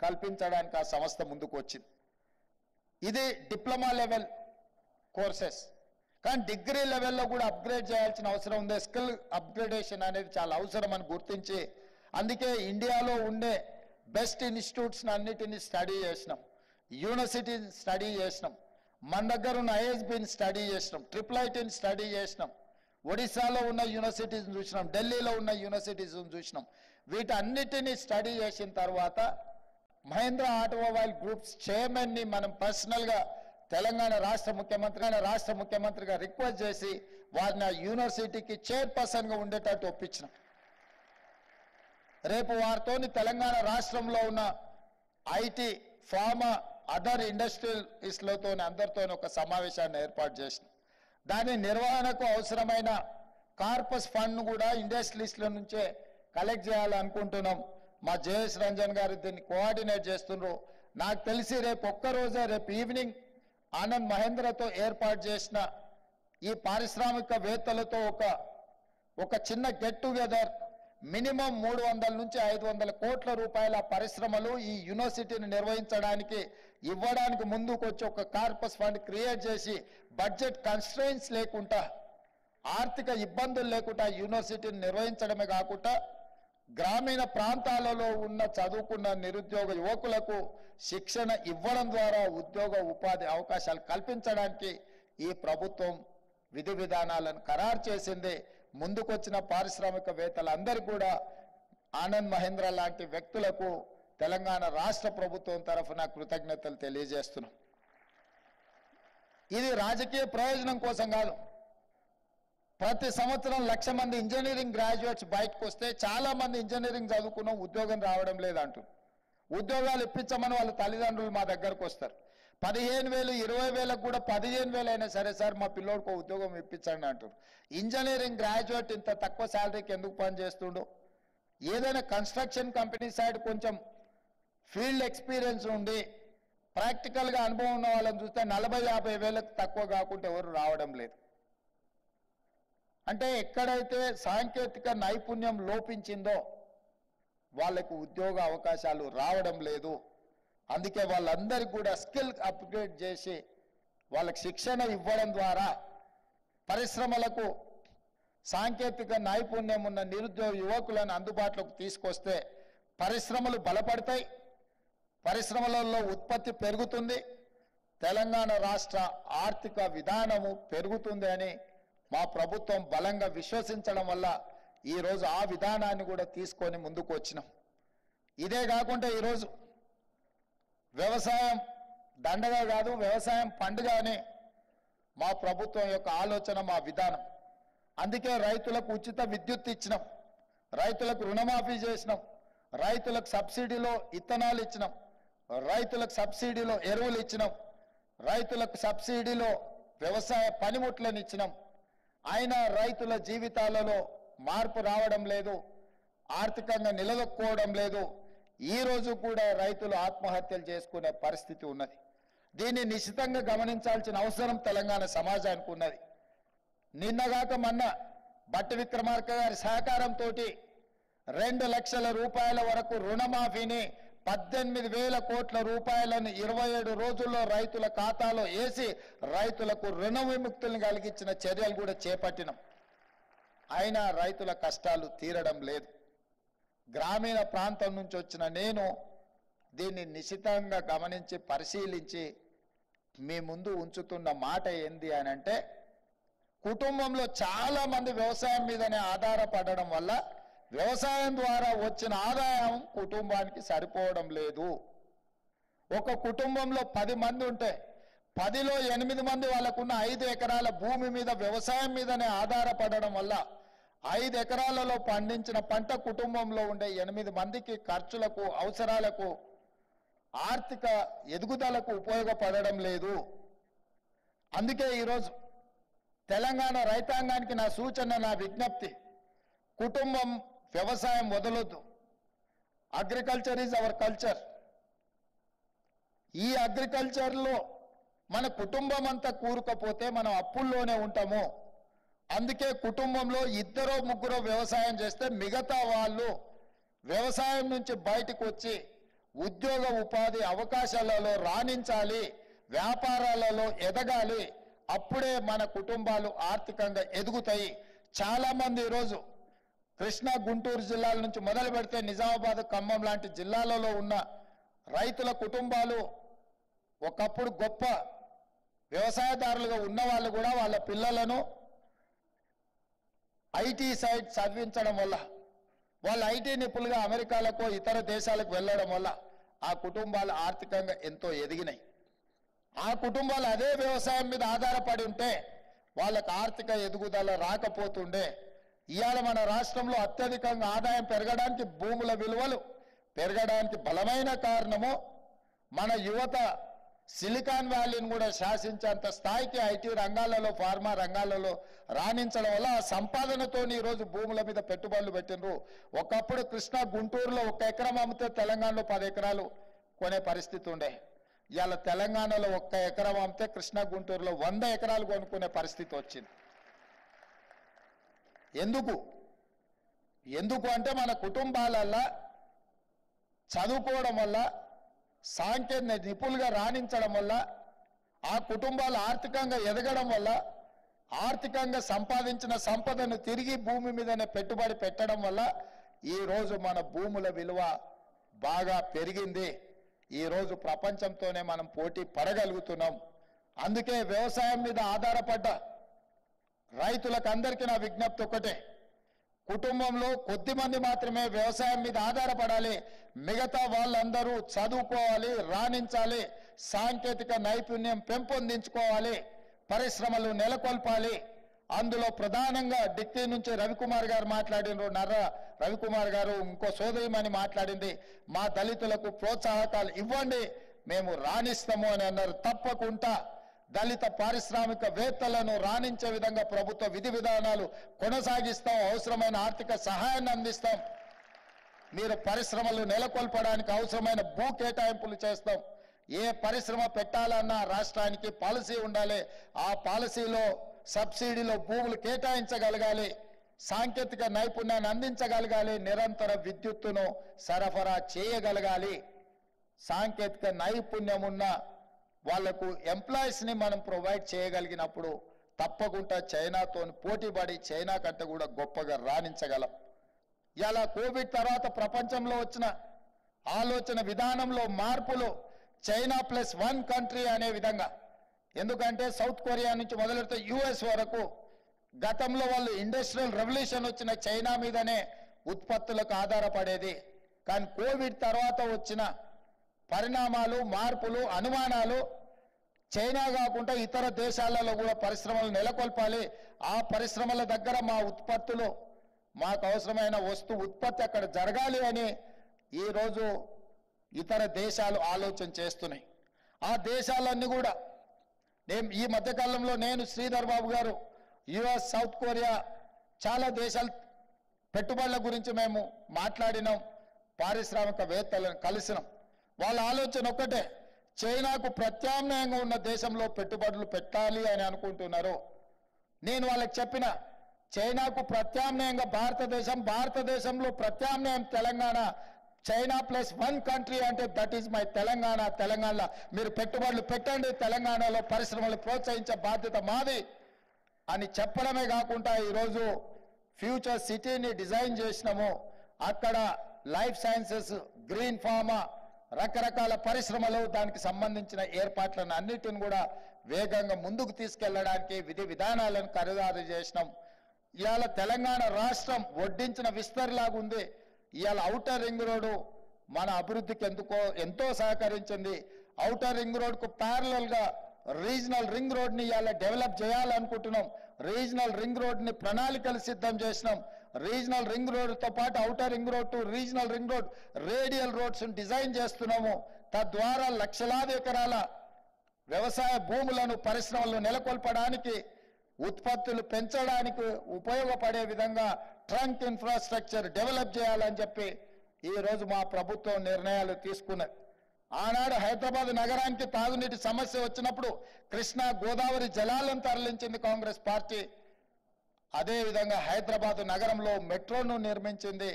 కల్పించడానికి ఆ సంస్థ ముందుకు వచ్చింది. ఇది డిప్లొమా లెవెల్ కోర్సెస్. కానీ డిగ్రీ లెవెల్లో కూడా అప్గ్రేడ్ చేయాల్సిన అవసరం ఉంది. స్కిల్ అప్గ్రేడేషన్ అనేది చాలా అవసరం అని గుర్తించి అందుకే ఇండియాలో ఉండే బెస్ట్ ఇన్స్టిట్యూట్స్ని అన్నిటినీ స్టడీ చేసినాం, యూనివర్సిటీని స్టడీ చేసినాం, మన దగ్గర ఉన్న ఐఎస్బిని స్టడీ చేసినాం, IIITని స్టడీ చేసినాం, ఒడిశాలో ఉన్న యూనివర్సిటీస్ని చూసినాం, ఢిల్లీలో ఉన్న యూనివర్సిటీస్ని చూసినాం. వీటన్నిటినీ స్టడీ చేసిన తర్వాత మహేంద్ర ఆటోమొబైల్ గ్రూప్స్ చైర్మన్ని మనం పర్సనల్గా తెలంగాణ రాష్ట్ర ముఖ్యమంత్రిగా రిక్వెస్ట్ చేసి వారిని ఆ యూనివర్సిటీకి చైర్పర్సన్గా ఉండేటట్టు ఒప్పించినాం. రేపు వారితోని తెలంగాణ రాష్ట్రంలో ఉన్న ఐటీ, ఫార్మా, అదర్ ఇండస్ట్రియలిస్టులతో అందరితో ఒక సమావేశాన్ని ఏర్పాటు చేసినాం. దాని నిర్వహణకు అవసరమైన కార్పస్ ఫండ్ కూడా ఇండస్ట్రియలిస్టుల నుంచే కలెక్ట్ చేయాలనుకుంటున్నాం. మా జేఎస్ రంజన్ గారు దీన్ని కోఆర్డినేట్ చేస్తున్నారు. నాకు తెలిసి రేపు ఈవినింగ్ ఆనంద్ మహేంద్రతో ఏర్పాటు చేసిన ఈ పారిశ్రామికవేత్తలతో ఒక చిన్న గెట్ టుగెదర్ మినిమం 300 నుంచి 500 కోట్ల రూపాయల పరిశ్రమలు ఈ యూనివర్సిటీని నిర్వహించడానికి ఇవ్వడానికి ముందుకు వచ్చి ఒక కార్పస్ ఫండ్ క్రియేట్ చేసి బడ్జెట్ కన్స్ట్రెయిన్స్ లేకుండా, ఆర్థిక ఇబ్బందులు లేకుండా యూనివర్సిటీని నిర్వహించడమే కాకుండా గ్రామీణ ప్రాంతాలలో ఉన్న చదువుకున్న నిరుద్యోగ యువకులకు శిక్షణ ఇవ్వడం ద్వారా ఉద్యోగ ఉపాధి అవకాశాలు కల్పించడానికి ఈ ప్రభుత్వం విధి విధానాలను ఖరారు చేసింది. ముందుకొచ్చిన పారిశ్రామికవేత్తలందరూ కూడా ఆనంద్ మహేంద్ర లాంటి వ్యక్తులకు తెలంగాణ రాష్ట్ర ప్రభుత్వం తరఫున కృతజ్ఞతలు తెలియజేస్తున్నాం. ఇది రాజకీయ ప్రయోజనం కోసం కాదు. ప్రతి సంవత్సరం 1,00,000 మంది ఇంజనీరింగ్ గ్రాడ్యుయేట్స్ బయటకు వస్తే చాలా మంది ఇంజనీరింగ్ చదువుకున్న ఉద్యోగం రావడం లేదంటూ ఉద్యోగాలు ఇప్పించమని వాళ్ళ తల్లిదండ్రులు మా దగ్గరకు వస్తారు. 15,000 20,000 కూడా 15,000 అయినా సరే సార్ మా పిల్లోడికి ఉద్యోగం ఇప్పించండి అంటారు. ఇంజనీరింగ్ గ్రాడ్యుయేట్ ఇంత తక్కువ శాలరీకి ఎందుకు పని చేస్తుండో? ఏదైనా కన్స్ట్రక్షన్ కంపెనీ సైడ్ కొంచెం ఫీల్డ్ ఎక్స్పీరియన్స్ ఉండి ప్రాక్టికల్గా అనుభవం ఉన్న వాళ్ళని చూస్తే 40,000 50,000 తక్కువ కాకుండా ఎవరు రావడం లేదు. అంటే ఎక్కడైతే సాంకేతిక నైపుణ్యం లోపించిందో వాళ్ళకు ఉద్యోగ అవకాశాలు రావడం లేదు. అందుకే వాళ్ళందరికీ కూడా స్కిల్ అప్గ్రేడ్ చేసి వాళ్ళకి శిక్షణ ఇవ్వడం ద్వారా పరిశ్రమలకు సాంకేతిక నైపుణ్యం ఉన్న నిరుద్యోగ యువకులను అందుబాటులోకి తీసుకొస్తే పరిశ్రమలు బలపడతాయి, పరిశ్రమలలో ఉత్పత్తి పెరుగుతుంది, తెలంగాణ రాష్ట్ర ఆర్థిక విధానము పెరుగుతుంది అని మా ప్రభుత్వం బలంగా విశ్వసించడం వల్ల ఈరోజు ఆ విధానాన్ని కూడా తీసుకొని ముందుకు వచ్చినాం. ఇదే కాకుండా ఈరోజు వ్యవసాయం దండగా కాదు, వ్యవసాయం పండుగ అని మా ప్రభుత్వం యొక్క ఆలోచన, మా విధానం. అందుకే రైతులకు ఉచిత విద్యుత్ ఇచ్చినాం, రైతులకు రుణమాఫీ చేసినాం, రైతులకు సబ్సిడీలో ఇత్తనాలు ఇచ్చినాం, రైతులకు సబ్సిడీలో ఎరువులు ఇచ్చినాం, రైతులకు సబ్సిడీలో వ్యవసాయ పనిముట్లను ఇచ్చినాం. అయినా రైతుల జీవితాలలో మార్పు రావడం లేదు, ఆర్థికంగా నిలదొక్కుకోవడం లేదు. ఈ రోజు కూడా రైతులు ఆత్మహత్యలు చేసుకునే పరిస్థితి ఉన్నది. దీన్ని నిశ్చితంగా గమనించాల్సిన అవసరం తెలంగాణ సమాజానికి ఉన్నది. నిన్నగాక మొన్న బట్టి విక్రమార్క గారి సహకారంతో 2 లక్షల రూపాయల వరకు రుణమాఫీని 18,000 కోట్ల రూపాయలను 27 రోజుల్లో రైతుల ఖాతాలో వేసి రైతులకు రుణ విముక్తులను కలిగించిన చర్యలు కూడా చేపట్టినాం. అయినా రైతుల కష్టాలు తీరడం లేదు. గ్రామీణ ప్రాంతం నుంచి వచ్చిన నేను దీన్ని నిశితంగా గమనించి పరిశీలించి మీ ముందు ఉంచుతున్న మాట ఏంది అని అంటే, కుటుంబంలో చాలా మంది వ్యవసాయం మీదనే ఆధారపడడం వల్ల వ్యవసాయం ద్వారా వచ్చిన ఆదాయం కుటుంబానికి సరిపోవడం లేదు. ఒక కుటుంబంలో 10 మంది ఉంటే 10లో 8 మంది వాళ్ళకున్న 5 ఎకరాల భూమి మీద వ్యవసాయం మీదనే ఆధారపడడం వల్ల 5 ఎకరాలలో పండించిన పంట కుటుంబంలో ఉండే 8 మందికి ఖర్చులకు, అవసరాలకు, ఆర్థిక ఎదుగుదలకు ఉపయోగపడడం లేదు. అందుకే ఈరోజు తెలంగాణ రైతాంగానికి నా సూచన, నా విజ్ఞప్తి, కుటుంబం వ్యవసాయం వదలొద్దు. Agriculture is our culture. ఈ అగ్రికల్చర్లో మన కుటుంబం అంతా కూరుకపోతే మనం అప్పుల్లోనే ఉంటాము. అందుకే కుటుంబంలో 2 3 వ్యవసాయం చేస్తే మిగతా వాళ్ళు వ్యవసాయం నుంచి బయటకు వచ్చి ఉద్యోగ ఉపాధి అవకాశాలలో రాణించాలి, వ్యాపారాలలో ఎదగాలి. అప్పుడే మన కుటుంబాలు ఆర్థికంగా ఎదుగుతాయి. చాలామంది ఈరోజు కృష్ణా, గుంటూరు జిల్లాల నుంచి మొదలు పెడితే నిజామాబాద్, ఖమ్మం లాంటి జిల్లాలలో ఉన్న రైతుల కుటుంబాలు ఒకప్పుడు గొప్ప వ్యవసాయదారులుగా ఉన్న వాళ్ళు కూడా వాళ్ళ పిల్లలను ఐటీ సైడ్ చదివించడం వల్ల, వాళ్ళు ఐటీ నిపుణులుగా అమెరికాలకు, ఇతర దేశాలకు వెళ్ళడం వల్ల ఆ కుటుంబాలు ఆర్థికంగా ఎంతో ఎదిగినాయి. ఆ కుటుంబాలు అదే వ్యవసాయం మీద ఆధారపడి ఉంటే వాళ్ళకు ఆర్థిక ఎదుగుదల రాకపోతుండే. ఇవాళ మన రాష్ట్రంలో అత్యధికంగా ఆదాయం పెరగడానికి, భూముల విలువలు పెరగడానికి బలమైన కారణము మన యువత సిలికాన్ వ్యాలీని కూడా శాసించేంత స్థాయికి ఐటీ రంగాలలో, ఫార్మా రంగాలలో రాణించడం వల్ల ఆ సంపాదనతో ఈరోజు భూముల మీద పెట్టుబడులు పెట్టినరు. ఒకప్పుడు కృష్ణా, గుంటూరులో 1 ఎకరం అమ్మితే తెలంగాణలో 10 ఎకరాలు కొనే పరిస్థితి ఉండే. ఇవాళ తెలంగాణలో 1 ఎకరం అమ్మితే కృష్ణా, గుంటూరులో 100 ఎకరాలు కొనుక్కునే పరిస్థితి వచ్చింది. ఎందుకు అంటే మన కుటుంబాలల్లో చదువుకోవడం వల్ల, సాంకేతిక నిపుణులుగా రాణించడం వల్ల, ఆ కుటుంబాలు ఆర్థికంగా ఎదగడం వల్ల, ఆర్థికంగా సంపాదించిన సంపదను తిరిగి భూమి మీదనే పెట్టుబడి పెట్టడం వల్ల ఈరోజు మన భూముల విలువ బాగా పెరిగింది. ఈరోజు ప్రపంచంతోనే మనం పోటీ పడగలుగుతున్నాం. అందుకే వ్యవసాయం మీద ఆధారపడ్డ రైతులకు అందరికీ నా విజ్ఞప్తి ఒకటే, కుటుంబంలో కొద్దిమంది మాత్రమే వ్యవసాయం మీద ఆధారపడాలి. మిగతా వాళ్ళందరూ చదువుకోవాలి, రాణించాలి, సాంకేతిక నైపుణ్యం పెంపొందించుకోవాలి, పరిశ్రమలు నెలకొల్పాలి. అందులో ప్రధానంగా డిక్కీ నుంచి రవికుమార్ గారు మాట్లాడినారు, నర్ర రవికుమార్ గారు ఇంకో సోదరిమని మాట్లాడింది, మా దళితులకు ప్రోత్సాహకాలు ఇవ్వండి మేము రాణిస్తాము అని అన్నారు. తప్పకుండా దళిత పారిశ్రామికవేత్తలను రాణించే విధంగా ప్రభుత్వ విధి విధానాలు కొనసాగిస్తాం, అవసరమైన ఆర్థిక సహాయాన్ని అందిస్తాం, మీరు పరిశ్రమలు నెలకొల్పడానికి అవసరమైన భూ కేటాయింపులు చేస్తాం. ఏ పరిశ్రమ పెట్టాలన్నా రాష్ట్రానికి పాలసీ ఉండాలి, ఆ పాలసీలో సబ్సిడీలో భూములు కేటాయించగలగాలి, సాంకేతిక నైపుణ్యాన్ని అందించగలగాలి, నిరంతర విద్యుత్తును సరఫరా చేయగలగాలి. సాంకేతిక నైపుణ్యం ఉన్న వాళ్లకు ఎంప్లాయీస్ని మనం ప్రొవైడ్ చేయగలిగినప్పుడు తప్పకుండా చైనాతో పోటీపడి చైనా కంటే కూడా గొప్పగా రాణించగలం. ఇలా కోవిడ్ తర్వాత ప్రపంచంలో వచ్చిన ఆలోచన విధానంలో మార్పులు చైనా +1 కంట్రీ అనే విధంగా, ఎందుకంటే సౌత్ కొరియా నుంచి మొదలెడితే యుఎస్ వరకు గతంలో వాళ్ళు ఇండస్ట్రియల్ రెవల్యూషన్ వచ్చిన చైనా మీదనే ఉత్పత్తులకు ఆధారపడేది. కానీ కోవిడ్ తర్వాత వచ్చిన పరిణామాలు, మార్పులు, అనుమానాలు చైనా కాకుండా ఇతర దేశాలలో కూడా పరిశ్రమలు నెలకొల్పాలి, ఆ పరిశ్రమల దగ్గర మా ఉత్పత్తులు, మాకు అవసరమైన ఉత్పత్తి అక్కడ జరగాలి అని ఈరోజు ఇతర దేశాలు ఆలోచన చేస్తున్నాయి. ఆ దేశాలన్నీ కూడా ఈ మధ్యకాలంలో నేను, శ్రీధర్ బాబు గారు యుఎస్, సౌత్ కొరియా చాలా దేశాలు పెట్టుబడుల గురించి మేము మాట్లాడినాం, పారిశ్రామికవేత్తలను కలిసినాం. వాళ్ళ ఆలోచన ఒక్కటే, చైనాకు ప్రత్యామ్నాయంగా ఉన్న దేశంలో పెట్టుబడులు పెట్టాలి అని అనుకుంటున్నారు. నేను వాళ్ళకి చెప్పిన, చైనాకు ప్రత్యామ్నాయంగా భారతదేశంలో ప్రత్యామ్నాయం తెలంగాణ, చైనా +1 కంట్రీ అంటే దట్ ఈజ్ మై తెలంగాణ. తెలంగాణలో మీరు పెట్టుబడులు పెట్టండి, తెలంగాణలో పరిశ్రమలు ప్రోత్సహించే బాధ్యత మాది అని చెప్పడమే కాకుండా ఈరోజు ఫ్యూచర్ సిటీని డిజైన్ చేసినాము. అక్కడ లైఫ్ సైన్సెస్, గ్రీన్ ఫార్మా, రకరకాల పరిశ్రమలు, దానికి సంబంధించిన ఏర్పాట్లను అన్నిటిని కూడా వేగంగా ముందుకు తీసుకెళ్లడానికి విధి విధానాలను ఖరారు చేసినాం. ఇవాళ తెలంగాణ రాష్ట్రం వడ్డించిన విస్తరిలాగా ఉంది. ఇవాళ ఔటర్ రింగ్ రోడ్డు మన అభివృద్ధికి ఎంతో సహకరించింది. ఔటర్ రింగ్ రోడ్కు ప్యారలల్గా రీజనల్ రింగ్ రోడ్ని ఇవాళ డెవలప్ చేయాలనుకుంటున్నాం. రీజనల్ రింగ్ రోడ్ని ప్రణాళికలు సిద్ధం చేసినాం. రీజనల్ రింగ్ రోడ్తో పాటు outer ring road to regional ring road, radial roads design చేస్తున్నాము. తద్వారా లక్షలాది ఎకరాల వ్యవసాయ భూములను పరిశ్రమలను నెలకొల్పడానికి, ఉత్పత్తులు పెంచడానికి ఉపయోగపడే విధంగా ట్రంక్ ఇన్ఫ్రాస్ట్రక్చర్ డెవలప్ చేయాలని చెప్పి ఈరోజు మా ప్రభుత్వం నిర్ణయాలు తీసుకున్నది. ఆనాడు హైదరాబాద్ నగరానికి తాగునీటి సమస్య వచ్చినప్పుడు కృష్ణా గోదావరి జలాలను తరలించింది కాంగ్రెస్ పార్టీ. అదేవిధంగా హైదరాబాద్ నగరంలో మెట్రోను నిర్మించింది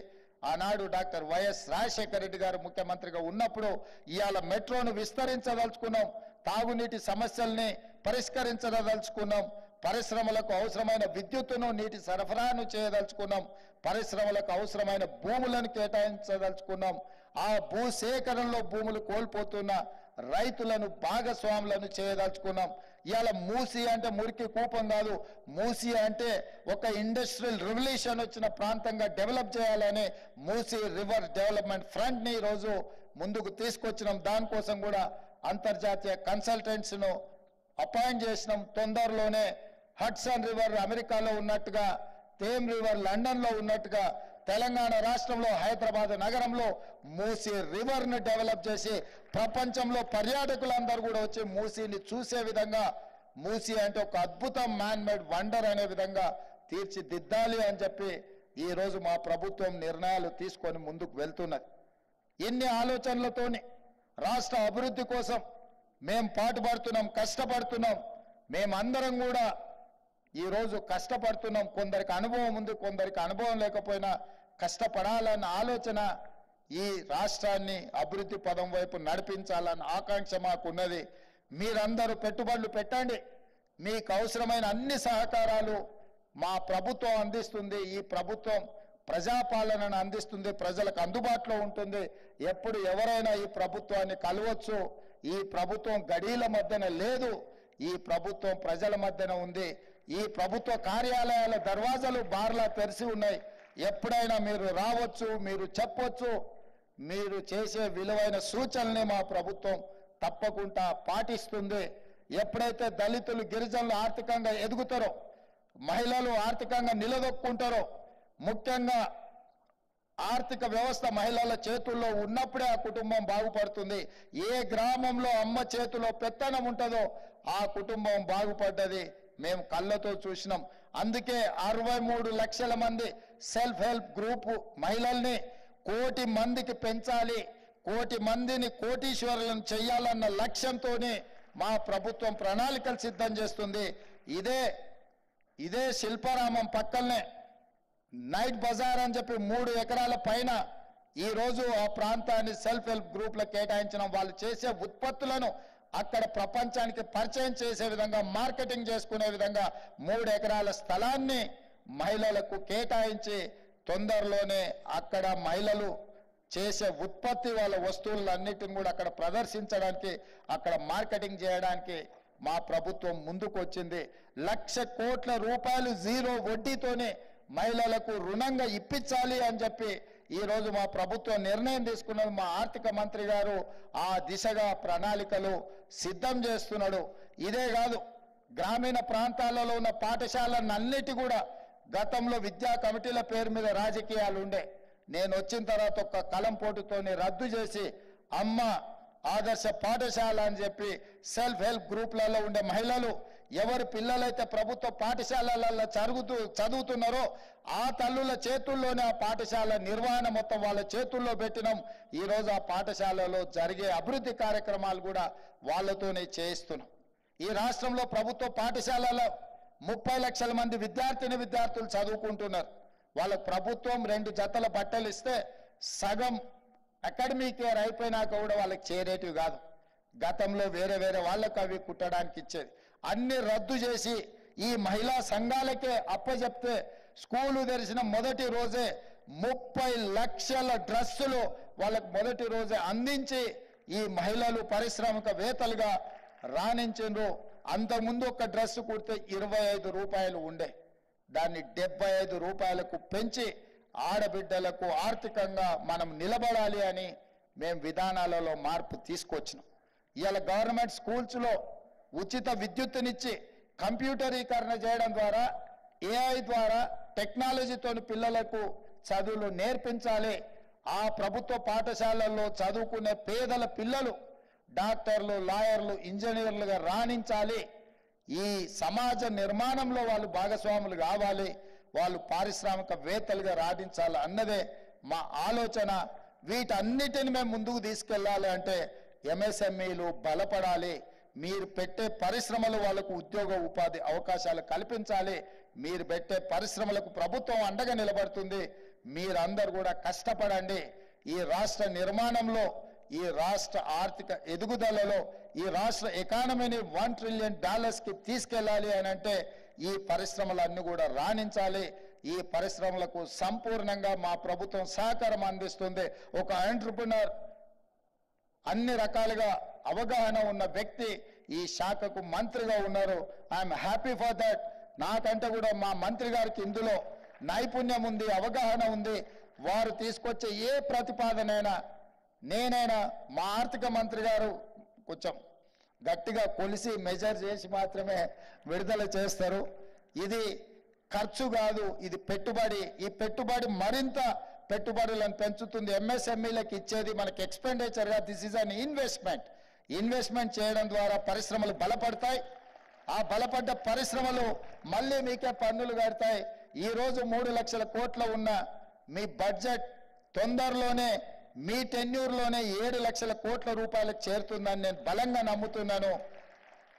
ఆనాడు డాక్టర్ వైఎస్ రాజశేఖర రెడ్డి గారు ముఖ్యమంత్రిగా ఉన్నప్పుడు. ఇవాళ మెట్రోను విస్తరించదలుచుకున్నాం, తాగునీటి సమస్యల్ని పరిష్కరించదలుచుకున్నాం, పరిశ్రమలకు అవసరమైన విద్యుత్తును, నీటి సరఫరాను చేయదలుచుకున్నాం, పరిశ్రమలకు అవసరమైన భూములను కేటాయించదలుచుకున్నాం. ఆ భూసేకరణలో భూములు కోల్పోతున్న రైతులను భాగస్వాములను చేయదలుచుకున్నాం. ఇవాళ మూసీ అంటే మురికి కూపం కాదు, మూసీ అంటే ఒక ఇండస్ట్రియల్ రెవల్యూషన్ వచ్చిన ప్రాంతంగా డెవలప్ చేయాలని మూసీ రివర్ డెవలప్మెంట్ ఫ్రంట్ని ఈరోజు ముందుకు తీసుకొచ్చినాం. దానికోసం కూడా అంతర్జాతీయ కన్సల్టెంట్స్ను అపాయింట్ చేసినాం. తొందరలోనే హడ్సన్ రివర్ అమెరికాలో ఉన్నట్టుగా, థేమ్ రివర్ లండన్లో ఉన్నట్టుగా తెలంగాణ రాష్ట్రంలో హైదరాబాద్ నగరంలో మూసీ రివర్ను డెవలప్ చేసి ప్రపంచంలో పర్యాటకులందరూ కూడా వచ్చి మూసీని చూసే విధంగా, మూసీ అంటే ఒక అద్భుతం, మ్యాన్ మేడ్ వండర్ అనే విధంగా తీర్చిదిద్దాలి అని చెప్పి ఈరోజు మా ప్రభుత్వం నిర్ణయాలు తీసుకొని ముందుకు వెళ్తున్నది. ఇన్ని ఆలోచనలతోని రాష్ట్ర అభివృద్ధి కోసం మేము పాటుపడుతున్నాం, కష్టపడుతున్నాం. మేమందరం కూడా ఈరోజు కష్టపడుతున్నాం. కొందరికి అనుభవం ఉంది, కొందరికి అనుభవం లేకపోయినా కష్టపడాలన్న ఆలోచన, ఈ రాష్ట్రాన్ని అభివృద్ధి పదం వైపు నడిపించాలన్న ఆకాంక్ష మాకున్నది. మీరందరూ పెట్టుబడులు పెట్టండి, మీకు అవసరమైన అన్ని సహకారాలు మా ప్రభుత్వం అందిస్తుంది. ఈ ప్రభుత్వం ప్రజాపాలనను అందిస్తుంది, ప్రజలకు అందుబాటులో ఉంటుంది. ఎప్పుడు ఎవరైనా ఈ ప్రభుత్వాన్ని కలవచ్చు. ఈ ప్రభుత్వం గడీల మధ్యన లేదు, ఈ ప్రభుత్వం ప్రజల మధ్యన ఉంది. ఈ ప్రభుత్వ కార్యాలయాల దర్వాజాలు బార్లా తెరిచి ఉన్నాయి. ఎప్పుడైనా మీరు రావచ్చు, మీరు చెప్పొచ్చు. మీరు చేసే విలువైన సూచనల్ని మా ప్రభుత్వం తప్పకుండా పాటిస్తుంది. ఎప్పుడైతే దళితులు, గిరిజనులు ఆర్థికంగా ఎదుగుతారో, మహిళలు ఆర్థికంగా నిలదొక్కుంటారో, ముఖ్యంగా ఆర్థిక వ్యవస్థ మహిళల చేతుల్లో ఉన్నప్పుడే ఆ కుటుంబం బాగుపడుతుంది. ఏ గ్రామంలో అమ్మ చేతిలో పెత్తనం ఉంటుందో ఆ కుటుంబం బాగుపడ్డది మేము కళ్ళతో చూసినాం. అందుకే 63 లక్షల మంది సెల్ఫ్ హెల్ప్ గ్రూప్ మహిళల్ని 1 కోటి మందికి పెంచాలి, 1 కోటి మందిని కోటీశ్వరులను చేయాలన్న లక్ష్యంతోనే మా ప్రభుత్వం ప్రణాళికలు సిద్ధం చేస్తుంది. ఇదే శిల్పారామం పక్కనే నైట్ బజార్ అని చెప్పి 3 ఎకరాల పైన ఈ రోజు ఆ ప్రాంతాన్ని సెల్ఫ్ హెల్ప్ గ్రూప్లకు కేటాయించడం, వాళ్ళు చేసే ఉత్పత్తులను అక్కడ ప్రపంచానికి పరిచయం చేసే విధంగా, మార్కెటింగ్ చేసుకునే విధంగా 3 ఎకరాల స్థలాన్ని మహిళలకు కేటాయించి తొందరలోనే అక్కడ మహిళలు చేసే ఉత్పత్తి వాళ్ళ వస్తువులన్నిటిని కూడా అక్కడ ప్రదర్శించడానికి, అక్కడ మార్కెటింగ్ చేయడానికి మా ప్రభుత్వం ముందుకు వచ్చింది. 1,00,000 కోట్ల రూపాయలు జీరో వడ్డీతోనే మహిళలకు రుణంగా ఇప్పించాలి అని చెప్పి ఈరోజు మా ప్రభుత్వం నిర్ణయం తీసుకున్నది. మా ఆర్థిక మంత్రి గారు ఆ దిశగా ప్రణాళికలు సిద్ధం చేస్తున్నాడు. ఇదే కాదు, గ్రామీణ ప్రాంతాలలో ఉన్న పాఠశాలలన్నిటి కూడా గతంలో విద్యా కమిటీల పేరు మీద రాజకీయాలు ఉండే, నేను వచ్చిన తర్వాత ఒక కలం పోటుతోని రద్దు చేసి అమ్మ ఆదర్శ పాఠశాల అని చెప్పి సెల్ఫ్ హెల్ప్ గ్రూప్లలో ఉండే మహిళలు ఎవరి పిల్లలైతే ప్రభుత్వ పాఠశాలలలో చదువుతున్నారో ఆ తల్లుల చేతుల్లోనే ఆ పాఠశాల నిర్వహణ మొత్తం వాళ్ళ చేతుల్లో పెట్టినాం. ఈరోజు ఆ పాఠశాలలో జరిగే అభివృద్ధి కార్యక్రమాలు కూడా వాళ్ళతోనే చేయిస్తున్నాం. ఈ రాష్ట్రంలో ప్రభుత్వ పాఠశాలలో 30 లక్షల మంది విద్యార్థులు చదువుకుంటున్నారు. వాళ్ళకు ప్రభుత్వం 2 జతల బట్టలు ఇస్తే సగం అకాడమిక్ ఇయర్ అయిపోయినాక కూడా వాళ్ళకి చేరేటివి కాదు. గతంలో వేరే వాళ్ళకు అవి కుట్టడానికి ఇచ్చేది. అన్ని రద్దు చేసి ఈ మహిళా సంఘాలకే అప్పచెప్తే స్కూలు తెరిచిన మొదటి రోజే 30 లక్షల డ్రెస్సులు వాళ్ళకు మొదటి రోజే అందించి ఈ మహిళలు పారిశ్రామికవేత్తలుగా రాణించిండ్రు. అంతకుముందు ఒక డ్రెస్సు కుడితే 25 రూపాయలు ఉండే, దాన్ని 75 రూపాయలకు పెంచి ఆడబిడ్డలకు ఆర్థికంగా మనం నిలబడాలి అని మేము విధానాలలో మార్పు తీసుకొచ్చినాం. ఇవాళ గవర్నమెంట్ స్కూల్స్లో ఉచిత విద్యుత్తునిచ్చి కంప్యూటరీకరణ చేయడం ద్వారా, ఏఐ ద్వారా, టెక్నాలజీతో పిల్లలకు చదువులు నేర్పించాలి. ఆ ప్రభుత్వ పాఠశాలల్లో చదువుకునే పేదల పిల్లలు డాక్టర్లు, లాయర్లు, ఇంజనీర్లుగా రాణించాలి. ఈ సమాజ నిర్మాణంలో వాళ్ళు భాగస్వాములు కావాలి, వాళ్ళు పారిశ్రామికవేత్తలుగా రాణించాలి అన్నదే మా ఆలోచన. వీటన్నిటిని మేము ముందుకు తీసుకెళ్ళాలి అంటే ఎంఎస్ఎంఈలు బలపడాలి. మీరు పెట్టే పరిశ్రమలు వాళ్ళకు ఉద్యోగ ఉపాధి అవకాశాలు కల్పించాలి. మీరు పెట్టే పరిశ్రమలకు ప్రభుత్వం అండగా నిలబడుతుంది. మీరందరూ కూడా కష్టపడండి. ఈ రాష్ట్ర నిర్మాణంలో, ఈ రాష్ట్ర ఆర్థిక ఎదుగుదలలో, ఈ రాష్ట్ర ఎకానమీని $1 ట్రిలియన్ కి తీసుకెళ్ళాలి అని అంటే ఈ పరిశ్రమలన్నీ కూడా రాణించాలి. ఈ పరిశ్రమలకు సంపూర్ణంగా మా ప్రభుత్వం సహకారం అందిస్తుంది. ఒక ఎంటర్‌ప్రెన్యూర్, అన్ని రకాలుగా అవగాహన ఉన్న వ్యక్తి ఈ శాఖకు మంత్రిగా ఉన్నారు. I'm happy for that. నాకంటే కూడా మా మంత్రి గారికి ఇందులో నైపుణ్యం ఉంది, అవగాహన ఉంది. వారు తీసుకొచ్చే ఏ ప్రతిపాదనైనా నేనైనా, మా ఆర్థిక మంత్రి గారు కొంచెం గట్టిగా కొలిసి మెజర్ చేసి మాత్రమే విడుదల చేస్తారు. ఇది ఖర్చు కాదు, ఇది పెట్టుబడి. ఈ పెట్టుబడి మరింత పెట్టుబడులను పెంచుతుంది. ఎంఎస్ఎంఈలకు ఇచ్చేది మనకి ఎక్స్పెండిచర్గా, దిస్ ఈజ్ అన్ ఇన్వెస్ట్మెంట్ చేయడం ద్వారా పరిశ్రమలు బలపడతాయి. ఆ బలపడ్డ పరిశ్రమలు మళ్ళీ మీకే పన్నులు కడతాయి. ఈరోజు 3 లక్షల కోట్ల ఉన్న మీ బడ్జెట్ తొందరలోనే మీ టెన్యూర్లోనే 7 లక్షల కోట్ల రూపాయలకు చేరుతుందని నేను బలంగా నమ్ముతున్నాను.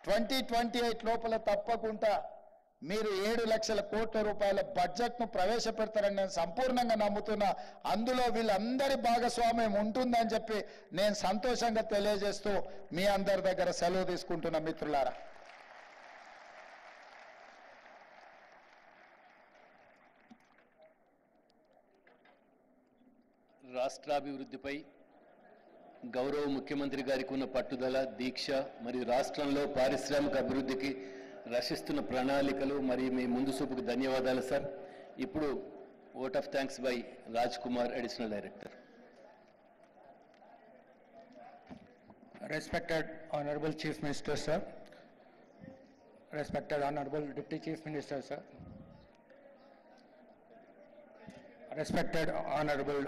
2028 లోపల తప్పకుండా మీరు 7 లక్షల కోట్ల రూపాయల బడ్జెట్ను ప్రవేశపెడతారని నేను సంపూర్ణంగా నమ్ముతున్నా. అందులో వీళ్ళందరి భాగస్వామ్యం ఉంటుందని చెప్పి నేను సంతోషంగా తెలియజేస్తూ మీ అందరి దగ్గర సెలవు తీసుకుంటున్న మిత్రులారా. రాష్ట్రాభివృద్ధిపై గౌరవ ముఖ్యమంత్రి గారికి ఉన్న పట్టుదల, దీక్ష మరియు రాష్ట్రంలో పారిశ్రామిక అభివృద్ధికి రచిస్తున్న ప్రణాళికలు మరియు మీ ముందు చూపుకు ధన్యవాదాలు సార్. ఇప్పుడు vote of thanks bye Raj Kumar, additional director. Respected Honorable Chief Minister, sir. Respected Honorable Deputy Chief Minister, sir. respected Honorable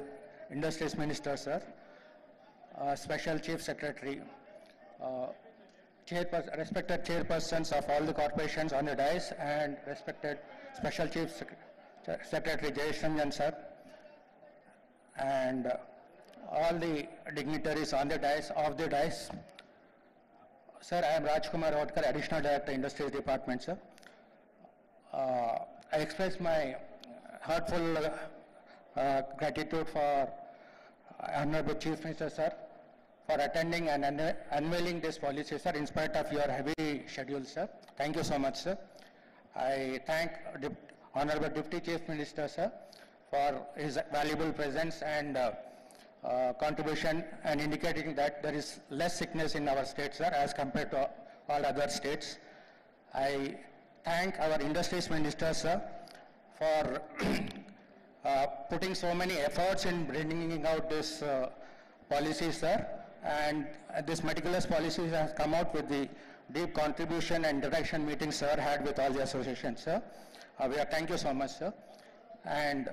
Industries Minister, sir, Special Chief Secretary, respected chairpersons of all the corporations on the dais, and respected Special Chief Secretary Jayesh Ranjan, sir, and all the dignitaries on the dais, off the dais. Sir, I am Rajkumar Rodkar, Additional Director, Industries Department, sir. I express my heartful gratitude for Honorable Chief Minister, sir, for attending and unveiling this policy, sir, in spite of your heavy schedule, sir. Thank you so much, sir. I thank Honorable Deputy Chief Minister, sir, for his valuable presence and contribution, and indicating that there is less sickness in our state, sir, as compared to all other states. I thank our Industries Minister, sir, for putting so many efforts in bringing out this policy, sir, and this meticulous policy has come out with the deep contribution and direction meetings sir had with all the associations, sir. Thank you so much, sir. And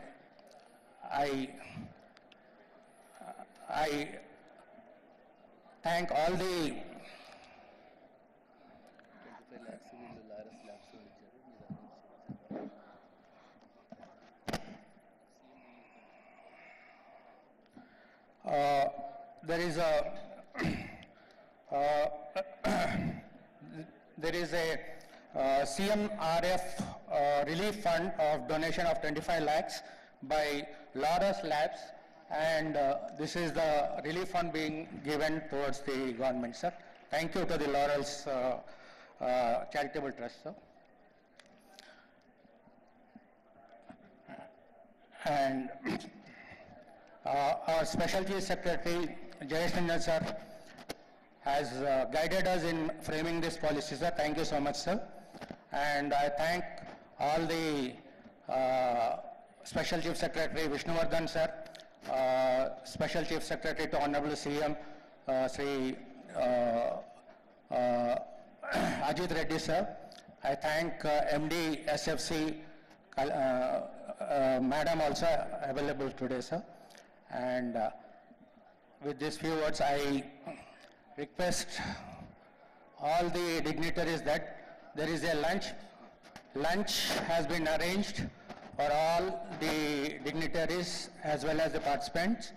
I thank all the there is a CMRF relief fund of donation of 25 lakhs by Laurus Labs, and this is the relief fund being given towards the government, sir. Thank you to the Laurus Charitable Trust, sir. And our Special Chief Secretary, Jayesh Ranjan, sir, has guided us in framing this policy, sir. Thank you so much, sir. And I thank all the Special Chief Secretary, Vishnuvardhan, sir, Special Chief Secretary to Honorable CM, Sri Ajit Reddy, sir. I thank MD SFC, Madam, also available today, sir. And with these few words, I request all the dignitaries that there is a lunch. Lunch has been arranged for all the dignitaries as well as the participants.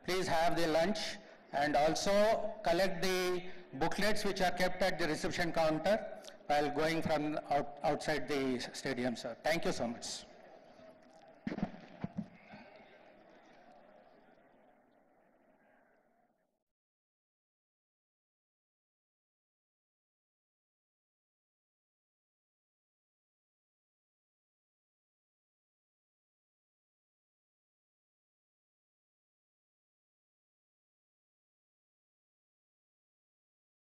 Please have the lunch and also collect the booklets which are kept at the reception counter while going from outside the stadium, sir. Thank you so much.